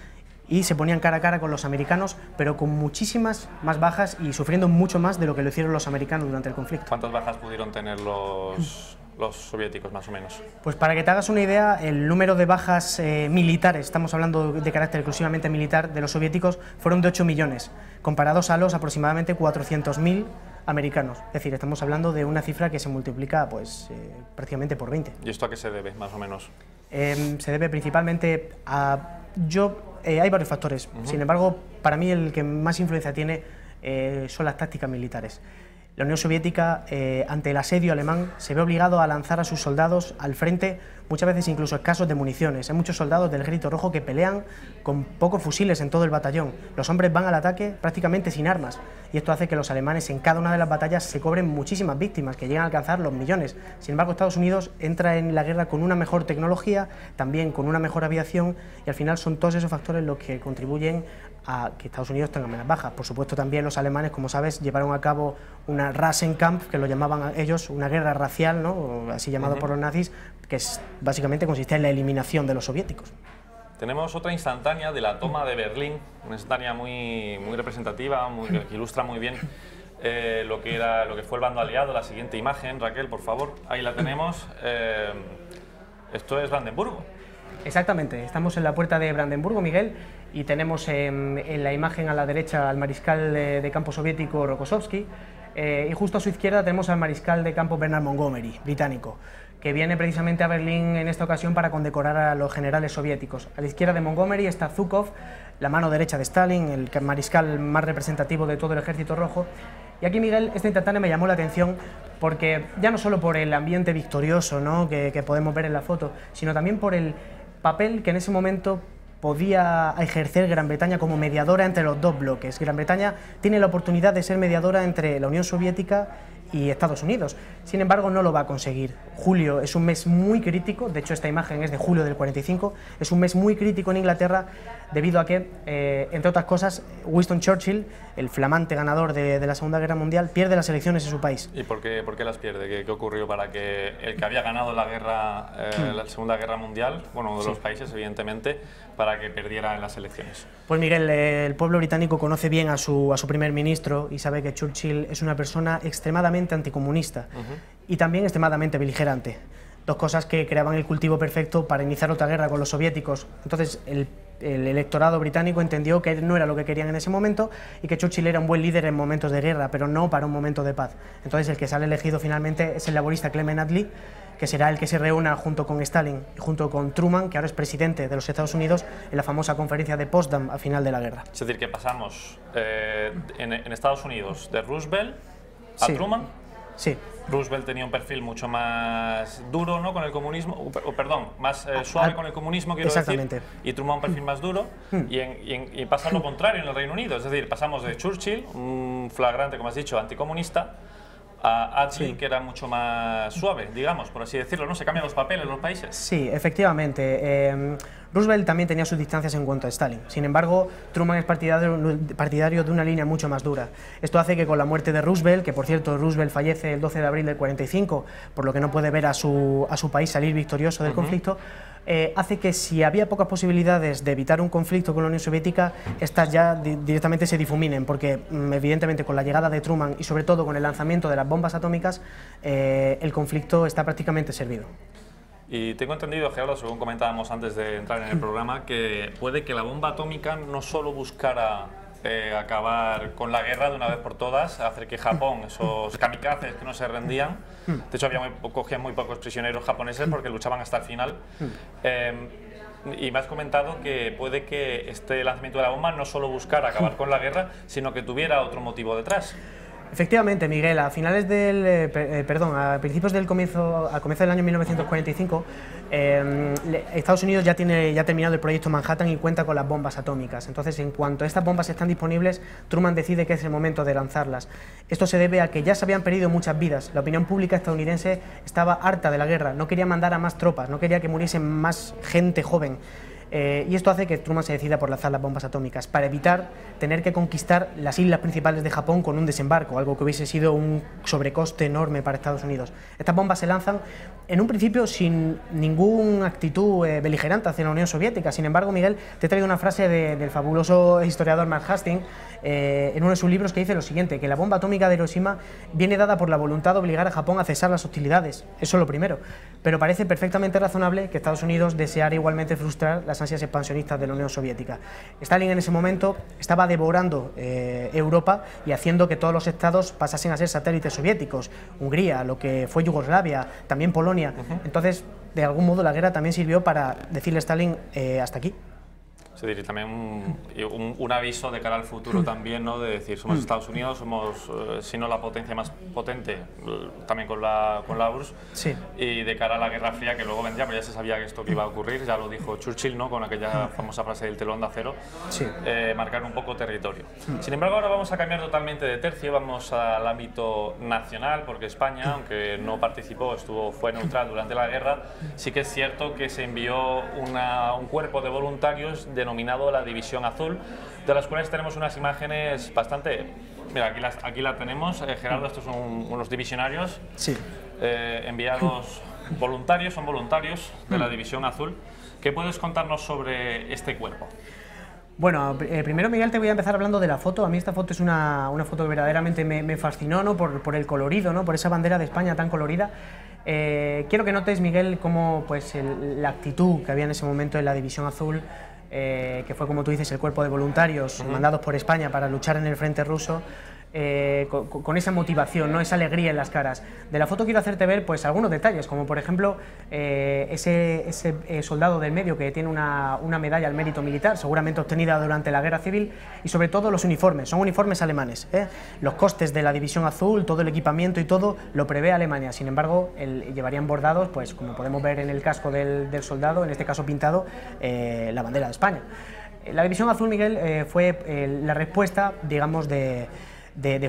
y se ponían cara a cara con los americanos, pero con muchísimas más bajas y sufriendo mucho más de lo que lo hicieron los americanos durante el conflicto. ¿Cuántas bajas pudieron tener los soviéticos, más o menos? Pues para que te hagas una idea, el número de bajas militares, estamos hablando de carácter exclusivamente militar, de los soviéticos fueron de 8 millones, comparados a los aproximadamente 400.000 americanos. Es decir, estamos hablando de una cifra que se multiplica pues prácticamente por 20. ¿Y esto a qué se debe, más o menos? Se debe principalmente a... hay varios factores. Sin embargo, para mí el que más influencia tiene son las tácticas militares. La Unión Soviética, ante el asedio alemán, se ve obligado a lanzar a sus soldados al frente, muchas veces incluso escasos de municiones. Hay muchos soldados del Ejército Rojo que pelean con pocos fusiles en todo el batallón. Los hombres van al ataque prácticamente sin armas, y esto hace que los alemanes en cada una de las batallas se cobren muchísimas víctimas, que llegan a alcanzar los millones. Sin embargo, Estados Unidos entra en la guerra con una mejor tecnología, también con una mejor aviación, y al final son todos esos factores los que contribuyen a que Estados Unidos tenga menos bajas. Por supuesto, también los alemanes, como sabes, llevaron a cabo una Rassenkampf, que lo llamaban ellos, una guerra racial, ¿no?, así llamado por los nazis, que básicamente consistía en la eliminación de los soviéticos. Tenemos otra instantánea de la toma de Berlín, una instantánea muy representativa, que ilustra muy bien lo que fue el bando aliado. La siguiente imagen, Raquel, por favor, ahí la tenemos. Esto es Brandenburgo. Exactamente, estamos en la puerta de Brandenburgo, Miguel, y tenemos en la imagen a la derecha al mariscal de campo soviético Rokossovsky, y justo a su izquierda tenemos al mariscal de campo Bernard Montgomery, británico, que viene precisamente a Berlín en esta ocasión para condecorar a los generales soviéticos. A la izquierda de Montgomery está Zhukov, la mano derecha de Stalin, el mariscal más representativo de todo el Ejército Rojo. Y aquí, Miguel, esta instantánea me llamó la atención porque ya no solo por el ambiente victorioso, ¿no?, que podemos ver en la foto, sino también por el papel que en ese momento podía ejercer Gran Bretaña como mediadora entre los dos bloques. Gran Bretaña tiene la oportunidad de ser mediadora entre la Unión Soviética y Estados Unidos. Sin embargo, no lo va a conseguir. Julio es un mes muy crítico, de hecho esta imagen es de julio del 45, es un mes muy crítico en Inglaterra debido a que, entre otras cosas, Winston Churchill, el flamante ganador de la Segunda Guerra Mundial, pierde las elecciones en su país. ¿Y por qué las pierde? ¿Qué ocurrió para que el que había ganado la guerra, la Segunda Guerra Mundial, bueno, uno de los países, evidentemente, para que perdiera en las elecciones? Pues Miguel, el pueblo británico conoce bien a su primer ministro y sabe que Churchill es una persona extremadamente anticomunista y también extremadamente beligerante. Dos cosas que creaban el cultivo perfecto para iniciar otra guerra con los soviéticos. Entonces, el electorado británico entendió que no era lo que querían en ese momento y que Churchill era un buen líder en momentos de guerra, pero no para un momento de paz. Entonces, el que sale elegido finalmente es el laborista Clement Attlee, que será el que se reúna junto con Stalin y junto con Truman, que ahora es presidente de los Estados Unidos, en la famosa conferencia de Potsdam al final de la guerra. Es decir, que pasamos en Estados Unidos de Roosevelt a Truman. Sí. Roosevelt tenía un perfil mucho más duro, ¿no?, con el comunismo, perdón, más suave con el comunismo, quiero decir, y Truman un perfil más duro, y pasa lo contrario en el Reino Unido, es decir, pasamos de Churchill, un flagrante, como has dicho, anticomunista, a Attlee, que era mucho más suave, digamos, por así decirlo, ¿no? Se cambian los papeles en los países. Sí, efectivamente. Roosevelt también tenía sus distancias en cuanto a Stalin. Sin embargo, Truman es partidario de una línea mucho más dura. Esto hace que con la muerte de Roosevelt, que por cierto Roosevelt fallece el 12 de abril del 45, por lo que no puede ver a su país salir victorioso del conflicto, hace que si había pocas posibilidades de evitar un conflicto con la Unión Soviética, estas ya directamente se difuminen, porque evidentemente con la llegada de Truman y sobre todo con el lanzamiento de las bombas atómicas, el conflicto está prácticamente servido. Y tengo entendido, Gerardo, según comentábamos antes de entrar en el programa, que puede que la bomba atómica no solo buscara acabar con la guerra de una vez por todas, hacer que Japón, esos kamikazes que no se rendían, de hecho cogían muy pocos prisioneros japoneses porque luchaban hasta el final, y me has comentado que puede que este lanzamiento de la bomba no solo buscara acabar con la guerra, sino que tuviera otro motivo detrás. Efectivamente, Miguel, a principios del comienzo del año 1945, Estados Unidos ya ha terminado el proyecto Manhattan y cuenta con las bombas atómicas. Entonces, en cuanto estas bombas están disponibles, Truman decide que es el momento de lanzarlas. Esto se debe a que ya se habían perdido muchas vidas. La opinión pública estadounidense estaba harta de la guerra, no quería mandar a más tropas, no quería que muriesen más gente joven. Y esto hace que Truman se decida por lanzar las bombas atómicas para evitar tener que conquistar las islas principales de Japón con un desembarco, algo que hubiese sido un sobrecoste enorme para Estados Unidos. Estas bombas se lanzan en un principio sin ninguna actitud beligerante hacia la Unión Soviética. Sin embargo, Miguel, te he traído una frase del fabuloso historiador Mark Hastings en uno de sus libros, que dice lo siguiente, que la bomba atómica de Hiroshima viene dada por la voluntad de obligar a Japón a cesar las hostilidades. Eso es lo primero. Pero parece perfectamente razonable que Estados Unidos deseara igualmente frustrar las ansias expansionistas de la Unión Soviética. Stalin en ese momento estaba devorando Europa y haciendo que todos los estados pasasen a ser satélites soviéticos. Hungría, lo que fue Yugoslavia, también Polonia. Entonces, de algún modo, la guerra también sirvió para decirle a Stalin hasta aquí. Es decir, también un aviso de cara al futuro también, ¿no? De decir, somos Estados Unidos, somos, si no la potencia más potente, también con la URSS, sí. Y de cara a la Guerra Fría, que luego vendría, pero ya se sabía que esto que iba a ocurrir, ya lo dijo Churchill, ¿no?, con aquella famosa frase del telón de acero, sí. Marcar un poco territorio. Sin embargo, ahora vamos a cambiar totalmente de tercio, vamos al ámbito nacional, porque España, aunque no participó, fue neutral durante la guerra, sí que es cierto que se envió un cuerpo de voluntarios denominado la División Azul, de las cuales tenemos unas imágenes bastante... Mira, aquí la tenemos, Gerardo, estos son unos divisionarios, sí. Enviados voluntarios, son voluntarios de la División Azul. ¿Qué puedes contarnos sobre este cuerpo? Bueno, primero, Miguel, te voy a empezar hablando de la foto. A mí esta foto es una foto que verdaderamente me fascinó, ¿no? Por el colorido, ¿no? Por esa bandera de España tan colorida. Quiero que notes, Miguel, cómo pues, la actitud que había en ese momento en la División Azul, que fue, como tú dices, el cuerpo de voluntarios mandados por España para luchar en el frente ruso, con esa motivación, ¿no? Esa alegría en las caras. De la foto quiero hacerte ver pues, algunos detalles, como por ejemplo ese soldado del medio que tiene una medalla al mérito militar, seguramente obtenida durante la Guerra Civil, y sobre todo los uniformes, son uniformes alemanes. Los costes de la División Azul, todo el equipamiento y todo, lo prevé Alemania. Sin embargo, llevarían bordados, pues como podemos ver en el casco del soldado, en este caso pintado, la bandera de España. La División Azul, Miguel, fue la respuesta, digamos, de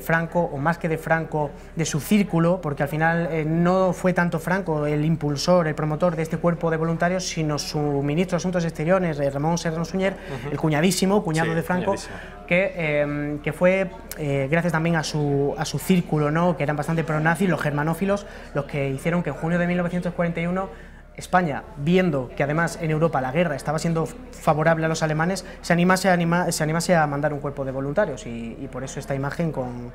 Franco, o más que de Franco, de su círculo, porque al final no fue tanto Franco el impulsor, el promotor de este cuerpo de voluntarios, sino su ministro de Asuntos Exteriores, Ramón Serrano Suñer, el cuñado de Franco, que fue, gracias también a su círculo, ¿no? Que eran bastante pronazis, los germanófilos, los que hicieron que en junio de 1941 España, viendo que además en Europa la guerra estaba siendo favorable a los alemanes, se animase a mandar un cuerpo de voluntarios, y por eso esta imagen con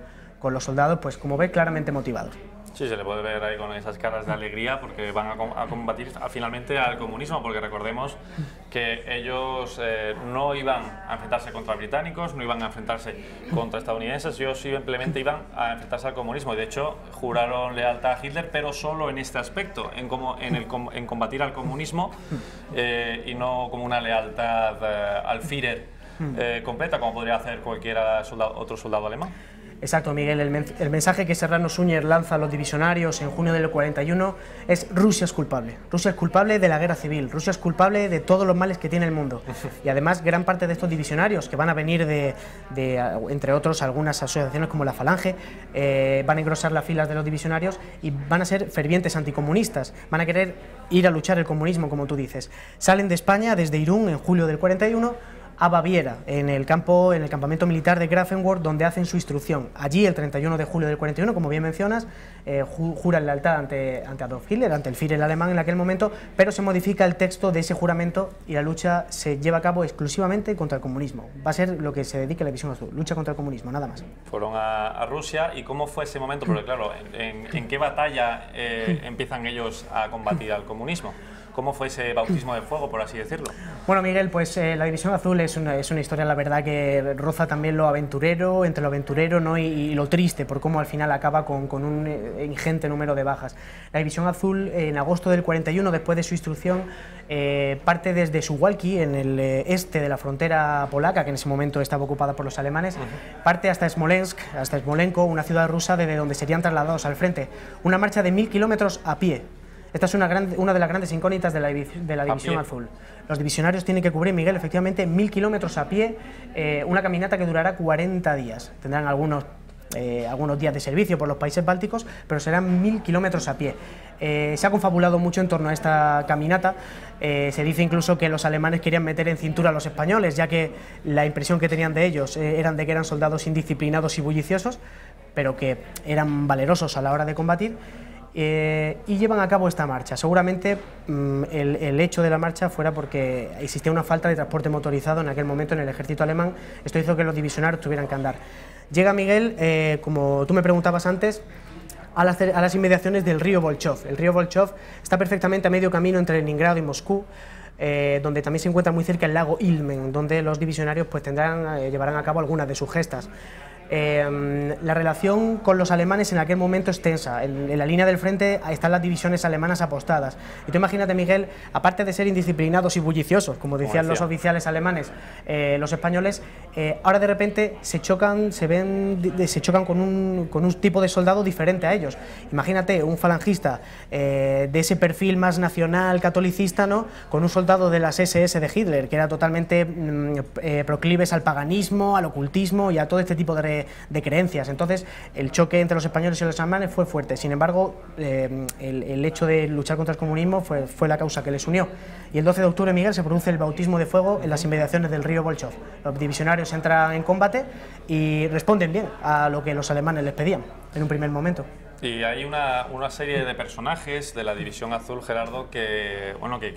los soldados, pues como ve, claramente motivados. Sí, se le puede ver ahí con esas caras de alegría porque van a combatir finalmente al comunismo, porque recordemos que ellos no iban a enfrentarse contra británicos, no iban a enfrentarse contra estadounidenses, ellos simplemente iban a enfrentarse al comunismo, y de hecho juraron lealtad a Hitler, pero solo en este aspecto, en combatir al comunismo, y no como una lealtad al Führer completa, como podría hacer cualquier otro soldado alemán. Exacto, Miguel, el mensaje que Serrano Suñer lanza a los divisionarios en junio del 41 es: Rusia es culpable de la guerra civil, Rusia es culpable de todos los males que tiene el mundo. Y además gran parte de estos divisionarios, que van a venir de entre otros, algunas asociaciones como la Falange, van a engrosar las filas de los divisionarios y van a ser fervientes anticomunistas, van a querer ir a luchar el comunismo, como tú dices. Salen de España desde Irún en julio del 41, a Baviera, en el campamento militar de Grafenwörth, donde hacen su instrucción. Allí, el 31 de julio del 41, como bien mencionas, juran lealtad ante Adolf Hitler, ante el Führer alemán en aquel momento, pero se modifica el texto de ese juramento y la lucha se lleva a cabo exclusivamente contra el comunismo. Va a ser lo que se dedique a la División Azul, lucha contra el comunismo, nada más. Fueron a Rusia. ¿Y cómo fue ese momento? Porque claro, ¿en qué batalla empiezan ellos a combatir al comunismo? ¿Cómo fue ese bautismo de fuego, por así decirlo? Bueno, Miguel, pues la División Azul es una historia, la verdad, que roza también lo aventurero, entre lo aventurero, ¿no? y lo triste, por cómo al final acaba con un ingente número de bajas. La División Azul, en agosto del 41, después de su instrucción, parte desde Suwałki, en el este de la frontera polaca, que en ese momento estaba ocupada por los alemanes, parte hasta Smolensk, hasta Smolenko, una ciudad rusa desde donde serían trasladados al frente. Una marcha de 1000 kilómetros a pie. Esta es una de las grandes incógnitas de la División Azul. Los divisionarios tienen que cubrir, Miguel, efectivamente, 1000 kilómetros a pie, una caminata que durará 40 días. Tendrán algunos días de servicio por los países bálticos, pero serán 1000 kilómetros a pie. Se ha confabulado mucho en torno a esta caminata. Se dice incluso que los alemanes querían meter en cintura a los españoles, ya que la impresión que tenían de ellos eran de que eran soldados indisciplinados y bulliciosos, pero que eran valerosos a la hora de combatir. Y llevan a cabo esta marcha. Seguramente el hecho de la marcha fuera porque existía una falta de transporte motorizado en aquel momento en el ejército alemán. Esto hizo que los divisionarios tuvieran que andar. Llega Miguel, como tú me preguntabas antes, a las inmediaciones del río Volchov. El río Volchov está perfectamente a medio camino entre Leningrado y Moscú, donde también se encuentra muy cerca el lago Ilmen, donde los divisionarios pues, llevarán a cabo algunas de sus gestas. La relación con los alemanes en aquel momento es tensa. En la línea del frente están las divisiones alemanas apostadas. Y tú imagínate, Miguel, aparte de ser indisciplinados y bulliciosos, como decían los oficiales alemanes, los españoles, ahora de repente se chocan con un tipo de soldado diferente a ellos. Imagínate un falangista de ese perfil más nacional, catolicista, ¿no? Con un soldado de las SS de Hitler, que era totalmente proclives al paganismo, al ocultismo y a todo este tipo de creencias. Entonces el choque entre los españoles y los alemanes fue fuerte. Sin embargo, el hecho de luchar contra el comunismo fue la causa que les unió. Y el 12 de octubre, Miguel, se produce el bautismo de fuego en las inmediaciones del río Volchov. Los divisionarios entran en combate y responden bien a lo que los alemanes les pedían en un primer momento. Y hay una serie de personajes de la División Azul, Gerardo, que, bueno, que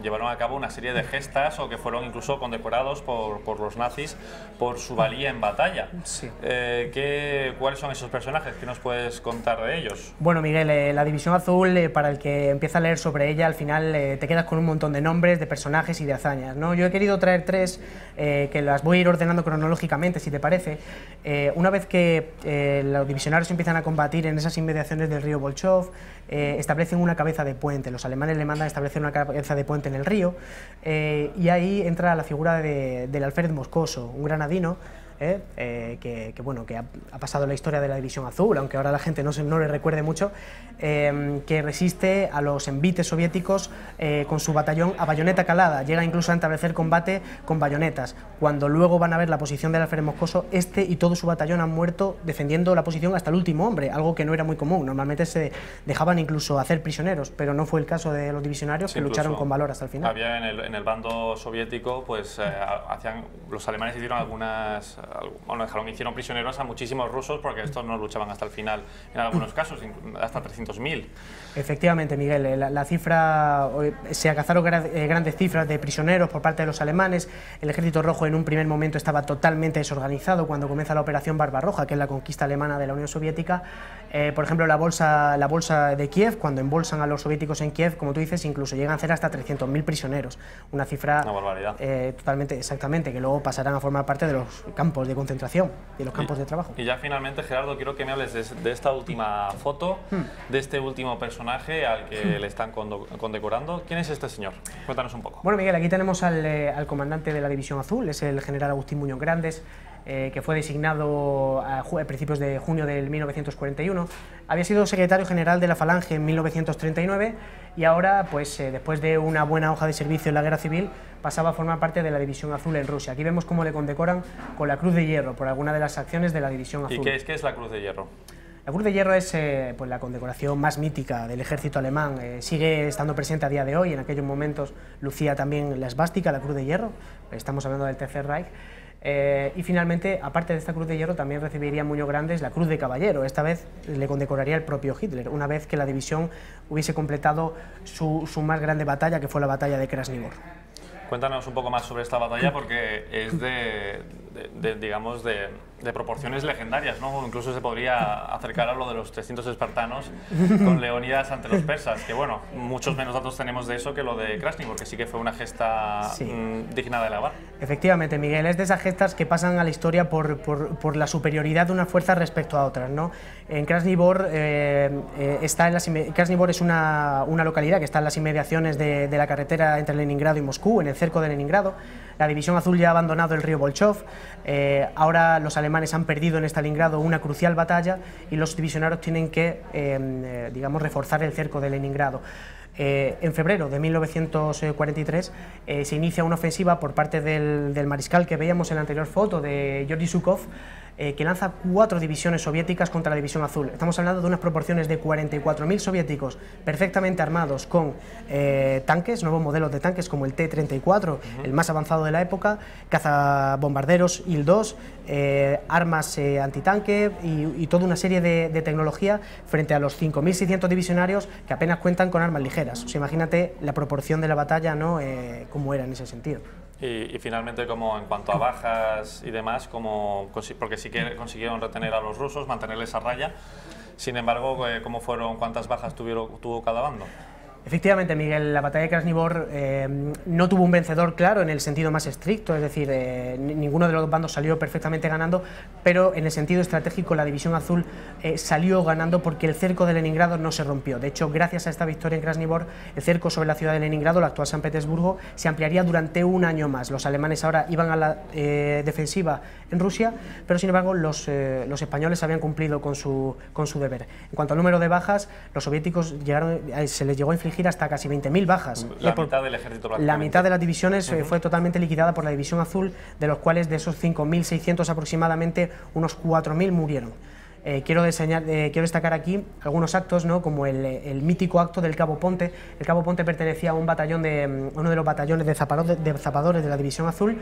llevaron a cabo una serie de gestas o que fueron incluso condecorados por los nazis por su valía en batalla. Sí. ¿Cuáles son esos personajes? ¿Qué nos puedes contar de ellos? Bueno, Miguel, la División Azul, para el que empieza a leer sobre ella, al final te quedas con un montón de nombres, de personajes y de hazañas, ¿no? Yo he querido traer tres, que las voy a ir ordenando cronológicamente, si te parece. Una vez que los divisionarios empiezan a combatir en esas inmediaciones del río Bolchov, establecen una cabeza de puente. Los alemanes le mandan a establecer una cabeza de puente en el río, y ahí entra la figura del Alfred Moscoso, un granadino, que ha pasado la historia de la División Azul, aunque ahora la gente no le recuerde mucho, que resiste a los envites soviéticos con su batallón a bayoneta calada, llega incluso a establecer combate con bayonetas. Cuando luego van a ver la posición del Alfred Moscoso, este y todo su batallón han muerto defendiendo la posición hasta el último hombre, algo que no era muy común. Normalmente se dejaban incluso hacer prisioneros, pero no fue el caso de los divisionarios, que lucharon con valor hasta el final. Había en el bando soviético, pues los alemanes hicieron hicieron prisioneros a muchísimos rusos, porque estos no luchaban hasta el final, en algunos casos, hasta 300.000. Efectivamente, Miguel, la cifra, se alcanzaron grandes cifras de prisioneros por parte de los alemanes. El Ejército Rojo en un primer momento estaba totalmente desorganizado cuando comienza la Operación Barbarroja, que es la conquista alemana de la Unión Soviética. Por ejemplo, la bolsa de Kiev, cuando embolsan a los soviéticos en Kiev, como tú dices, incluso llegan a ser hasta 300.000 prisioneros. Una cifra barbaridad. Totalmente, exactamente, que luego pasarán a formar parte de los campos de concentración, de los campos de trabajo. Y ya finalmente, Gerardo, quiero que me hables de esta última foto, de este último personaje al que le están condecorando. ¿Quién es este señor? Cuéntanos un poco. Bueno, Miguel, aquí tenemos al comandante de la División Azul, es el general Agustín Muñoz Grandes, que fue designado a principios de junio de 1941. Había sido secretario general de la Falange en 1939 y ahora, pues después de una buena hoja de servicio en la Guerra Civil, pasaba a formar parte de la División Azul en Rusia. Aquí vemos cómo le condecoran con la Cruz de Hierro por alguna de las acciones de la División Azul. ¿Y qué es la Cruz de Hierro? La Cruz de Hierro es pues la condecoración más mítica del ejército alemán, sigue estando presente a día de hoy. En aquellos momentos lucía también la esvástica, la Cruz de Hierro, estamos hablando del Tercer Reich. Y finalmente, aparte de esta Cruz de Hierro, también recibiría Muñoz Grandes la Cruz de Caballero. Esta vez le condecoraría el propio Hitler, una vez que la división hubiese completado su más grande batalla, que fue la batalla de Krasny Bor. Cuéntanos un poco más sobre esta batalla, porque es de proporciones legendarias, ¿no? Incluso se podría acercar a lo de los 300 espartanos con Leónidas ante los persas, que bueno, muchos menos datos tenemos de eso que lo de Krasny Bor, que sí que fue una gesta digna de alabar. Efectivamente, Miguel, es de esas gestas que pasan a la historia por la superioridad de una fuerza respecto a otras, ¿no? En Krasny Bor, Krasny Bor es una localidad que está en las inmediaciones de la carretera entre Leningrado y Moscú, en el cerco de Leningrado. La División Azul ya ha abandonado el río Bolchov, ahora los alemanes han perdido en Stalingrado una crucial batalla y los divisionarios tienen que, reforzar el cerco de Leningrado. En febrero de 1943 se inicia una ofensiva por parte del mariscal que veíamos en la anterior foto, de Georgy Zhukov, que lanza 4 divisiones soviéticas contra la División Azul. Estamos hablando de unas proporciones de 44.000 soviéticos perfectamente armados con tanques, nuevos modelos de tanques como el T-34, el más avanzado de la época, cazabombarderos Il-2, armas antitanque y toda una serie de tecnología frente a los 5.600 divisionarios que apenas cuentan con armas ligeras. O sea, imagínate la proporción de la batalla, ¿no? Cómo era en ese sentido. Y finalmente, como en cuanto a bajas y demás, porque sí que consiguieron retener a los rusos, mantenerles a raya. Sin embargo, ¿cuántas bajas tuvo cada bando? Efectivamente, Miguel, la batalla de Krasny Bor no tuvo un vencedor claro en el sentido más estricto, es decir, ninguno de los bandos salió perfectamente ganando, pero en el sentido estratégico la División Azul salió ganando porque el cerco de Leningrado no se rompió. De hecho, gracias a esta victoria en Krasny Bor, el cerco sobre la ciudad de Leningrado, la actual San Petersburgo, se ampliaría durante un año más. Los alemanes ahora iban a la defensiva en Rusia, pero sin embargo los españoles habían cumplido con su deber. En cuanto al número de bajas, los soviéticos se les llegó a infligir hasta casi 20.000 bajas. La mitad del ejército prácticamente. La mitad de las divisiones fue totalmente liquidada por la División Azul, de los cuales de esos 5.600 aproximadamente, unos 4.000 murieron. quiero destacar aquí algunos actos, ¿no? Como el mítico acto del Cabo Ponte. El Cabo Ponte pertenecía a un batallón uno de los batallones de zapadores de la División Azul,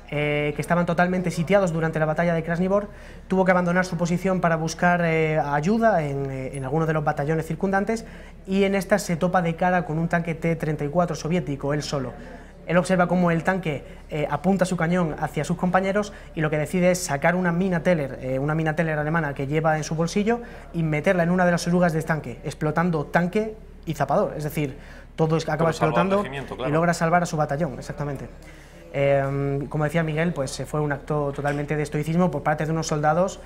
que estaban totalmente sitiados durante la batalla de Krasnivor. Tuvo que abandonar su posición para buscar ayuda en algunos de los batallones circundantes, y en esta se topa de cara con un tanque T-34 soviético, él solo. Él observa cómo el tanque apunta su cañón hacia sus compañeros, y lo que decide es sacar una mina Teller alemana que lleva en su bolsillo, y meterla en una de las orugas del tanque, explotando tanque y zapador. Es decir, todo acaba explotando, claro, y logra salvar a su batallón, exactamente. Como decía Miguel, pues fue un acto totalmente de estoicismo por parte de unos soldados,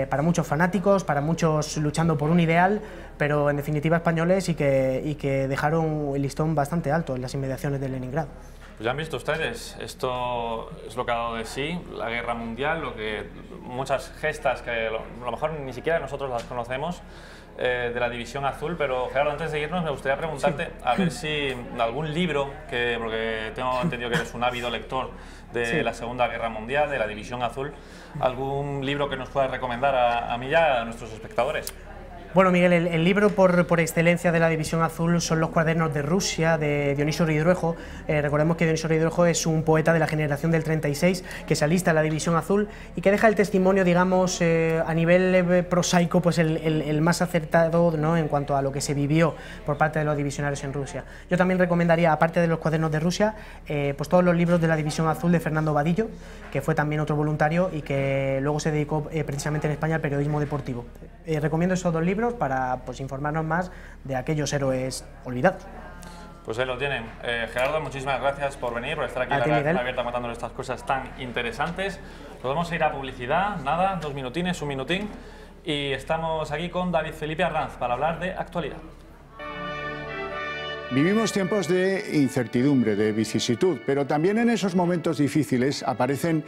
para muchos fanáticos, para muchos luchando por un ideal, pero en definitiva españoles, y que dejaron el listón bastante alto en las inmediaciones de Leningrado. Pues ya han visto ustedes, esto es lo que ha dado de sí la guerra mundial, muchas gestas que a lo mejor ni siquiera nosotros las conocemos, de la División Azul. Pero Gerardo, antes de irnos me gustaría preguntarte a ver si algún libro, porque tengo entendido que eres un ávido lector de la Segunda Guerra Mundial, de la División Azul, algún libro que nos puedas recomendar a mí y a nuestros espectadores. Bueno, Miguel, el libro por excelencia de la División Azul son los Cuadernos de Rusia, de Dionisio Ridruejo. Recordemos que Dionisio Ridruejo es un poeta de la generación del 36 que se alista en la División Azul y que deja el testimonio, digamos, a nivel prosaico, pues el más acertado, ¿no?, en cuanto a lo que se vivió por parte de los divisionarios en Rusia. Yo también recomendaría, aparte de los Cuadernos de Rusia, pues todos los libros de la División Azul de Fernando Vadillo, que fue también otro voluntario y que luego se dedicó precisamente en España al periodismo deportivo. Recomiendo esos dos libros para, pues, informarnos más de aquellos héroes olvidados. Pues ahí lo tienen. Gerardo, muchísimas gracias por venir, por estar aquí en la Redacción Abierta contando estas cosas tan interesantes. Nos vamos a ir a publicidad, nada, 2 minutines, 1 minutín, y estamos aquí con David Felipe Arranz para hablar de actualidad. Vivimos tiempos de incertidumbre, de vicisitud, pero también en esos momentos difíciles aparecen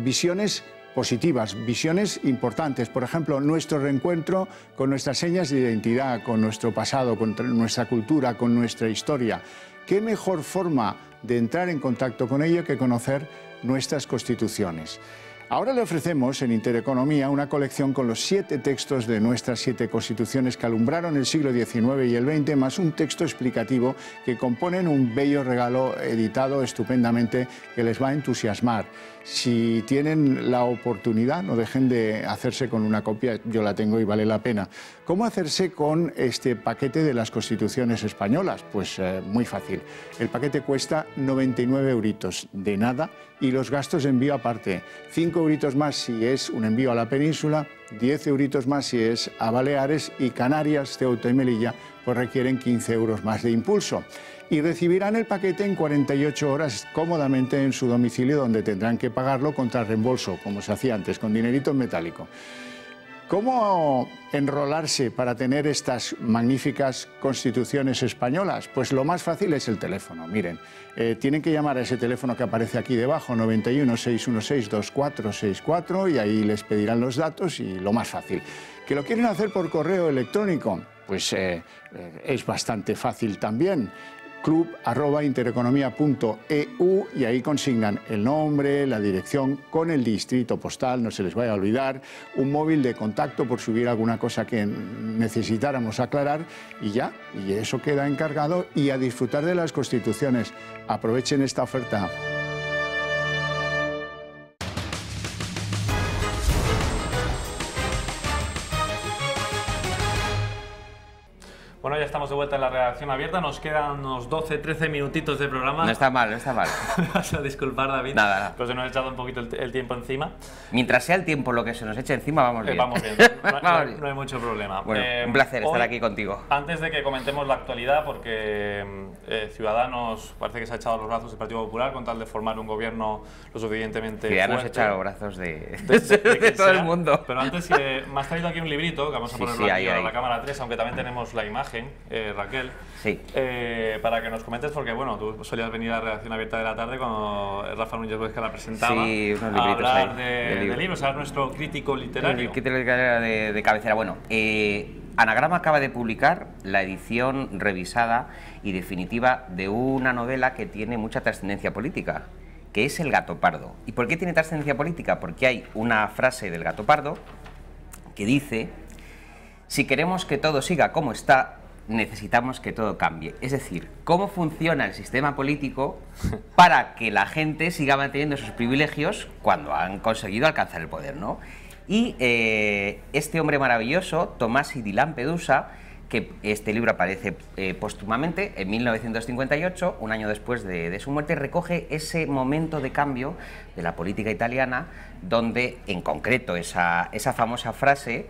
visiones positivas, visiones importantes. Por ejemplo, nuestro reencuentro con nuestras señas de identidad, con nuestro pasado, con nuestra cultura, con nuestra historia. ¿Qué mejor forma de entrar en contacto con ello que conocer nuestras constituciones? Ahora le ofrecemos en Intereconomía una colección con los 7 textos de nuestras 7 constituciones que alumbraron el siglo XIX y el XX, más un texto explicativo que componen un bello regalo editado estupendamente que les va a entusiasmar. Si tienen la oportunidad, no dejen de hacerse con una copia, yo la tengo y vale la pena. ¿Cómo hacerse con este paquete de las constituciones españolas? Pues muy fácil. El paquete cuesta 99 euritos de nada y los gastos de envío aparte. 5 euritos más si es un envío a la península, 10 euritos más si es a Baleares, y Canarias, Ceuta y Melilla pues requieren 15 euros más de impulso. Y recibirán el paquete en 48 horas cómodamente en su domicilio, donde tendrán que pagarlo contra reembolso, como se hacía antes, con dinerito en metálico. ¿Cómo enrolarse para tener estas magníficas constituciones españolas? Pues lo más fácil es el teléfono. Miren, tienen que llamar a ese teléfono que aparece aquí debajo, 91 616 2464, y ahí les pedirán los datos, y lo más fácil. ¿Que lo quieren hacer por correo electrónico? Pues es bastante fácil también. club@intereconomia.eu, y ahí consignan el nombre, la dirección con el distrito postal, no se les vaya a olvidar, un móvil de contacto por si hubiera alguna cosa que necesitáramos aclarar, y ya, y eso queda encargado, y a disfrutar de las constituciones. Aprovechen esta oferta. Bueno, ya estamos de vuelta en la Redacción Abierta, nos quedan unos 12-13 minutitos de programa. No está mal, no está mal. Me vas a disculpar, David, nada. pero se nos ha echado un poquito el tiempo encima. Mientras sea el tiempo lo que se nos eche encima, vamos bien. Vamos bien, no hay mucho problema. Bueno, un placer estar aquí contigo. Antes de que comentemos la actualidad, porque Ciudadanos parece que se ha echado los brazos del Partido Popular con tal de formar un gobierno lo suficientemente Ciudadanos fuerte. se ha echado los brazos de todo el mundo. Pero antes me has traído aquí un librito, que vamos a ponerlo aquí a la cámara 3, aunque también tenemos la imagen. Raquel, sí. Para que nos comentes, porque bueno, tú solías venir a la Redacción Abierta de la tarde cuando Rafa Núñez Huesca la presentaba, sí, unos a hablar de libros, a nuestro crítico literario. El crítico literario de cabecera. Bueno, Anagrama acaba de publicar la edición revisada y definitiva de una novela que tiene mucha trascendencia política, que es El gato pardo. ¿Y por qué tiene trascendencia política? Porque hay una frase del gato pardo que dice: si queremos que todo siga como está, necesitamos que todo cambie. Es decir, cómo funciona el sistema político para que la gente siga manteniendo sus privilegios cuando han conseguido alcanzar el poder, ¿no? Y este hombre maravilloso, Tomasi di Lampedusa, que este libro aparece póstumamente en 1958, un año después de su muerte, recoge ese momento de cambio de la política italiana, donde en concreto esa famosa frase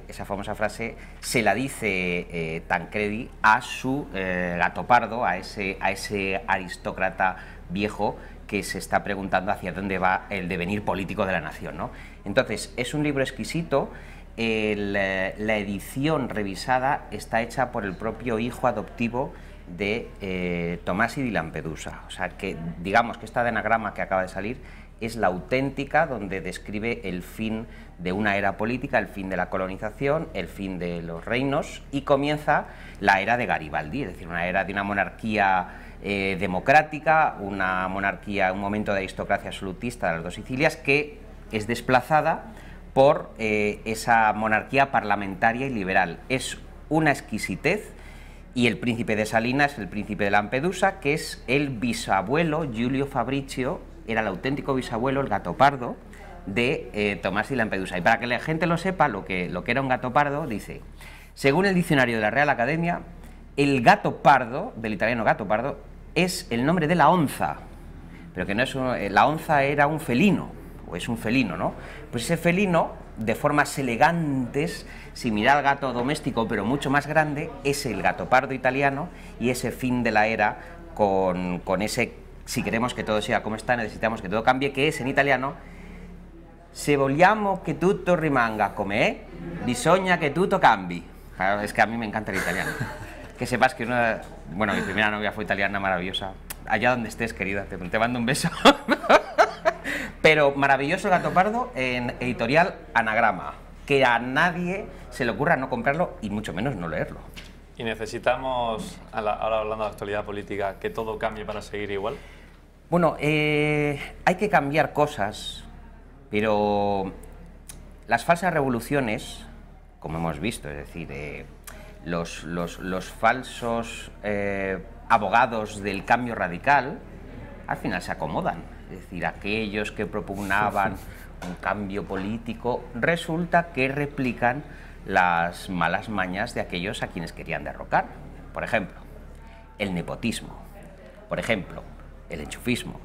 se la dice Tancredi a su Gattopardo, a ese aristócrata viejo que se está preguntando hacia dónde va el devenir político de la nación, ¿no? Entonces, es un libro exquisito. La edición revisada está hecha por el propio hijo adoptivo de Tomasi di Lampedusa. O sea, que digamos que esta de anagrama que acaba de salir es la auténtica, donde describe el fin de una era política, el fin de la colonización, el fin de los reinos, y comienza la era de Garibaldi, es decir, una era de una monarquía democrática, una monarquía, un momento de aristocracia absolutista de las dos Sicilias, que es desplazada por esa monarquía parlamentaria y liberal. Es una exquisitez, y el príncipe de Salinas, el príncipe de Lampedusa, que es el bisabuelo, Giulio Fabricio, era el auténtico bisabuelo, el Gattopardo, de Tomasi di Lampedusa. Y para que la gente lo sepa, lo que era un Gattopardo, dice: según el diccionario de la Real Academia, el Gattopardo, del italiano Gattopardo, es el nombre de la onza, pero que no es la onza era un felino, o es un felino, ¿no? Pues ese felino, de formas elegantes, similar al gato doméstico, pero mucho más grande, es el Gattopardo italiano, y ese fin de la era con ese, si queremos que todo sea como está, necesitamos que todo cambie, que es en italiano: se vogliamo che tutto rimanga come è, bisogna che tutto cambi. Claro, es que a mí me encanta el italiano. Que sepas que mi primera novia fue italiana, maravillosa. Allá donde estés, querida, te mando un beso. Pero maravilloso el Gattopardo en editorial Anagrama, que a nadie se le ocurra no comprarlo y mucho menos no leerlo. ¿Y necesitamos, ahora hablando de la actualidad política, que todo cambie para seguir igual? Bueno, hay que cambiar cosas, pero las falsas revoluciones, como hemos visto, es decir, los falsos abogados del cambio radical, al final se acomodan. Es decir, aquellos que propugnaban un cambio político, resulta que replican las malas mañas de aquellos a quienes querían derrocar. Por ejemplo, el nepotismo. Por ejemplo, el enchufismo.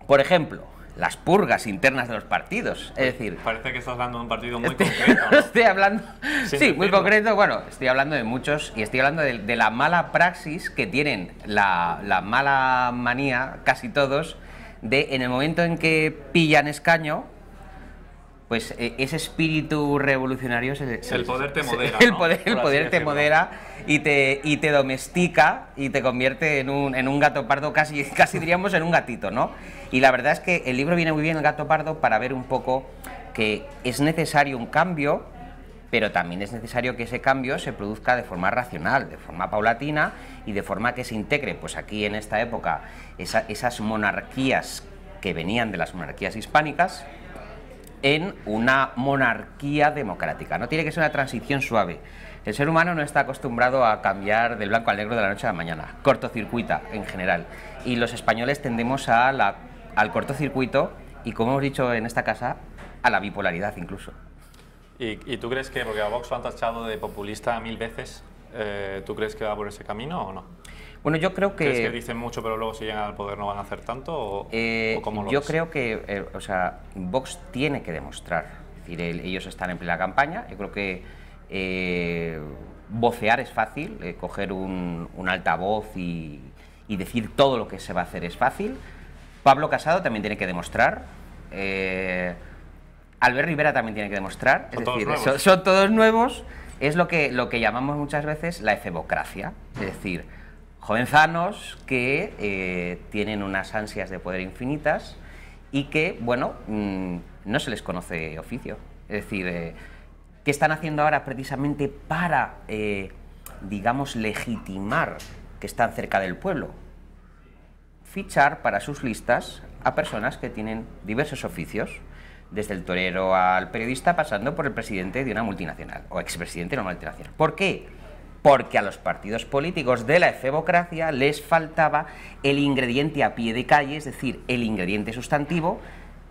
Por ejemplo, las purgas internas de los partidos. Es decir, parece que estás hablando de un partido muy concreto, ¿no? Estoy hablando, sí, muy concreto. Bueno, estoy hablando de muchos, y estoy hablando de la mala praxis que tienen, la mala manía, casi todos, de en el momento en que pillan escaño, pues ese espíritu revolucionario el poder te modera, el poder te modera y te domestica y te convierte en un Gattopardo, casi diríamos en un gatito, ¿no? Y la verdad es que el libro viene muy bien, el Gattopardo, para ver un poco que es necesario un cambio, pero también es necesario que ese cambio se produzca de forma racional, de forma paulatina, y de forma que se integre, pues aquí en esta época, esas monarquías que venían de las monarquías hispánicas en una monarquía democrática. No tiene que ser una transición suave. El ser humano no está acostumbrado a cambiar del blanco al negro de la noche a la mañana, cortocircuita en general. Y los españoles tendemos al cortocircuito y, como hemos dicho en esta casa, a la bipolaridad incluso. ¿Y tú crees que, porque a Vox lo han tachado de populista 1000 veces, ¿tú crees que va por ese camino o no? Bueno, yo creo que... ¿Crees que dicen mucho pero luego si llegan al poder no van a hacer tanto? ¿O cómo lo yo ves? Creo que Vox tiene que demostrar. Es decir, ellos están en plena campaña. Yo creo que vocear es fácil, coger un altavoz y decir todo lo que se va a hacer es fácil. Pablo Casado también tiene que demostrar. Albert Rivera también tiene que demostrar. Son todos nuevos. Es lo que llamamos muchas veces la efebocracia. Es decir, jovenzanos que tienen unas ansias de poder infinitas y que, bueno, no se les conoce oficio. Es decir, ¿qué están haciendo ahora precisamente para, digamos, legitimar que están cerca del pueblo? Fichar para sus listas a personas que tienen diversos oficios. desde el torero al periodista, pasando por el presidente de una multinacional, o expresidente de una multinacional. ¿Por qué? Porque a los partidos políticos de la efebocracia les faltaba el ingrediente a pie de calle, es decir, el ingrediente sustantivo,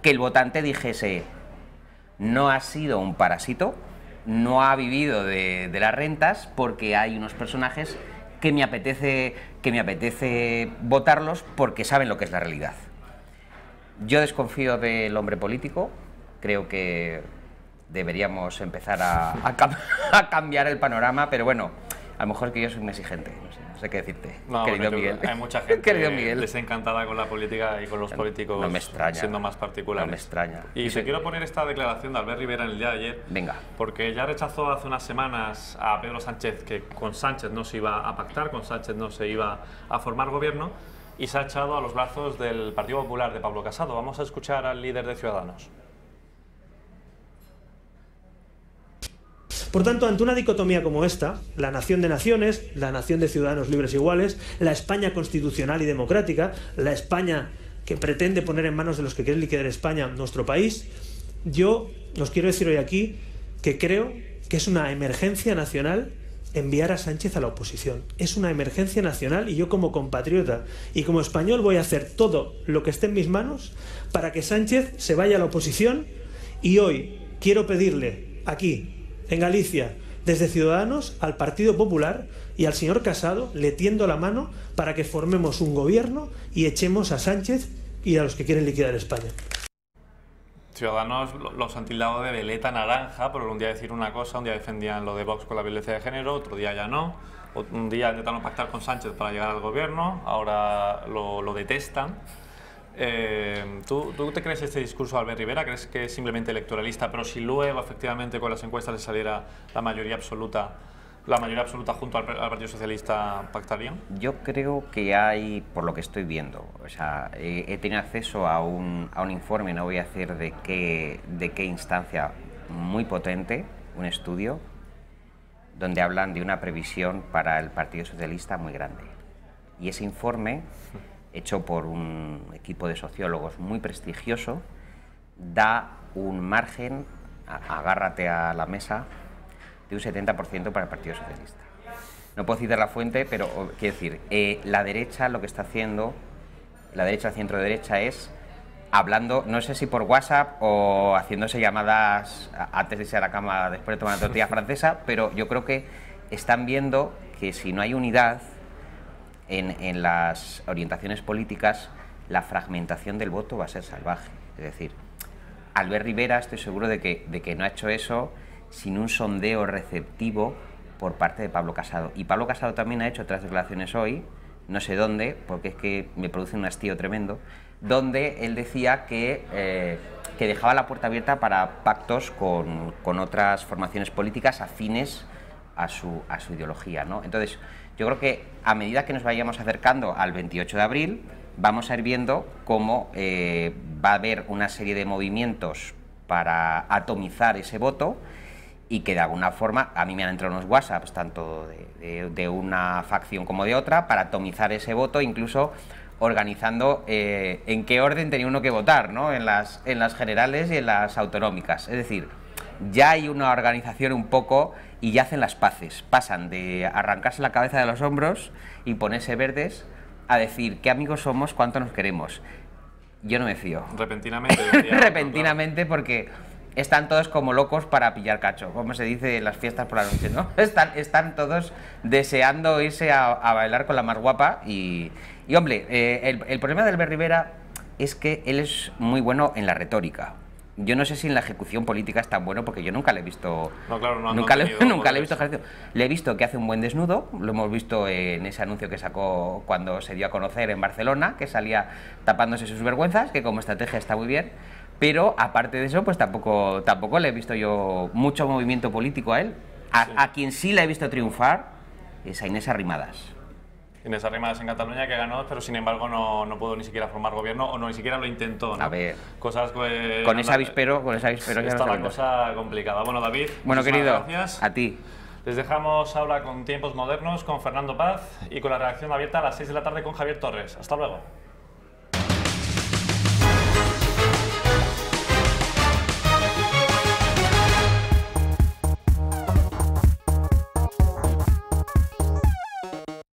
que el votante dijese: no ha sido un parásito, no ha vivido de las rentas, porque hay unos personajes que me apetece votarlos porque saben lo que es la realidad. Yo desconfío del hombre político, creo que deberíamos empezar a cambiar el panorama, pero bueno, a lo mejor es que yo soy muy exigente, no sé qué decirte, no, querido Miguel. Hay mucha gente querido Miguel, desencantada con la política y con los políticos, no me extraña, siendo más particulares. No me extraña. Y te quiero poner esta declaración de Albert Rivera en el día de ayer. Venga. Porque ya rechazó hace unas semanas a Pedro Sánchez, que con Sánchez no se iba a pactar, con Sánchez no se iba a formar gobierno, y se ha echado a los brazos del Partido Popular de Pablo Casado. Vamos a escuchar al líder de Ciudadanos. Por tanto, ante una dicotomía como esta, la nación de naciones, la nación de ciudadanos libres e iguales, la España constitucional y democrática, la España que pretende poner en manos de los que quieren liquidar España nuestro país, yo os quiero decir hoy aquí que creo que es una emergencia nacional enviar a Sánchez a la oposición. Es una emergencia nacional y yo, como compatriota y como español, voy a hacer todo lo que esté en mis manos para que Sánchez se vaya a la oposición. Y hoy quiero pedirle aquí, en Galicia, desde Ciudadanos, al Partido Popular y al señor Casado, le tiendo la mano para que formemos un gobierno y echemos a Sánchez y a los que quieren liquidar España. Ciudadanos los han tildado de veleta naranja por un día decir una cosa, un día defendían lo de Vox con la violencia de género, otro día ya no, un día intentaron pactar con Sánchez para llegar al gobierno, ahora lo detestan. ¿Tú te crees este discurso de Albert Rivera? ¿Crees que es simplemente electoralista, pero si luego efectivamente con las encuestas le saliera la mayoría absoluta junto al Partido Socialista, pactarían? Yo creo que hay, por lo que estoy viendo, o sea, he tenido acceso a un informe, no voy a decir de qué instancia, muy potente, un estudio donde hablan de una previsión para el Partido Socialista muy grande. Y ese informe, hecho por un equipo de sociólogos muy prestigioso, da un margen, agárrate a la mesa, de un 70% para el Partido Socialista. No puedo citar la fuente, pero quiero decir, la derecha lo que está haciendo, la derecha centro-derecha, es hablando, no sé si por WhatsApp o haciéndose llamadas antes de irse a la cama después de tomar una tortilla francesa, pero yo creo que están viendo que si no hay unidad en las orientaciones políticas, la fragmentación del voto va a ser salvaje. Es decir, Albert Rivera, estoy seguro de que no ha hecho eso sin un sondeo receptivo por parte de Pablo Casado. Y Pablo Casado también ha hecho otras declaraciones hoy, no sé dónde, porque es que me produce un hastío tremendo, donde él decía que dejaba la puerta abierta para pactos con otras formaciones políticas afines a su ideología, ¿no? Entonces, yo creo que a medida que nos vayamos acercando al 28 de abril, vamos a ir viendo cómo va a haber una serie de movimientos para atomizar ese voto, y que de alguna forma, a mí me han entrado unos WhatsApps, tanto de una facción como de otra, para atomizar ese voto, incluso organizando en qué orden tenía uno que votar, ¿no? En las generales y en las autonómicas. Es decir, ya hay una organización un poco y ya hacen las paces. Pasan de arrancarse la cabeza de los hombros y ponerse verdes a decir qué amigos somos, cuánto nos queremos. Yo no me fío. Repentinamente. Repentinamente, porque están todos como locos para pillar cacho, como se dice en las fiestas por la noche, ¿no? Están todos deseando irse a bailar con la más guapa y hombre, el problema de Albert Rivera es que él es muy bueno en la retórica. Yo no sé si en la ejecución política es tan bueno, porque yo nunca le he visto. No, claro, nunca le he visto ejercicio. Le he visto que hace un buen desnudo, lo hemos visto en ese anuncio que sacó cuando se dio a conocer en Barcelona, que salía tapándose sus vergüenzas, que como estrategia está muy bien. Pero aparte de eso, pues tampoco le he visto yo mucho movimiento político a él. A quien sí le he visto triunfar es a Inés Arrimadas. Inés Arrimadas en Cataluña, que ganó, pero sin embargo no pudo ni siquiera formar gobierno, o ni siquiera lo intentó, ¿no? A ver, cosas que, con ese avispero ya está la cosa complicada. Bueno, David, bueno, querido, gracias. A ti. Les dejamos ahora con Tiempos Modernos, con Fernando Paz y con la redacción abierta a las 6 de la tarde con Javier Torres. Hasta luego.